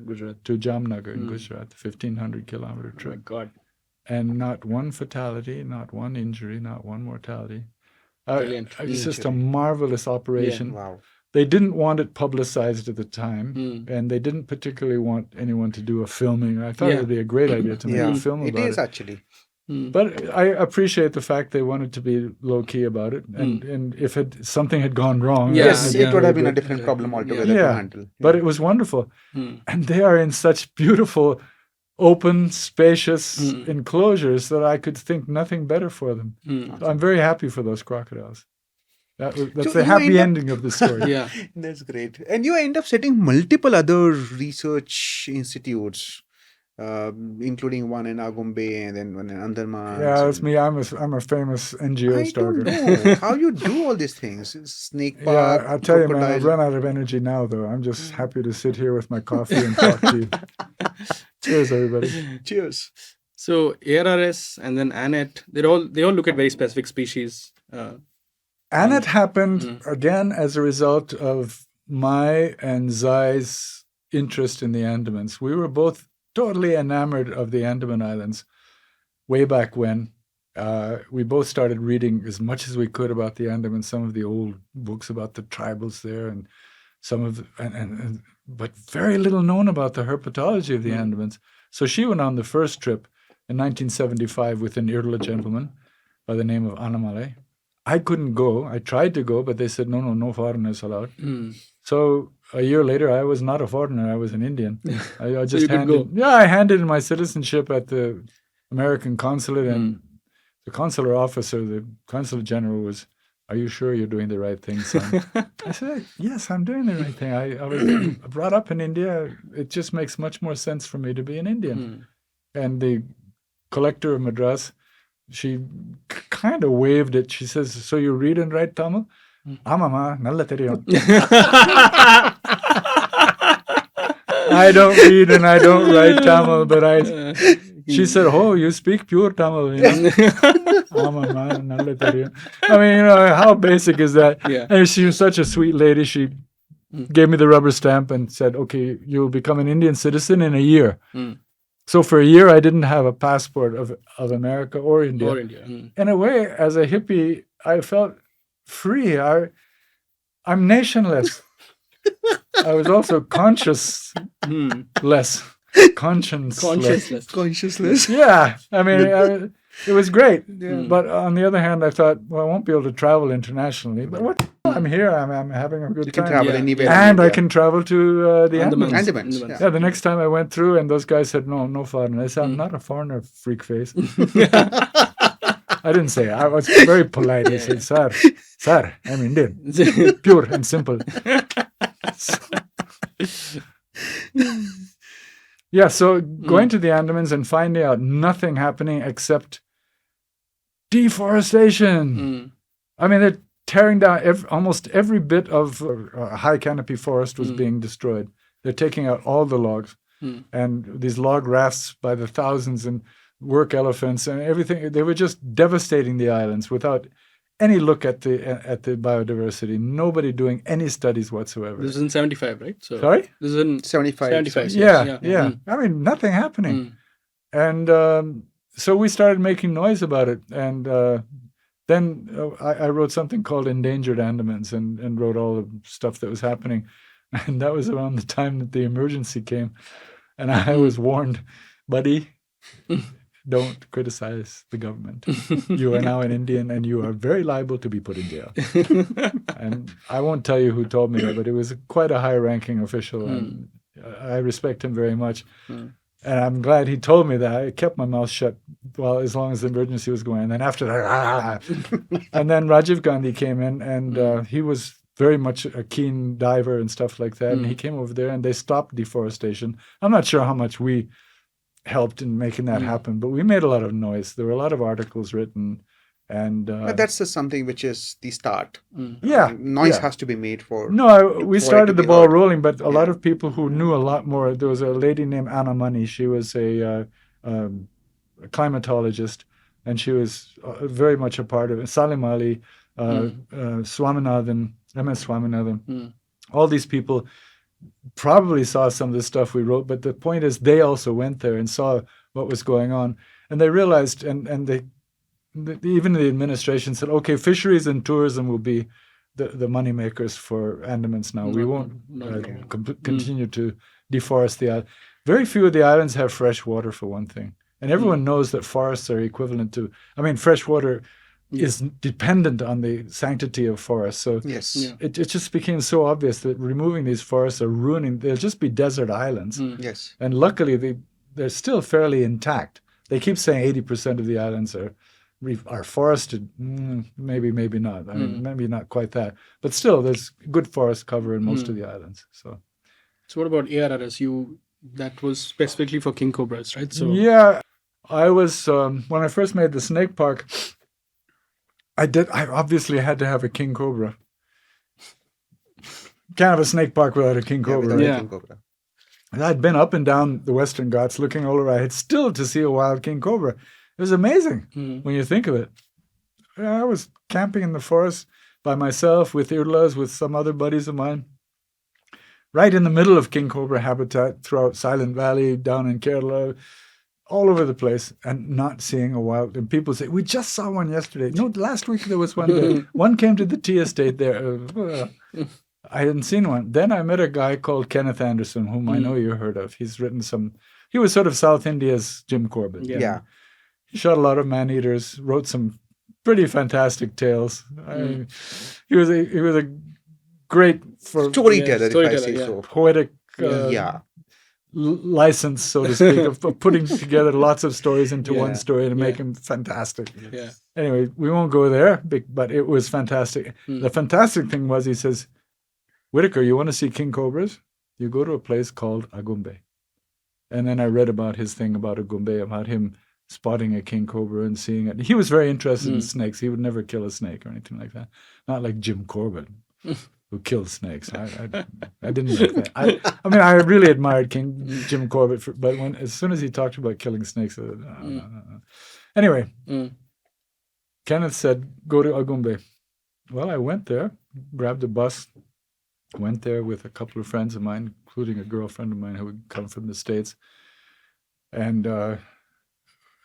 to Jamnagar in Gujarat, 1,500-kilometer trip. Oh my God. And not one fatality, not one injury, not one mortality. It's just a marvelous operation. Wow. They didn't want it publicized at the time, and they didn't particularly want anyone to do a filming. I thought it would be a great idea to make a film about it. It is actually. But I appreciate the fact they wanted to be low-key about it. And if something had gone wrong... Yes, it would have been a different problem altogether to handle. But it was wonderful. And they are in such beautiful, open, spacious enclosures that I could think nothing better for them. So I'm very happy for those crocodiles. That's the happy ending of the story. That's great. And you end up setting multiple other research institutes. including one in Agumbe and then one in Andaman. Yeah, that's me. I'm a famous NGO I starter. don't know how you do all these things. Snake park, Yeah, I'll tell you, man, I've crocodile. run out of energy now, though. I'm just happy to sit here with my coffee and talk to you. Cheers, everybody. Cheers. So ARRS and then Anant, they all look at very specific species. And it happened again as a result of my and Zai's interest in the Andamans. We were both totally enamored of the Andaman Islands way back when. We both started reading as much as we could about the Andaman, some of the old books about the tribals there, and some of but very little known about the herpetology of the Andamans. So she went on the first trip in 1975 with an Irula gentleman by the name of Anamale. I couldn't go. I tried to go, but they said, no foreigners allowed. So a year later, I was not a foreigner. I was an Indian. I just I handed in my citizenship at the American consulate, and the consular officer, the consul general, was, "Are you sure you're doing the right thing, son?" I said, "Yes, I'm doing the right thing. I was brought up in India. It just makes much more sense for me to be an Indian." And the collector of Madras, she kind of waved it. She says, "So you read and write Tamil?" "Amama, nalla theriyum." I don't read and I don't write Tamil, but she said, "Oh, you speak pure Tamil." You know? "Amama, nalla theriyum." I mean, how basic is that? Yeah. And she was such a sweet lady. She gave me the rubber stamp and said, "Okay, you'll become an Indian citizen in a year." So for a year, I didn't have a passport of America or India. In a way, as a hippie, I felt free. I'm nationless. I was also conscienceless. Conscienceless. Yeah, I mean, it was great. But on the other hand, I thought, well, I won't be able to travel internationally. But what? I'm here. I'm having a good You time. can travel anywhere. in And I India. can travel to the Andamans. Andamans. Yeah. Yeah, the next time I went through, and those guys said, no foreigner. I said, I'm not a foreigner, freak face. I didn't say it. I was very polite. I said, sir, I'm Indian. Pure and simple. Yeah, so going to the Andamans and finding out nothing happening except deforestation. I mean, they're tearing down almost every bit of high canopy forest was being destroyed. They're taking out all the logs. And these log rafts by the thousands and work elephants and everything. They were just devastating the islands without any look at the biodiversity. Nobody doing any studies whatsoever. This is in 75, right? So Sorry? This is in 75. Yeah. I mean, nothing happening. And so we started making noise about it. And then I wrote something called Endangered Andamans and wrote all the stuff that was happening. And that was around the time that the emergency came. And I was warned, buddy, don't criticize the government. You are now an Indian and you are very liable to be put in jail. And I won't tell you who told me that, but it was quite a high-ranking official. And I respect him very much. And I'm glad he told me that. I kept my mouth shut as long as the emergency was going. And then after that, and then Rajiv Gandhi came in, and he was very much a keen diver and stuff like that. And he came over there, and they stopped deforestation. I'm not sure how much we helped in making that happen, but we made a lot of noise. There were a lot of articles written, and But that's just something which is the start. Noise has to be made for. No, we for it started to the be ball heard. rolling, but a lot of people who knew a lot more. There was a lady named Ambani. She was a climatologist, and she was very much a part of it. Salim Ali, Swaminathan, MS Swaminathan, all these people probably saw some of the stuff we wrote, but the point is they also went there and saw what was going on, and they realized, and they even the administration said, okay, fisheries and tourism will be the money makers for Andamans now. We won't continue to deforest the island. Very few of the islands have fresh water, for one thing, and everyone knows that forests are equivalent to, fresh water is dependent on the sanctity of forests. So Yes. it just became so obvious that removing these forests are ruining, they'll just be desert islands. Yes. And luckily, they're still fairly intact. They keep saying 80% of the islands are forested. Maybe not. Maybe not quite that. But still, there's good forest cover in most of the islands. So what about ARRS? that was specifically for king cobras, right? So Yeah, I was when I first made the snake park. I obviously had to have a king cobra. Can't have a snake park without a king Yeah, cobra. without right? a Yeah. king cobra. And I'd been up and down the Western Ghats looking all over. I had still to see a wild king cobra. It was amazing when you think of it. I was camping in the forest by myself with Irulas, with some other buddies of mine, right in the middle of king cobra habitat throughout Silent Valley, down in Kerala, all over the place, and not seeing a wild. And people say, we just saw one yesterday. No, last week there was one there. One came to the tea estate there. I hadn't seen one. Then I met a guy called Kenneth Anderson, whom I know you heard of. He's written he was sort of South India's Jim Corbett. Yeah. He shot a lot of man-eaters, wrote some pretty fantastic tales. He was a great Storyteller, if I storyteller, say yeah. so. poetic Yeah. license, so to speak, of putting together lots of stories into Yeah. one story and Yeah. make them fantastic. yeah. Anyway, we won't go there, but it was fantastic. The fantastic thing was, he says, Whitaker, you want to see king cobras? You go to a place called Agumbe. And then I read about his thing about Agumbe, about him spotting a king cobra and seeing it. He was very interested in snakes. He would never kill a snake or anything like that. Not like Jim Corbett, who killed snakes. I didn't like that. I mean, I really admired King Jim Corbett, but as soon as he talked about killing snakes, I said, no. Anyway, Kenneth said, go to Agumbe. Well, I went there, grabbed a bus, went there with a couple of friends of mine, including a girlfriend of mine who had come from the States. And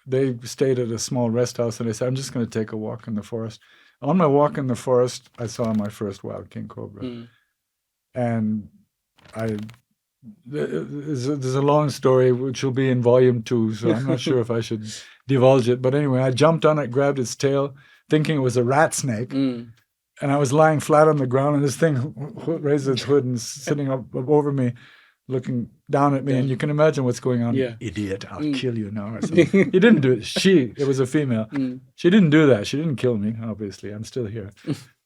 they stayed at a small rest house, and I said, I'm just going to take a walk in the forest. On my walk in the forest, I saw my first wild king cobra. And there's a long story, which will be in volume 2, so I'm not sure if I should divulge it. But anyway, I jumped on it, grabbed its tail, thinking it was a rat snake. And I was lying flat on the ground, and this thing raised its hood and sitting up over me, looking down at me. And you can imagine what's going on. Yeah. Idiot, I'll kill you now. Or something. He didn't do it. It was a female. She didn't do that. She didn't kill me, obviously. I'm still here.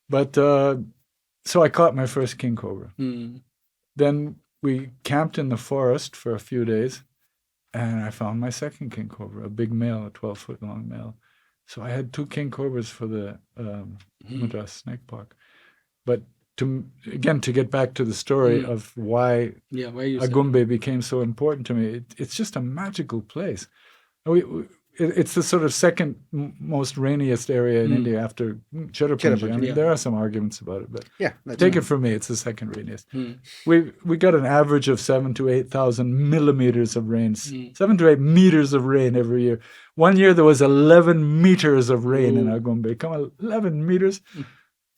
But so I caught my first king cobra. Then we camped in the forest for a few days, and I found my second king cobra, a big male, a 12-foot long male. So I had 2 king cobras for the Madras Snake Park. But to get back to the story of why Why you said- Agumbe became so important to me, it's just a magical place. It's the sort of second most rainiest area in India after Cherrapunji. I mean, there are some arguments about it, but Yeah. That's take it from me, it's the second rainiest. We got an average of 7,000 to 8,000 millimeters of rain, 7 to 8 meters of rain every year. One year there was 11 meters of rain in Agumbe. Come on, 11 meters.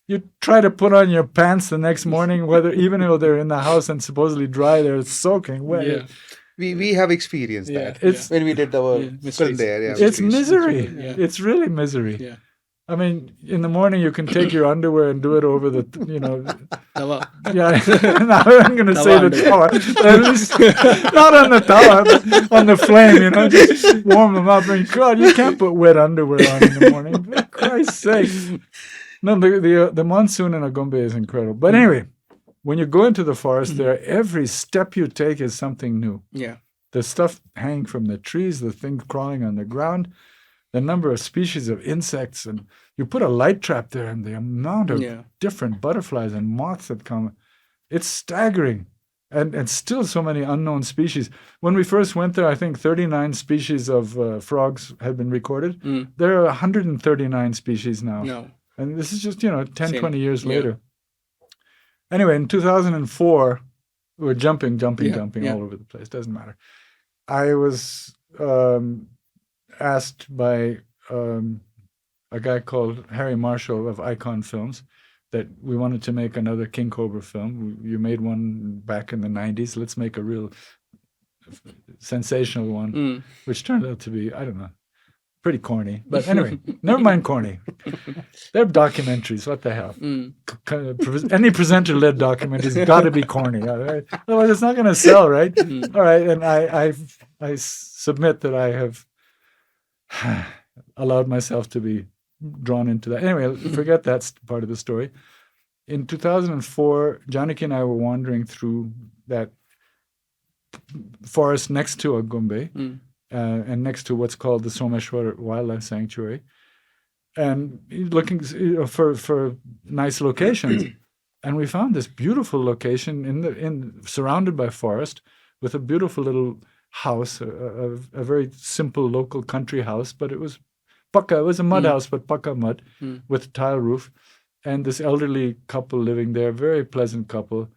You try to put on your pants the next morning, even though they're in the house and supposedly dry, they're soaking wet. Yeah. We have experienced Yeah. that when we did our film mysteries. there. Yeah, It's misery. Yeah. It's really misery. Yeah. I mean, in the morning you can take your underwear and do it over the, Tawa. yeah. Now I'm going to say Tawa the tower. At least not on the tower, but on the flame. Just warm them up. And God, you can't put wet underwear on in the morning. For Christ's sake. No, the monsoon in Agumbe is incredible. But anyway, when you go into the forest there, every step you take is something new. Yeah. The stuff hanging from the trees, the things crawling on the ground, the number of species of insects, and you put a light trap there, and the amount of different butterflies and moths that come, it's staggering. And still so many unknown species. When we first went there, I think 39 species of frogs had been recorded. There are 139 species now. No. And this is just, 10, Same. 20 years Yeah. later. Anyway, in 2004, we were jumping Yeah. all over the place. Doesn't matter. I was asked by a guy called Harry Marshall of Icon Films that we wanted to make another King Cobra film. You made one back in the 90s. Let's make a real sensational one, which turned out to be, I don't know, pretty corny. But anyway, never mind corny. They're documentaries. What the hell? Any presenter-led documentary's got to be corny. All right? Otherwise, it's not going to sell, right? All right, and I submit that I have allowed myself to be drawn into that. Anyway, forget that part of the story. In 2004, Janaki and I were wandering through that forest next to Agumbe and next to what's called the Someshwar Wildlife Sanctuary, and looking for nice locations. And we found this beautiful location in surrounded by forest with a beautiful little house, a very simple local country house, but it was pucka. It was a mud house, but pucka mud with a tile roof. And this elderly couple living there, very pleasant couple.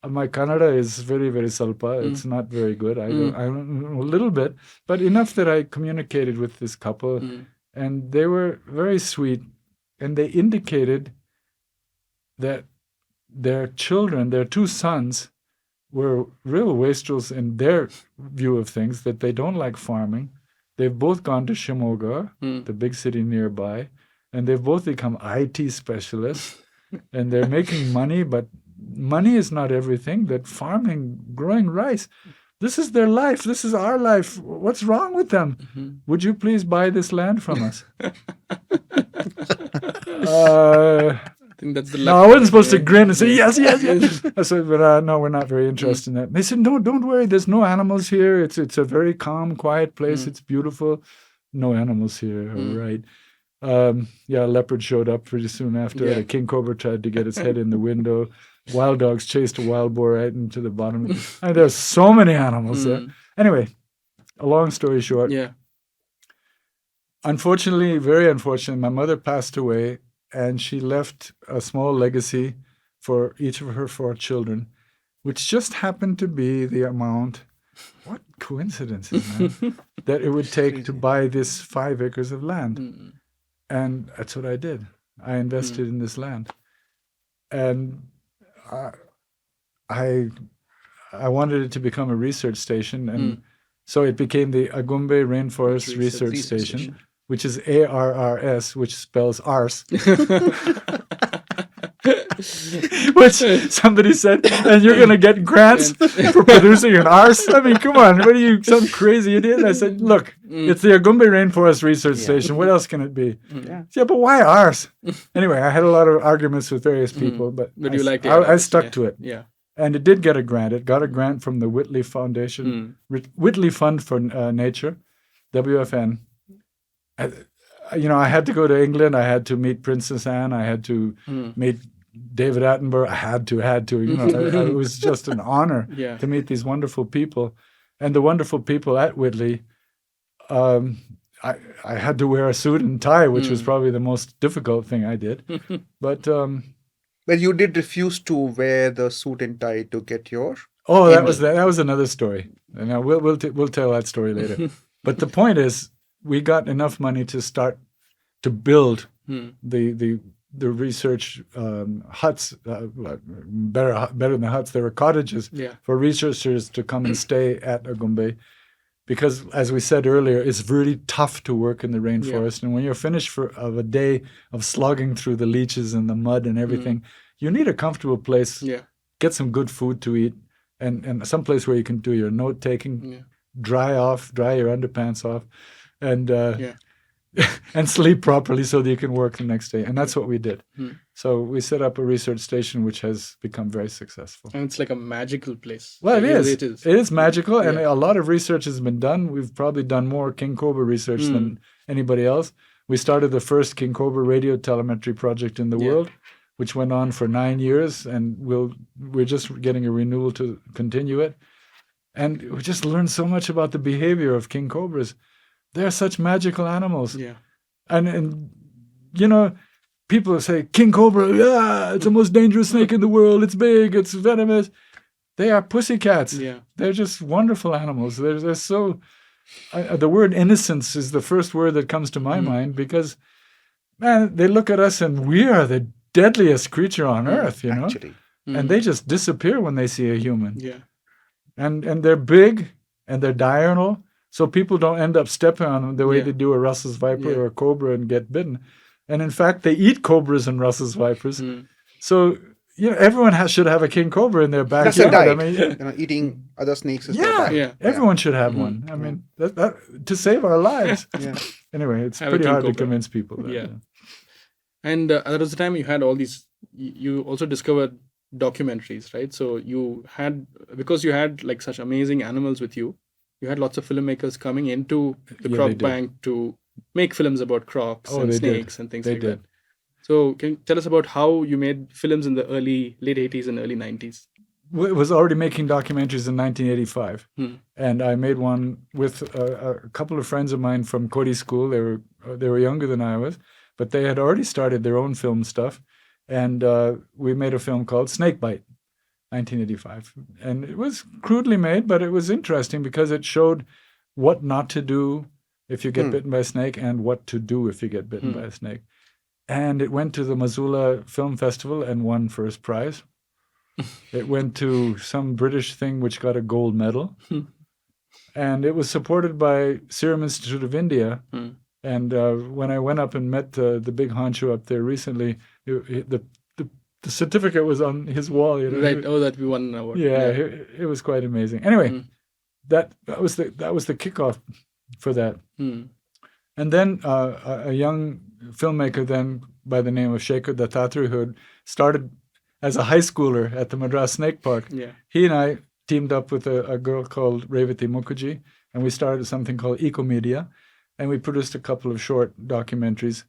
My Kannada is very, very salpa. It's not very good. I don't know a little bit, but enough that I communicated with this couple, and they were very sweet, and they indicated that their children, their two sons, were real wastrels in their view of things, that they don't like farming. They've both gone to Shimoga, the big city nearby, and they've both become IT specialists, and they're making money, but money is not everything. That farming, growing rice, this is their life. This is our life. What's wrong with them? Would you please buy this land from us? I think that's the No, I wasn't supposed to grin and say, yes. I said, but no, we're not very interested in that. They said, no, don't worry. There's no animals here. It's a very calm, quiet place. It's beautiful. No animals here. All right. A leopard showed up pretty soon after. A king cobra tried to get its head in the window. Wild dogs chased a wild boar right into the bottom. And there's so many animals there. Anyway, a long story short. Unfortunately, very unfortunately, my mother passed away, and she left a small legacy for each of her 4 children, which just happened to be the amount, what coincidences, man, that it would take to buy this 5 acres of land. And that's what I did. I invested in this land. And I wanted it to become a research station, and so it became the Agumbe Rainforest Research Station, which is ARRS, which spells ARRS. Which somebody said, and you're going to get grants for producing an ARRS? I mean, come on, what are you, some crazy idiot? I said, look, it's the Agumbe Rainforest Research Station. What else can it be? Yeah, but why ARRS? Anyway, I had a lot of arguments with various people, but you liked it. I stuck to it. Yeah. And it did get a grant. It got a grant from the Whitley Foundation, Whitley Fund for Nature, WFN. I had to go to England. I had to meet Princess Anne. I had to meet David Attenborough. I had to. It was just an honor to meet these wonderful people. And the wonderful people at Whitley, I had to wear a suit and tie, which was probably the most difficult thing I did. But you did refuse to wear the suit and tie to get your... Oh, that was another story. And we'll tell that story later. But the point is, we got enough money to start to build the research huts, better than huts. There were cottages for researchers to come and stay at Agumbe, because, as we said earlier, it's really tough to work in the rainforest. And when you're finished of a day of slogging through the leeches and the mud and everything, you need a comfortable place, get some good food to eat, and some place where you can do your note taking, dry your underpants off, and and sleep properly so that you can work the next day. And that's what we did. So we set up a research station, which has become very successful. And it's like a magical place. Well, it is. It is magical, and a lot of research has been done. We've probably done more king cobra research than anybody else. We started the first king cobra radio telemetry project in the world, which went on for 9 years, and we're just getting a renewal to continue it. And we just learned so much about the behavior of king cobras. They're such magical animals. And people say, king cobra, it's the most dangerous snake in the world. It's big, it's venomous. They are pussycats. They're just wonderful animals. They're so... the word innocence is the first word that comes to my mind, because, man, they look at us and we are the deadliest creature on earth, Actually. And they just disappear when they see a human. And they're big and they're diurnal, so people don't end up stepping on them the way they do a Russell's viper or a cobra and get bitten. And in fact, they eat cobras and Russell's vipers. So, everyone should have a king cobra in their backyard. That's their diet. I mean, eating other snakes is their diet. Everyone should have one. I mean, that to save our lives. Anyway, it's pretty hard to convince people. And that was the time you had all these. You also discovered documentaries, right? So you had, because you had like such amazing animals with you, you had lots of filmmakers coming into the Yeah, Croc they did. Bank to make films about crocs Oh, and they did. snakes and things They like did. that. So can you tell us about how you made films in the late 80s and early 90s? Was already making documentaries in 1985, Hmm. and I made one with a couple of friends of mine from Cody School. They were younger than I was, but they had already started their own film stuff, and we made a film called Snakebite, 1985, and it was crudely made, but it was interesting because it showed what not to do if you get bitten by a snake and what to do if you get bitten by a snake. And it went to the Missoula Film Festival and won first prize. It went to some British thing which got a gold medal. And it was supported by Serum Institute of India. And when I went up and met the big honcho up there recently, the certificate was on his wall. You know? Right. Oh, that we won an award. Yeah, it was quite amazing. Anyway, that was the kickoff for that. And then a young filmmaker then by the name of Shekhar Dattatri, who had started as a high schooler at the Madras Snake Park. Yeah. He and I teamed up with a girl called Revati Mukherjee, and we started something called Ecomedia, and we produced a couple of short documentaries,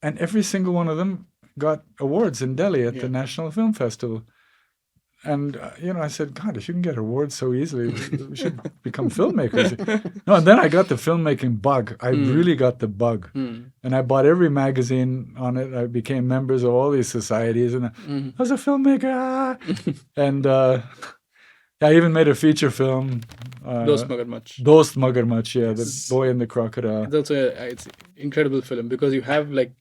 and every single one of them got awards in Delhi at the National Film Festival. And, I said, God, if you can get awards so easily, we should become filmmakers. No, and then I got the filmmaking bug. I really got the bug. And I bought every magazine on it. I became members of all these societies. And I was a filmmaker. And I even made a feature film. Dost Magarmach. Dost Magarmach, yeah, the boy and the crocodile. It's also it's an incredible film because you have like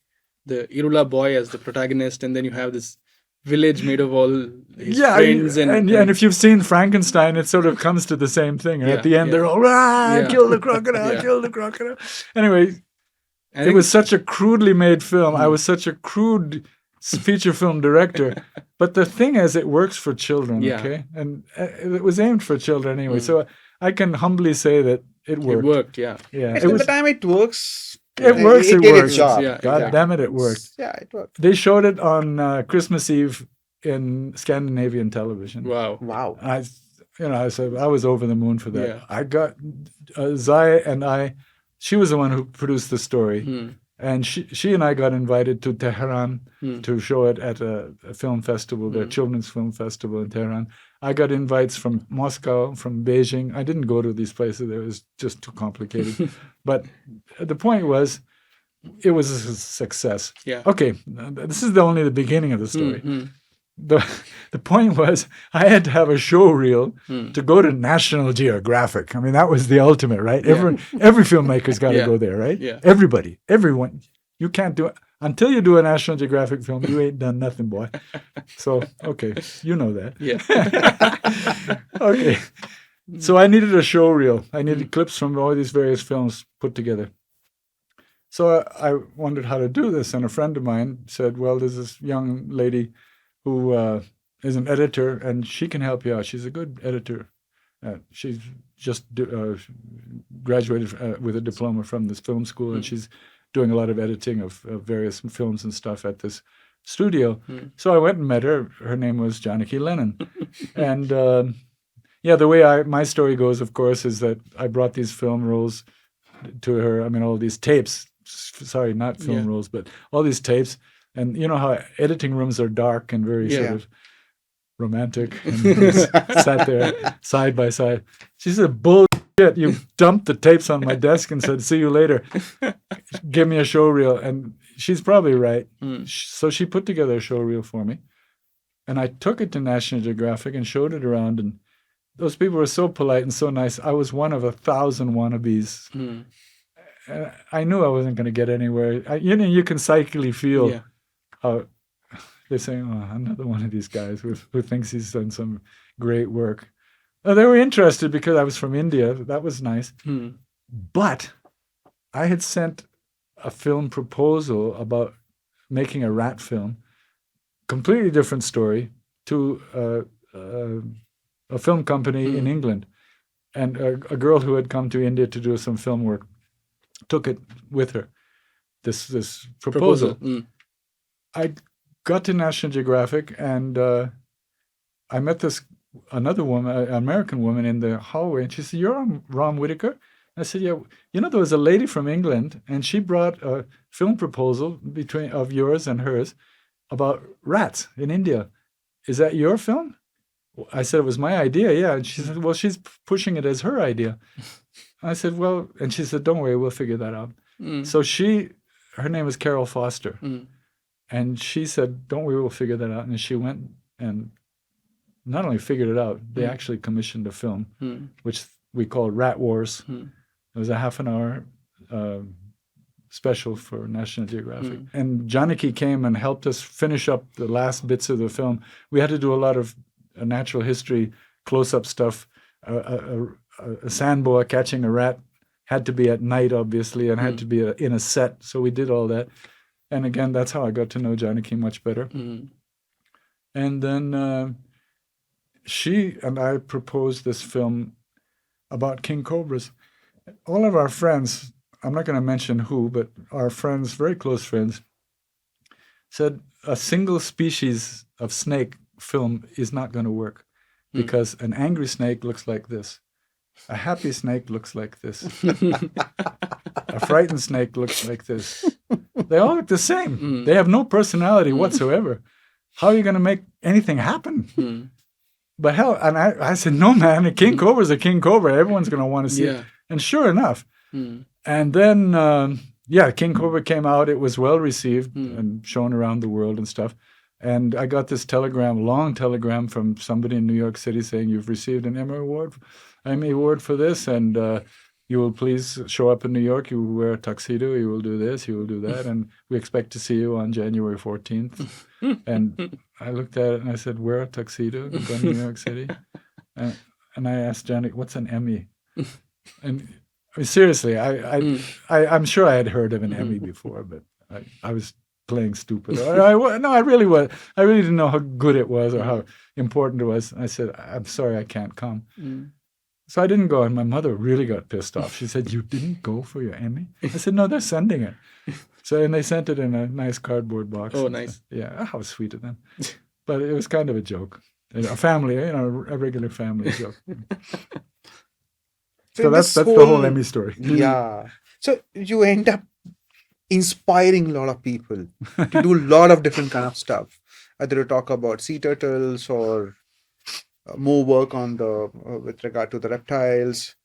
the Irula boy as the protagonist, and then you have this village made of all his friends. And if you've seen Frankenstein, it sort of comes to the same thing. And at the end, they're all, kill the crocodile, kill the crocodile. Anyway, it was such a crudely made film. I was such a crude feature film director. But the thing is, it works for children, okay? And it was aimed for children anyway. So I can humbly say that it worked. It worked, yeah. At the time it works. It works, it it did works. its job. Yeah, God damn it, it worked. Yeah, it worked. They showed it on Christmas Eve in Scandinavian television. Wow. I said I was over the moon for that. Yeah. I got Zaya and I. She was the one who produced the story, and she and I got invited to Tehran to show it at a film festival, the children's film festival in Tehran. I got invites from Moscow, from Beijing. I didn't go to these places; it was just too complicated. But the point was, it was a success. Yeah. Okay, this is only the beginning of the story. The point was I had to have a show reel to go to National Geographic. I mean, that was the ultimate, right? Every filmmaker's got to go there, right? Yeah. Everybody, everyone. You can't do it until you do a National Geographic film. You ain't done nothing, boy. So, okay, you know that. Yeah. Okay. So I needed a show reel. I needed clips from all these various films put together. So I wondered how to do this, and a friend of mine said, well, there's this young lady who is an editor, and she can help you out. She's a good editor. She's just graduated with a diploma from this film school, and she's doing a lot of editing of various films and stuff at this studio. So I went and met her. Her name was Janaki Lennon. And the way my story goes, of course, is that I brought these film rolls to her. I mean, all these tapes. Sorry, not film rolls, but all these tapes. And you know how editing rooms are dark and very sort of romantic. And we sat there side by side. She said, bullshit, you dumped the tapes on my desk and said, see you later. Give me a show reel. And she's probably right. So she put together a show reel for me. And I took it to National Geographic and showed it around. And those people were so polite and so nice. I was one of 1,000 wannabes. I knew I wasn't going to get anywhere. You can psychically feel how they're saying, oh, another one of these guys who thinks he's done some great work. They were interested because I was from India. That was nice. But I had sent a film proposal about making a rat film, completely different story, to a film company in England. And a girl who had come to India to do some film work took it with her, this proposal. I got to National Geographic, and I met another woman, an American woman, in the hallway, and she said, "You're Rom Whitaker?" I said, "Yeah." There was a lady from England, and she brought a film proposal of yours and hers about rats in India. Is that your film? I said, it was my idea, yeah. And she said, well, she's pushing it as her idea. I said, well, and she said, don't worry, we'll figure that out. So her name is Carol Foster. And she said, don't worry, we'll figure that out. And she went and not only figured it out, they actually commissioned a film, which we called Rat Wars. It was a half an hour special for National Geographic. And Janaki came and helped us finish up the last bits of the film. We had to do a lot of natural history, close-up stuff. A sand boa catching a rat had to be at night, obviously, and had to be in a set. So we did all that. And again, that's how I got to know Janaki much better. And then she and I proposed this film about king cobras. All of our friends, I'm not going to mention who, but our friends, very close friends, said a single species of snake film is not going to work because an angry snake looks like this. A happy snake looks like this. A frightened snake looks like this. They all look the same. They have no personality whatsoever. How are you going to make anything happen? But hell, and I said, no, man, a king cobra is a king cobra. Everyone's going to want to see it. And sure enough. And then, King Cobra came out. It was well received and shown around the world and stuff. And I got this long telegram from somebody in New York City saying, you've received an Emmy Award for this, and you will please show up in New York. You will wear a tuxedo. You will do this. You will do that. And we expect to see you on January 14th. And I looked at it and I said, wear a tuxedo, go to New York City. And I asked Janet, what's an Emmy? And I mean, seriously, I'm sure I had heard of an Emmy before, but I was playing stupid. I really was. I really didn't know how good it was or how important it was. I said, I'm sorry, I can't come. So I didn't go, and my mother really got pissed off. She said, you didn't go for your Emmy? I said, no, they're sending it. And they sent it in a nice cardboard box. Oh, nice. Yeah, how sweet of them. But it was kind of a joke. A family, a regular family joke. So that's the whole Emmy story. Yeah. So you end up inspiring a lot of people to do a lot of different kind of stuff. Either to talk about sea turtles or more work on with regard to the reptiles.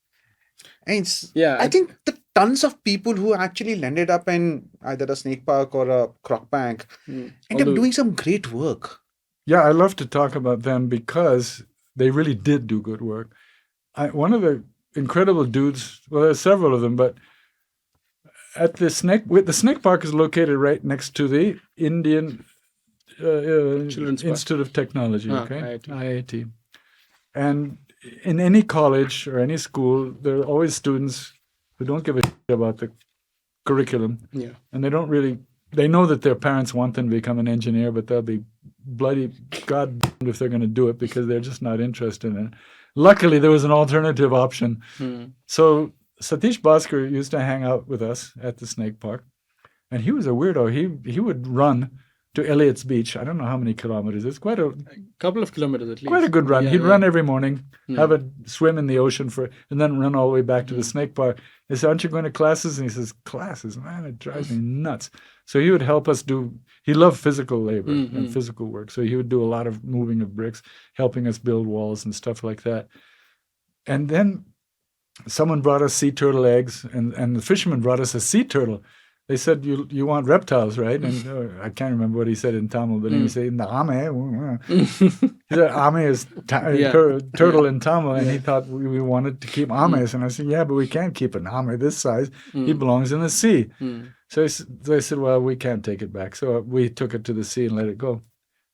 And I think the tons of people who actually landed up in either a snake park or a croc bank end up doing some great work. Yeah, I love to talk about them because they really did do good work. One of the incredible dudes, well, there's several of them, but at the snake park is located right next to the Indian Institute of Technology, IIT. And in any college or any school, there are always students who don't give a shit about the curriculum. Yeah. And they know that their parents want them to become an engineer, but they'll be bloody goddamned if they're going to do it because they're just not interested in it. Luckily, there was an alternative option. So Satish Bhaskar used to hang out with us at the snake park, and he was a weirdo. He would run to Elliott's Beach. I don't know how many kilometers. It's quite a couple of kilometers at least. Quite a good run. He'd run every morning, have a swim in the ocean and then run all the way back to the snake park. I said, aren't you going to classes? And he says, classes? Man, it drives me nuts. So he would help us he loved physical labor and physical work. So he would do a lot of moving of bricks, helping us build walls and stuff like that. And then someone brought us sea turtle eggs, and the fisherman brought us a sea turtle. They said, you want reptiles, right? And I can't remember what he said in Tamil, but he said, ame. He said, ame is turtle in Tamil, and he thought we wanted to keep ames. And I said, yeah, but we can't keep an ame this size. He belongs in the sea. So they said, well, we can't take it back. So we took it to the sea and let it go,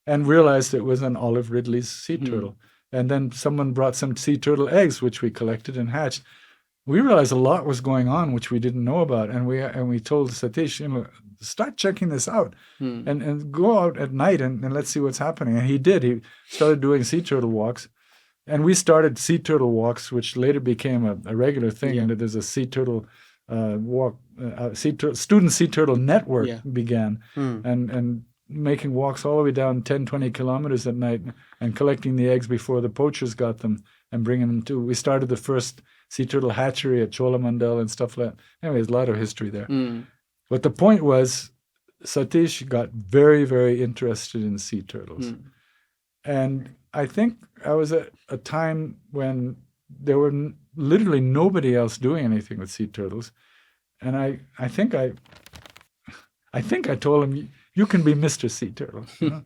and realized it was an Olive Ridley's sea turtle. And then someone brought some sea turtle eggs, which we collected and hatched. We realized a lot was going on which we didn't know about, and we told Satish, start checking this out, and go out at night and let's see what's happening. And he did. He started doing sea turtle walks, and we started sea turtle walks, which later became a regular thing. And there's a sea turtle walk, student sea turtle network began, and making walks all the way down 10, 20 kilometers at night and collecting the eggs before the poachers got them and bringing them to. We started the first sea turtle hatchery at Cholamandal and stuff like that. Anyway, there's a lot of history there. But the point was, Satish got very, very interested in sea turtles. And I think I was at a time when there were literally nobody else doing anything with sea turtles. And I think I told him, you can be Mr. Sea Turtle. You know?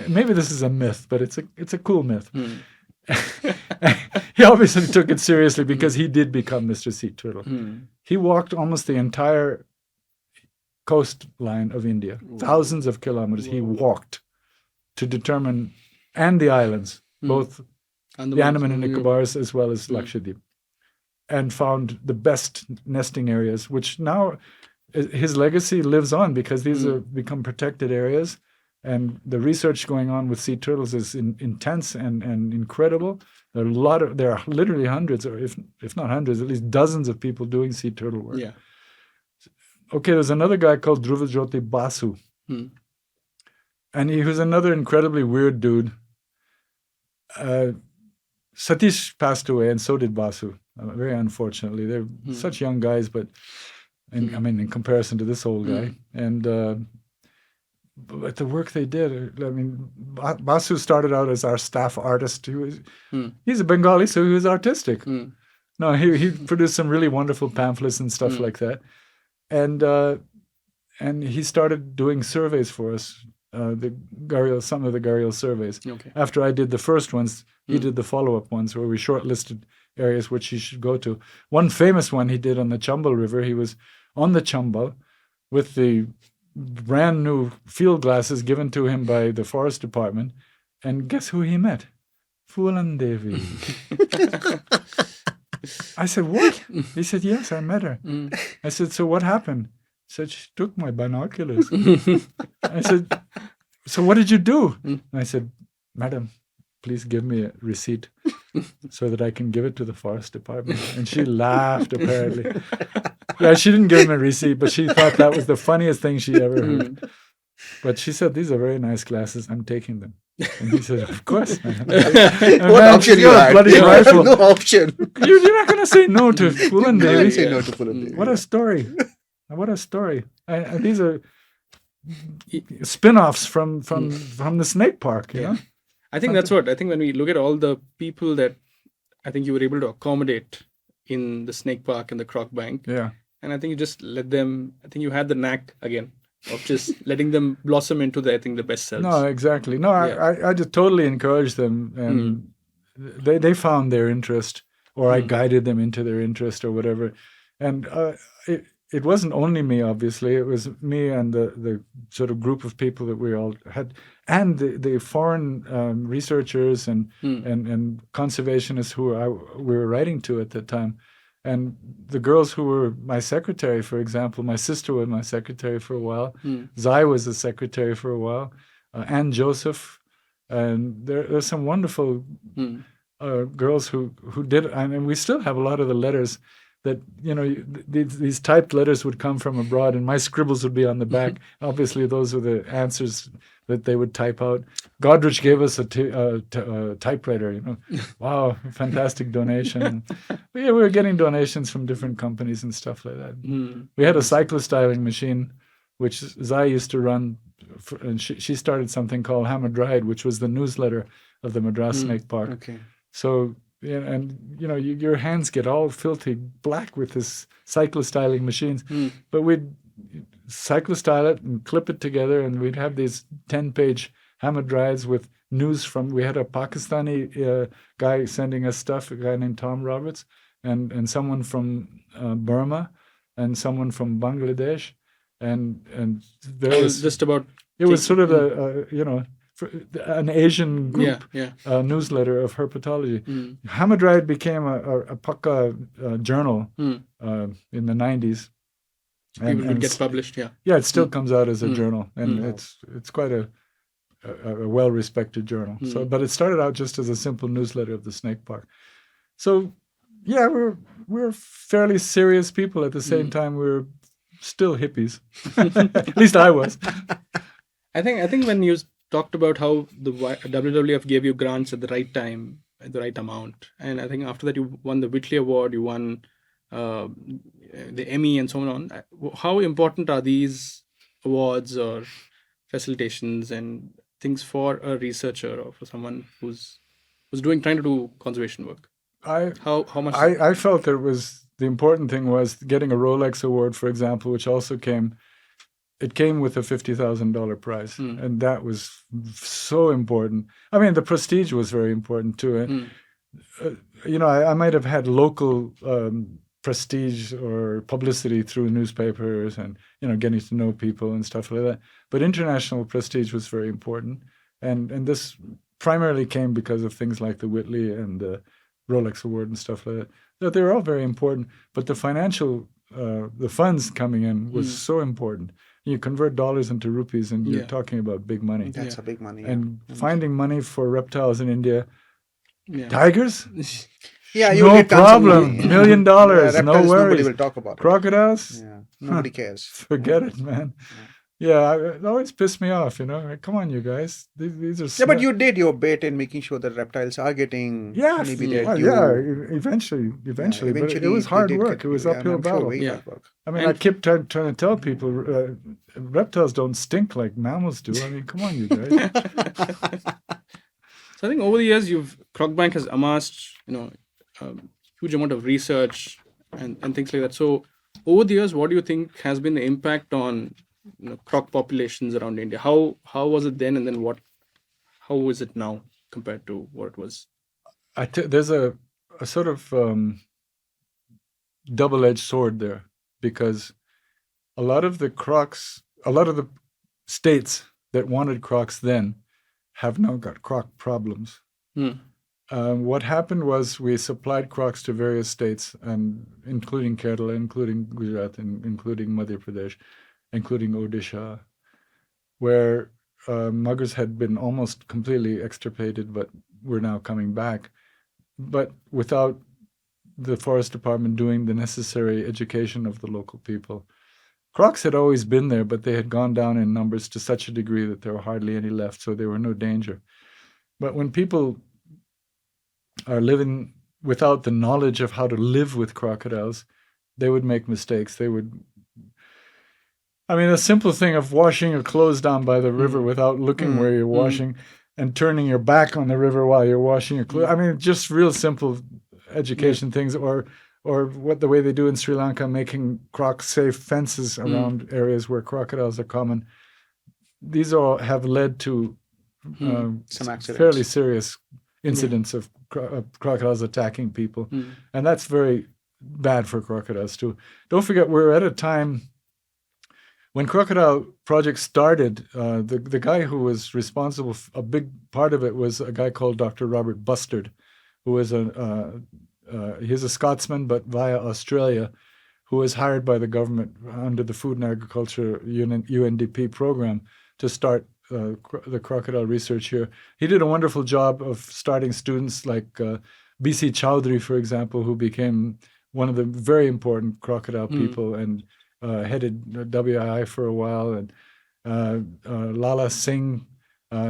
Maybe this is a myth, but it's a cool myth. He obviously took it seriously because he did become Mr. Sea Turtle. He walked almost the entire coastline of India, thousands of kilometers. He walked to determine, and the islands, both the Andaman and Nicobars as well as Lakshadweep, and found the best nesting areas, which now his legacy lives on because these have become protected areas. And the research going on with sea turtles is intense and incredible. There are literally hundreds, or if not hundreds, at least dozens of people doing sea turtle work. Yeah. Okay, there's another guy called Dhruvajyoti Basu. And he was another incredibly weird dude. Satish passed away, and so did Basu, very unfortunately. They're such young guys, but in comparison to this old guy. And but the work they did, Basu started out as our staff artist. He's a Bengali, so he was artistic. No, he produced some really wonderful pamphlets and stuff like that. And he started doing surveys for us, some of the Gharial surveys. Okay. After I did the first ones, he did the follow-up ones where we shortlisted areas which he should go to. One famous one he did on the Chambal River. He was on the Chambal with the brand new field glasses given to him by the forest department, and guess who he met? Phulan Devi. I said, what? He said, yes, I met her. I said, so what happened? He said, she took my binoculars. I said, so what did you do? And I said, madam, please give me a receipt so that I can give it to the forest department. And she laughed, apparently. Yeah, she didn't give him a receipt, but she thought that was the funniest thing she ever heard. But she said, these are very nice glasses. I'm taking them. And he said, of course, man. What option you had? Bloody rifle. No option. You're not going to say no to Phulan You Devi. can't say no to Phulan Devi. What a story. What a story. These are spin-offs from the snake park, you know? I think that's what, I think when we look at all the people that I think you were able to accommodate in the snake park and the Croc Bank. Yeah. And I think you just let them, I think you had the knack again of just letting them blossom into the best selves. No, exactly. No, I just totally encouraged them, and they found their interest, or I guided them into their interest or whatever. And it wasn't only me, obviously. It was me and the sort of group of people that we all had, and the foreign researchers and conservationists who we were writing to at that time. And the girls who were my secretary, for example, my sister was my secretary for a while. Zai was the secretary for a while. Anne Joseph. And there's some wonderful girls who did. And we still have a lot of the letters that, these typed letters would come from abroad, and my scribbles would be on the back. Obviously, those were the answers that they would type out. Godrich gave us a typewriter, Wow, fantastic donation. We were getting donations from different companies and stuff like that. We had a cyclostyling machine, which Zai used to run, and she started something called Hamadryad, which was the newsletter of the Madras Snake Park. Okay. So, your hands get all filthy black with this cyclostyling machines, but we'd cyclostyle it and clip it together, and we'd have these 10-page Hamadryads with news we had a Pakistani guy sending us stuff, a guy named Tom Roberts, and someone from Burma, and someone from Bangladesh, and there was just about. It was sort of an Asian group newsletter of herpetology. Hamadryad became a Pakka journal in the 90s. It would get published, yeah. Yeah, it still comes out as a journal, and it's quite a well-respected journal. So, but it started out just as a simple newsletter of the snake park. So, yeah, we're fairly serious people. At the same time, we're still hippies. At least I was. I think when you talked about how the WWF gave you grants at the right time, at the right amount, and I think after that you won the Whitley Award, you won uh, the Emmy, and so on. How important are these awards or facilitations and things for a researcher or for someone who's trying to do conservation work? I How much? I felt that it was the important thing was getting a Rolex award, for example, which also came. It came with a $50,000 prize, and that was so important. I mean, the prestige was very important too. I might have had local prestige or publicity through newspapers and getting to know people and stuff like that. But international prestige was very important, and this primarily came because of things like the Whitley and the Rolex Award and stuff like that. So they were all very important, but the financial, the funds coming in was so important. You convert dollars into rupees, and you're talking about big money. That's a big money. And finding money for reptiles in India, Yeah. tigers, Yeah, you no get tons of problem, money. $1 million, Yeah, no reptiles, Nobody worries. will talk about it. Crocodiles, Yeah, nobody cares. forget it, man. Yeah, it always pissed me off. Like, come on, you guys. These are Yeah, but you did your bit in making sure that reptiles are getting maybe their due. Eventually. But it was they hard did work. get- It was yeah, uphill I'm sure, battle. very Yeah. hard work. I mean, And- I kept trying to tell people reptiles don't stink like mammals do. I mean, come on, you guys. So I think over the years, Croc Bank has amassed, huge amount of research and things like that. So over the years, what do you think has been the impact on croc populations around India? How was it then, and then how is it now compared to what it was? There's a sort of double-edged sword there, because a lot of the states that wanted crocs then have now got croc problems. What happened was we supplied crocs to various states, and including Kerala, including Gujarat, and including Madhya Pradesh, including Odisha, where muggers had been almost completely extirpated, but were now coming back, but without the forest department doing the necessary education of the local people. Crocs had always been there, but they had gone down in numbers to such a degree that there were hardly any left, so there were no danger. But when people are living without the knowledge of how to live with crocodiles, they would make mistakes. A simple thing of washing your clothes down by the river without looking where you're washing, and turning your back on the river while you're washing your clothes. Just real simple education things, or what the way they do in Sri Lanka, making croc-safe fences around areas where crocodiles are common. These all have led to Some accidents. fairly serious incidents of crocodiles attacking people, and that's very bad for crocodiles too. Don't forget, we're at a time when Crocodile Project started. The guy who was responsible, a big part of it was a guy called Dr. Robert Bustard, who was he's a Scotsman, but via Australia, who was hired by the government under the Food and Agriculture UNDP program to start the crocodile research here. He did a wonderful job of starting students like B.C. Chowdhury, for example, who became one of the very important crocodile people and headed WII for a while, and Lala Singh,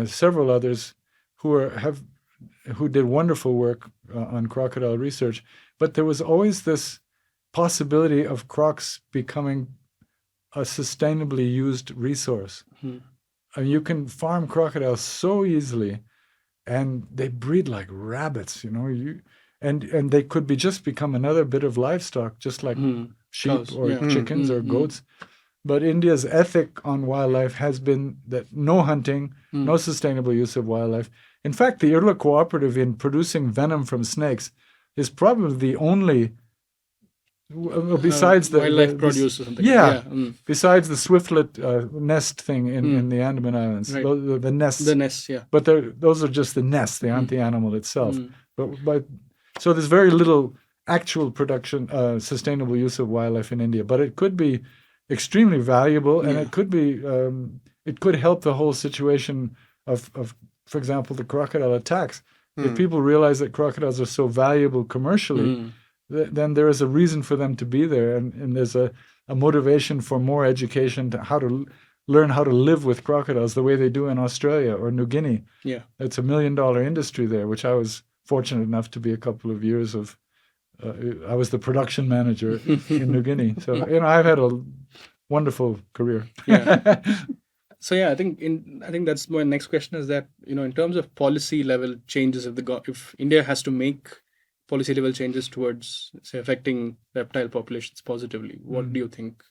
several others who did wonderful work on crocodile research. But there was always this possibility of crocs becoming a sustainably used resource. And you can farm crocodiles so easily, and they breed like rabbits, and they could just become another bit of livestock, just like sheep Cows, or yeah. chickens or goats. But India's ethic on wildlife has been that no hunting, no sustainable use of wildlife. In fact, the Irula Cooperative, in producing venom from snakes, is probably the only, besides the wildlife produce or something. Yeah, besides the swiftlet nest thing in the Andaman Islands, Right. the nests. The nests, yeah. But those are just the nests; they aren't the animal itself. But so there's very little actual production, sustainable use of wildlife in India. But it could be extremely valuable, and it could be it could help the whole situation of for example, the crocodile attacks. If people realize that crocodiles are so valuable commercially, then there is a reason for them to be there, and there's a motivation for more education to how to learn how to live with crocodiles the way they do in Australia or New Guinea. Yeah. It's $1 million industry there, which I was fortunate enough to be a couple of years of. I was the production manager in New Guinea. So, I've had a wonderful career. Yeah. So I think that's my next question is that, in terms of policy level changes, if India has to make policy level changes towards, say, affecting reptile populations positively, what do you think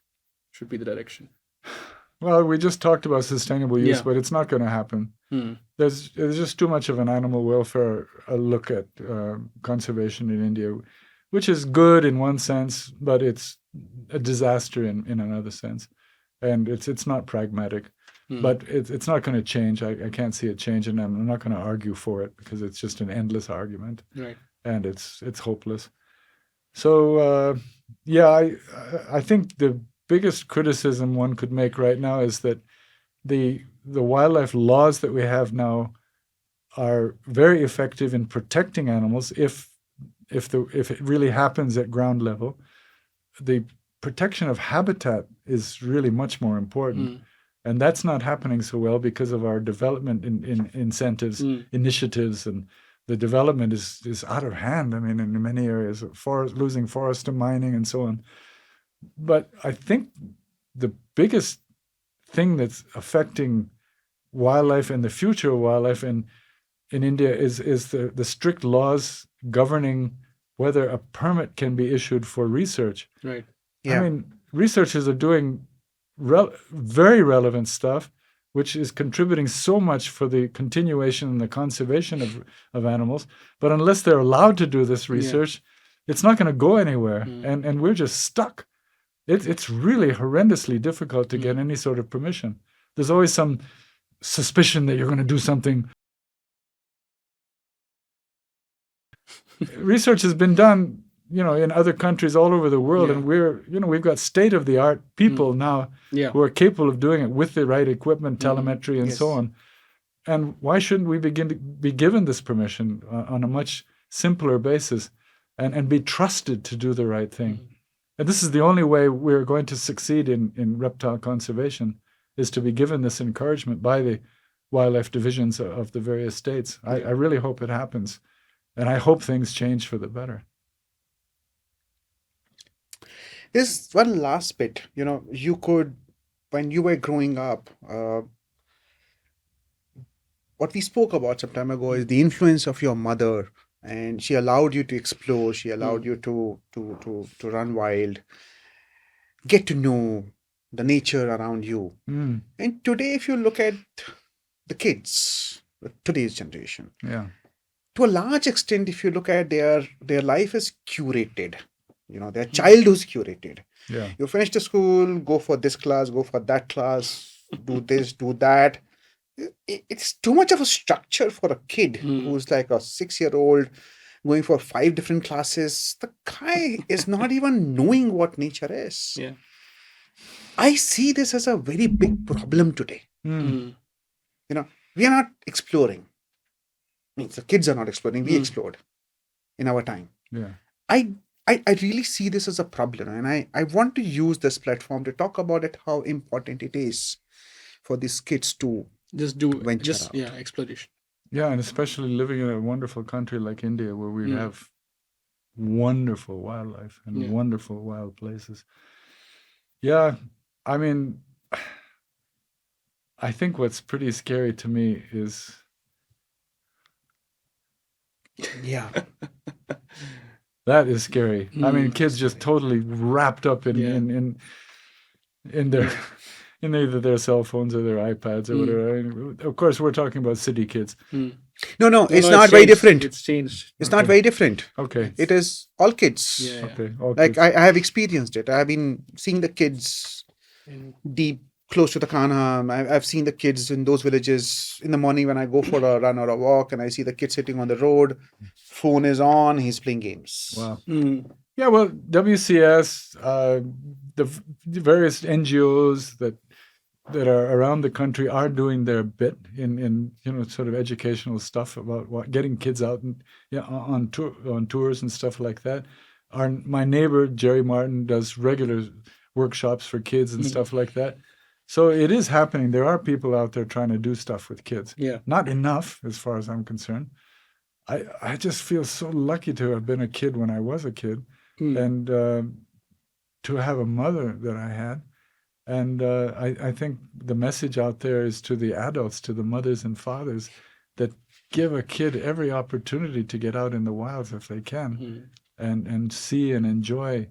should be the direction? Well, we just talked about sustainable use, Yeah. but it's not going to happen. There's just too much of an animal welfare look at conservation in India, which is good in one sense, but it's a disaster in another sense, and it's not pragmatic. But it's not going to change. I can't see it changing, and I'm not going to argue for it because it's just an endless argument, Right. and it's hopeless. So I think the biggest criticism one could make right now is that the wildlife laws that we have now are very effective in protecting animals if it really happens at ground level. The protection of habitat is really much more important. And that's not happening so well because of our development in incentives, initiatives, and the development is out of hand. I mean, in many areas, losing forest to mining and so on. But I think the biggest thing that's affecting wildlife and the future of wildlife in India is the strict laws governing whether a permit can be issued for research. Right. Yeah. I mean, researchers are doing very relevant stuff, which is contributing so much for the continuation and the conservation of animals. But unless they're allowed to do this research, it's not going to go anywhere. And we're just stuck. It's really horrendously difficult to get any sort of permission. There's always some suspicion that you're going to do something. Research has been done, in other countries all over the world, and we've got state-of-the-art people now who are capable of doing it with the right equipment, telemetry, and so on. And why shouldn't we be given this permission on a much simpler basis and be trusted to do the right thing? And this is the only way we're going to succeed in reptile conservation, is to be given this encouragement by the wildlife divisions of the various states. I really hope it happens. And I hope things change for the better. There's one last bit. You could, when you were growing up, what we spoke about some time ago is the influence of your mother, and she allowed you to explore. She allowed you to run wild, get to know the nature around you. And today, if you look at the kids, today's generation, to a large extent, if you look at their life is curated. Their childhood is curated. Yeah. You finish the school, go for this class, go for that class, do this, do that. It's too much of a structure for a kid who's like a 6-year-old going for 5 different classes. The guy is not even knowing what nature is. Yeah. I see this as a very big problem today. We are not exploring. The kids are not exploring. We explored in our time. Yeah. I really see this as a problem, and I want to use this platform to talk about it, how important it is for these kids to venture out. Exploration. Yeah, and especially living in a wonderful country like India, where we have wonderful wildlife and wonderful wild places. Yeah, I mean, I think what's pretty scary to me is... Yeah. That is scary. I mean, kids just totally wrapped up in their in either their cell phones or their iPads or whatever. I mean, of course, we're talking about city kids. No, it's not very different. It's changed. It's not very different. Okay. It is all kids. Yeah. Okay. All Like kids. I have experienced it. I have been seeing the kids deep close to the Kanha. I've seen the kids in those villages in the morning when I go for a run or a walk, and I see the kid sitting on the road, phone is on, he's playing games. Wow. Yeah, well, WCS, the various NGOs that are around the country are doing their bit in sort of educational stuff about getting kids out and on tours and stuff like that. My neighbor Jerry Martin does regular workshops for kids and stuff like that. So it is happening. There are people out there trying to do stuff with kids. Yeah. Not enough, as far as I'm concerned. I just feel so lucky to have been a kid when I was a kid, and to have a mother that I had. And I think the message out there is to the adults, to the mothers and fathers, that give a kid every opportunity to get out in the wilds if they can, and see and enjoy,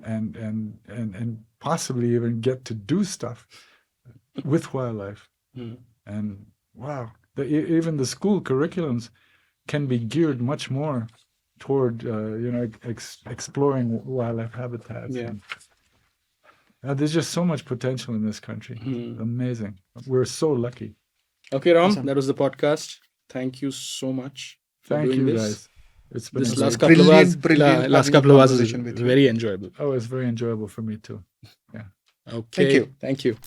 and possibly even get to do stuff with wildlife. And wow, even the school curriculums can be geared much more toward exploring wildlife habitats. Yeah. And, there's just so much potential in this country. Amazing. We're so lucky. Okay, Ram, Awesome. that was the podcast. Thank you so much for Thank doing you, this. guys. It's been This a last great- couple of hours, Brilliant last having a couple of hours is conversation with you. very enjoyable. Oh, it's very enjoyable for me too. Okay. you. Thank you.